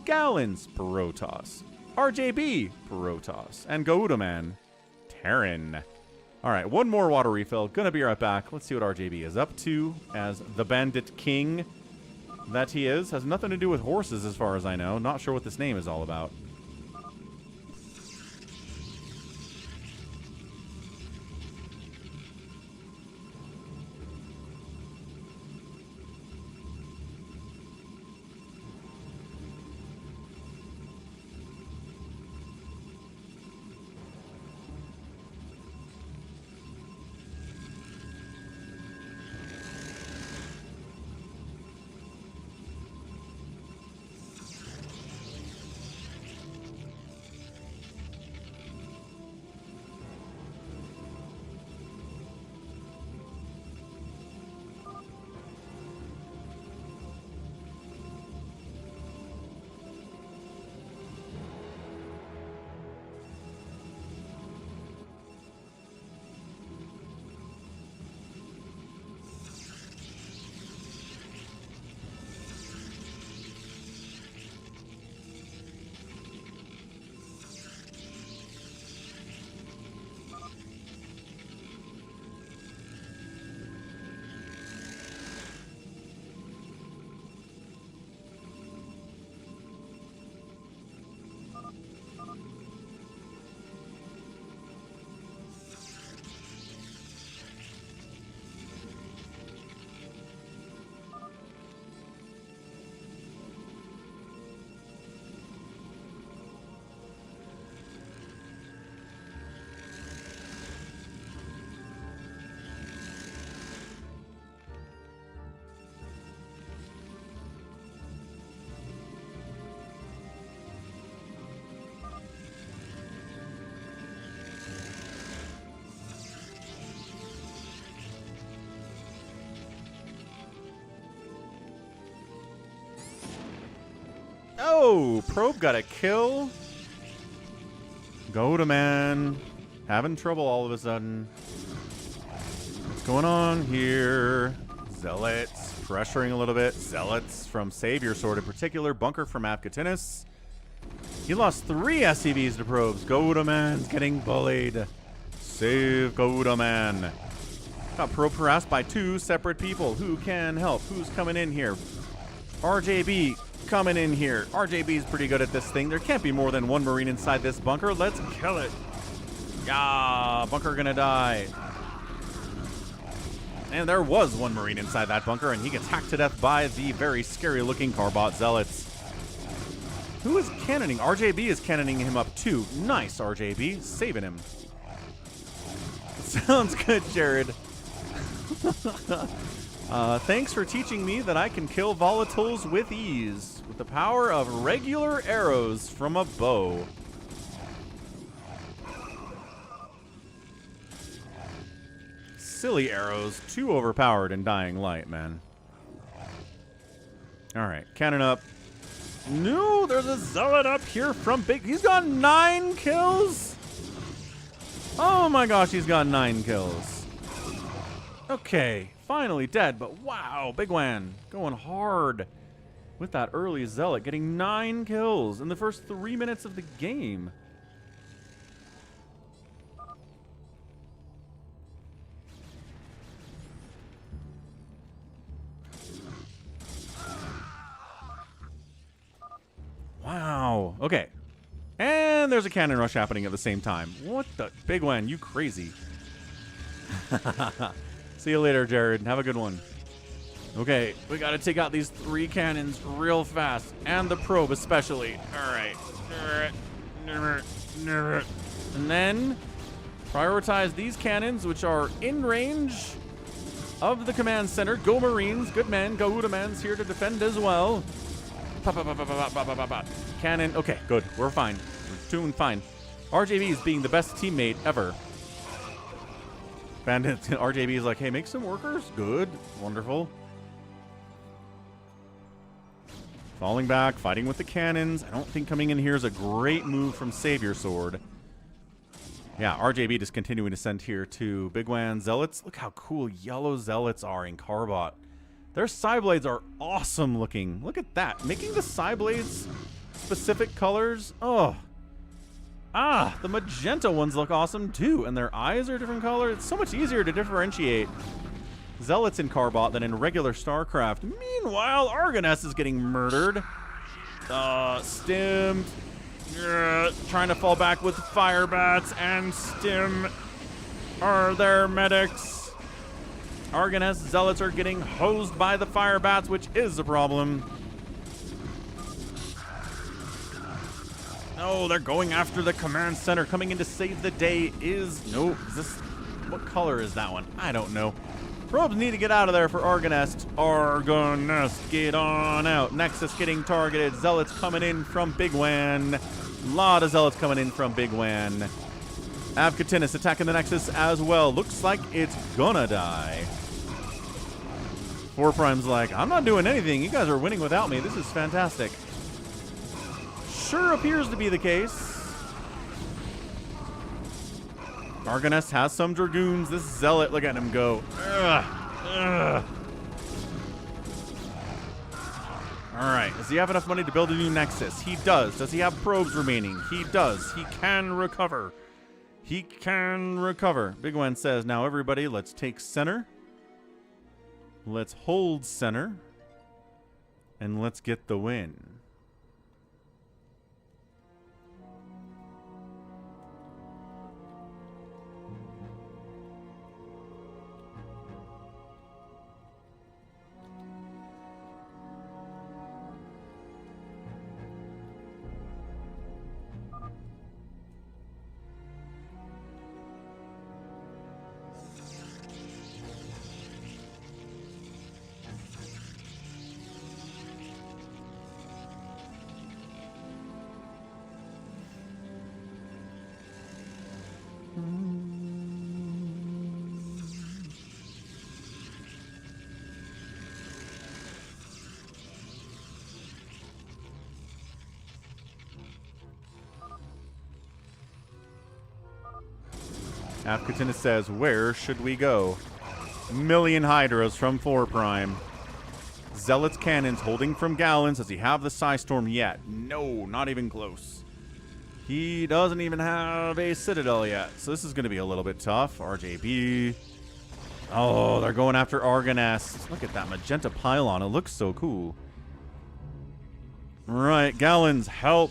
Speaker 1: Gallons, Protoss. RJB, Protoss. And Goudaman, Terran. All right, one more water refill. Gonna be right back. Let's see what RJB is up to as the Bandit King that he is. Has nothing to do with horses as far as I know. Not sure what this name is all about. Oh, Probe got a kill. Goudaman having trouble all of a sudden. What's going on here? Zealots pressuring a little bit. Zealots from Savior Sword in particular. Bunker from Afghatinus. He lost 3 SCVs to Probes. Goudaman's getting bullied. Save Goudaman. Got Probe harassed by 2 separate people. Who can help? Who's coming in here? RJB coming in here. RJB's pretty good at this thing. There can't be more than 1 Marine inside this bunker. Let's kill it. Yeah, bunker gonna die. And there was one Marine inside that bunker, and he gets hacked to death by the very scary-looking Carbot Zealots. Who is cannoning? RJB is cannoning him up too. Nice, RJB. Saving him. Sounds good, Jared. Thanks for teaching me that I can kill volatiles with ease with the power of regular arrows from a bow. Silly arrows. Too overpowered in Dying Light, man. Alright, cannon up. No, there's a Zealot up here from Big... He's got 9 kills? Oh my gosh, he's got 9 kills. Okay, finally dead, but wow, Big Wan going hard with that early Zealot, getting 9 kills in the first 3 minutes of the game. Wow. Okay. And there's a cannon rush happening at the same time. What the? Big Wan, you crazy. See you later, Jared. Have a good one. Okay, we got to take out these 3 cannons real fast. And the probe especially. All right. And then prioritize these cannons, which are in range of the command center. Go Marines. Good men. Go Udamans here to defend as well. Cannon. Okay, good. We're fine. We're doing fine. RJB is being the best teammate ever. Bandit. RJB is like, hey, make some workers. Good. Wonderful. Falling back, fighting with the cannons. I don't think coming in here is a great move from Savior Sword. Yeah, RJB just continuing to send here to Big Wan Zealots. Look how cool yellow Zealots are in Carbot. Their Psyblades are awesome looking. Look at that. Making the Psyblades specific colors. Oh. Ah, the magenta ones look awesome too. And their eyes are different colors. It's so much easier to differentiate Zealots in Carbot than in regular StarCraft. Meanwhile, Argoness is getting murdered. Stimmed. Trying to fall back with fire bats and stim. Are there medics? Argoness Zealots are getting hosed by the fire bats, which is a problem. Oh, they're going after the command center. Coming in to save the day is... No, is this... What color is that one? I don't know. Probes need to get out of there for Argonest. Argonest, get on out. Nexus getting targeted. Zealots coming in from Big Wan. A lot of Zealots coming in from Big Wan. Avkatinis attacking the Nexus as well. Looks like it's gonna die. 4 Prime's like, I'm not doing anything. You guys are winning without me. This is fantastic. Sure appears to be the case. Argonest has some Dragoons. This Zealot, look at him go. Ugh. Ugh. Alright, does he have enough money to build a new Nexus? He does. Does he have probes remaining? He does. He can recover. He can recover. Big Wan says, now everybody, let's take center. Let's hold center. And let's get the win. Avkatinis says, where should we go? Million Hydras from 4 Prime. Zealot's cannons holding from Gallons. Does he have the Psystorm yet? No, not even close. He doesn't even have a Citadel yet. So this is going to be a little bit tough. RJB. Oh, they're going after Argonest. Look at that magenta pylon. It looks so cool. Right, Gallons, help.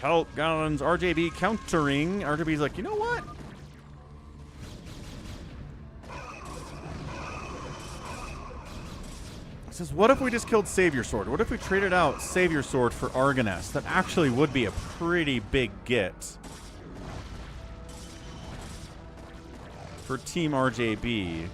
Speaker 1: Help, Gallons. RJB countering. RJB's like, you know what? He says, what if we just killed Savior Sword? What if we traded out Savior Sword for Argoness? That actually would be a pretty big get for Team RJB.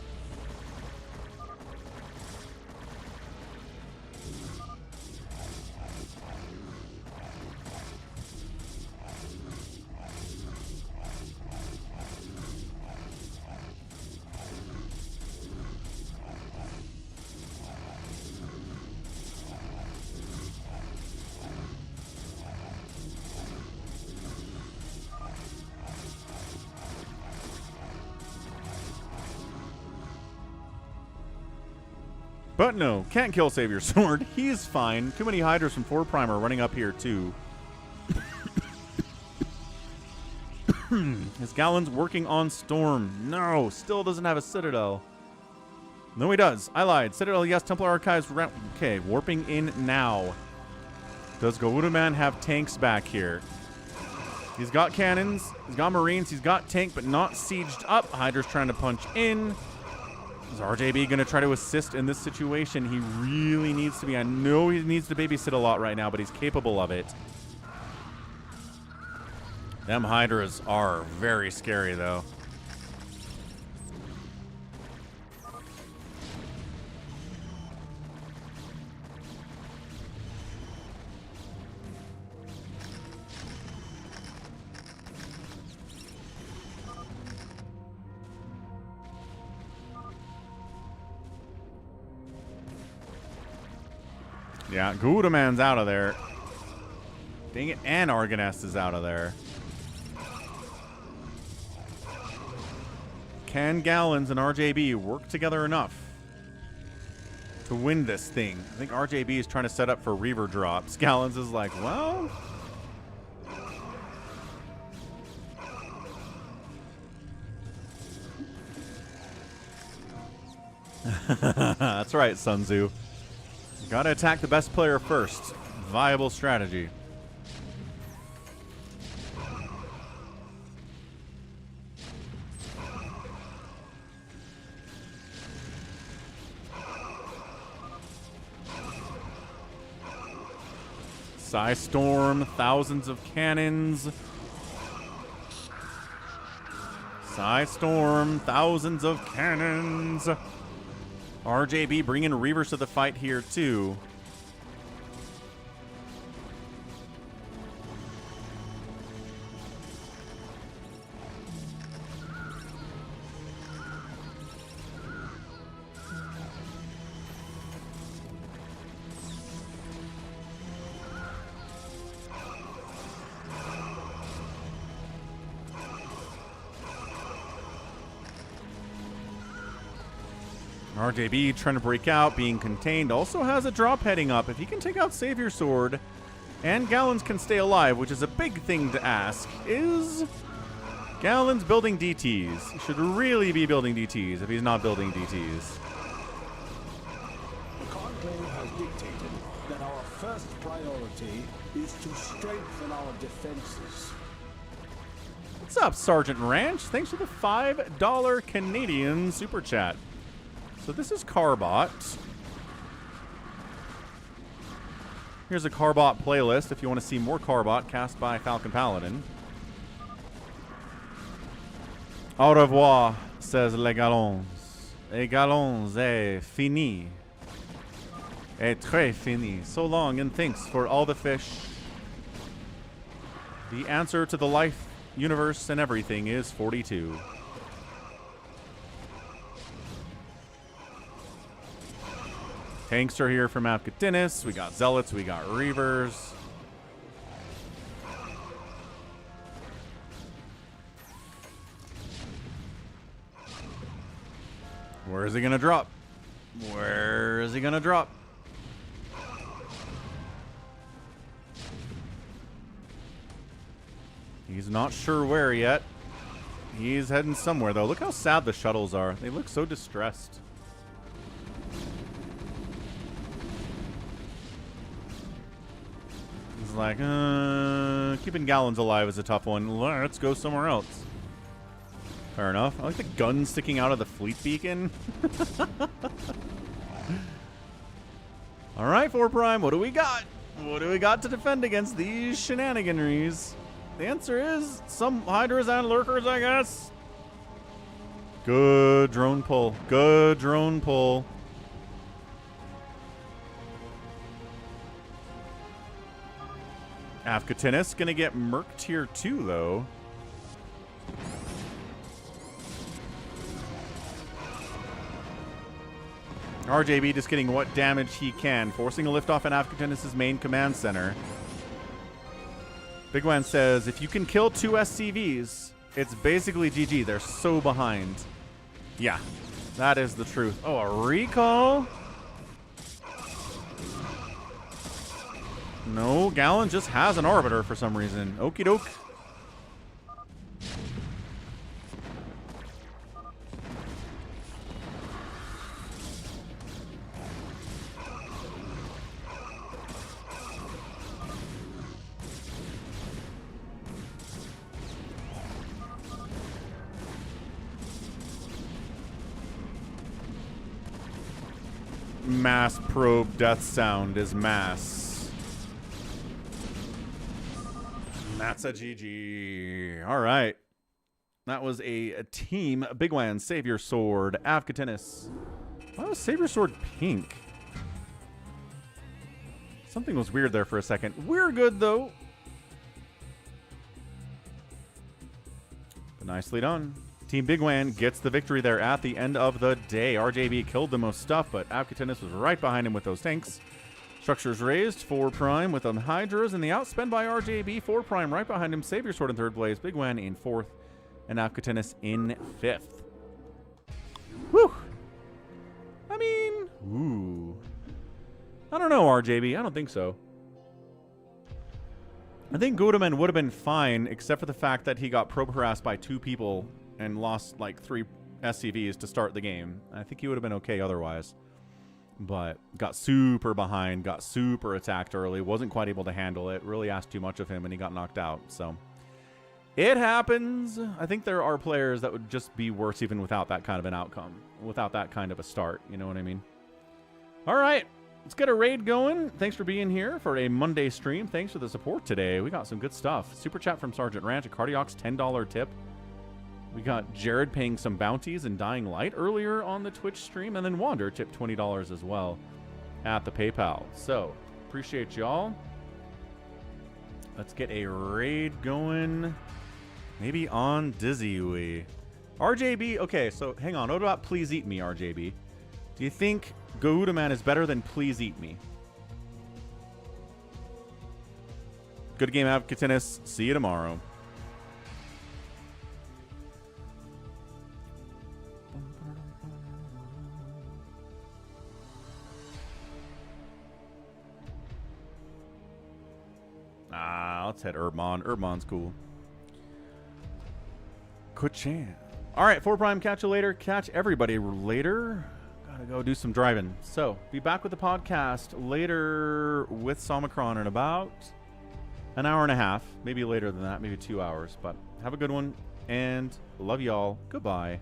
Speaker 1: But no, can't kill Savior Sword. He's fine. Too many Hydras from 4 Primer running up here, too. His Gallon's working on Storm. No, still doesn't have a Citadel. No, he does. I lied. Citadel, yes. Templar Archives. Okay, warping in now. Does Garudaman have tanks back here? He's got cannons. He's got Marines. He's got tank, but not sieged up. Hydra's trying to punch in. Is RJB going to try to assist in this situation? He really needs to be. I know he needs to babysit a lot right now, but he's capable of it. Them Hydras are very scary, though. Yeah, Goudaman's out of there. Dang it, and Argoness is out of there. Can Gallons and RJB work together enough to win this thing? I think RJB is trying to set up for Reaver drops. Gallons is like, well... That's right, Sun Tzu. Gotta attack the best player first. Viable strategy. Storm, thousands of cannons. Storm, thousands of cannons. RJB bringing Reavers to the fight here, too. RJB trying to break out, being contained. Also has a drop heading up. If he can take out Savior Sword and Gallons can stay alive, which is a big thing to ask, is Gallons building DTs? He should really be building DTs if he's not building DTs.
Speaker 4: The Conclave has dictated that our first priority is to strengthen our defenses.
Speaker 1: What's up, Sergeant Ranch? Thanks for the $5 Canadian super chat. So this is Carbot. Here's a Carbot playlist if you want to see more Carbot cast by Falcon Paladin. Au revoir, says Les Galons. Les Galons est fini. Est très fini. So long and thanks for all the fish. The answer to the life, universe, and everything is 42. Tanks are here from Apkatinis. We got Zealots. We got Reavers. Where is he going to drop? Where is he going to drop? He's not sure where yet. He's heading somewhere, though. Look how sad the shuttles are. They look so distressed. He's like, keeping Gallons alive is a tough one. Let's go somewhere else. Fair enough. I like the gun sticking out of the fleet beacon. All right, 4 Prime, what do we got? What do we got to defend against these shenaniganeries? The answer is some hydras and lurkers, I guess. Good drone pull. Good drone pull. Afkatinis gonna get murked here too, though. RJB just getting what damage he can, forcing a liftoff in Afkatinis' main command center. Big Wan says, if you can kill 2 SCVs, it's basically GG. They're so behind. Yeah, that is the truth. Oh, a recall? No, Gallon just has an Arbiter for some reason. Okie doke. Mass probe death sound is mass. That's a GG. All right. That was a team. Big Wan, Savior Sword, Afkatinis. Why was Savior Sword pink? Something was weird there for a second. We're good, though. But nicely done. Team Big Wan gets the victory there at the end of the day. RJB killed the most stuff, but Afkatinis was right behind him with those tanks. Structures raised, 4 Prime with them Hydras, and the outspend by RJB, 4 Prime right behind him. Savior Sword in 3rd place, Big Wan in 4th, and Afkatinis in 5th. Whew. I mean, ooh. I don't know, RJB. I don't think so. I think Gudaman would have been fine, except for the fact that he got probe harassed by 2 people and lost like 3 SCVs to start the game. I think he would have been okay otherwise. But got super behind, got super attacked early, wasn't quite able to handle it, really asked too much of him, and he got knocked out. So it happens. I think there are players that would just be worse even without that kind of an outcome, without that kind of a start. You know what I mean? All right. Let's get a raid going. Thanks for being here for a Monday stream. Thanks for the support today. We got some good stuff. Super chat from Sergeant Ranch, a Cardiox $10 tip. We got Jared paying some bounties and Dying Light earlier on the Twitch stream. And then Wander tipped $20 as well at the PayPal. So, appreciate y'all. Let's get a raid going. Maybe on Dizzy. RJB, okay, so hang on. What about Please Eat Me, RJB? Do you think Garudaman is better than Please Eat Me? Good game, Avkatinis. See you tomorrow. Let's head Urbmon. Urbmon's cool. Kuchan. All right, 4 Prime. Catch you later. Catch everybody later. Gotta go do some driving. So, be back with the podcast later with Somicron in about an hour and a half. Maybe later than that. Maybe 2 hours. But have a good one. And love y'all. Goodbye.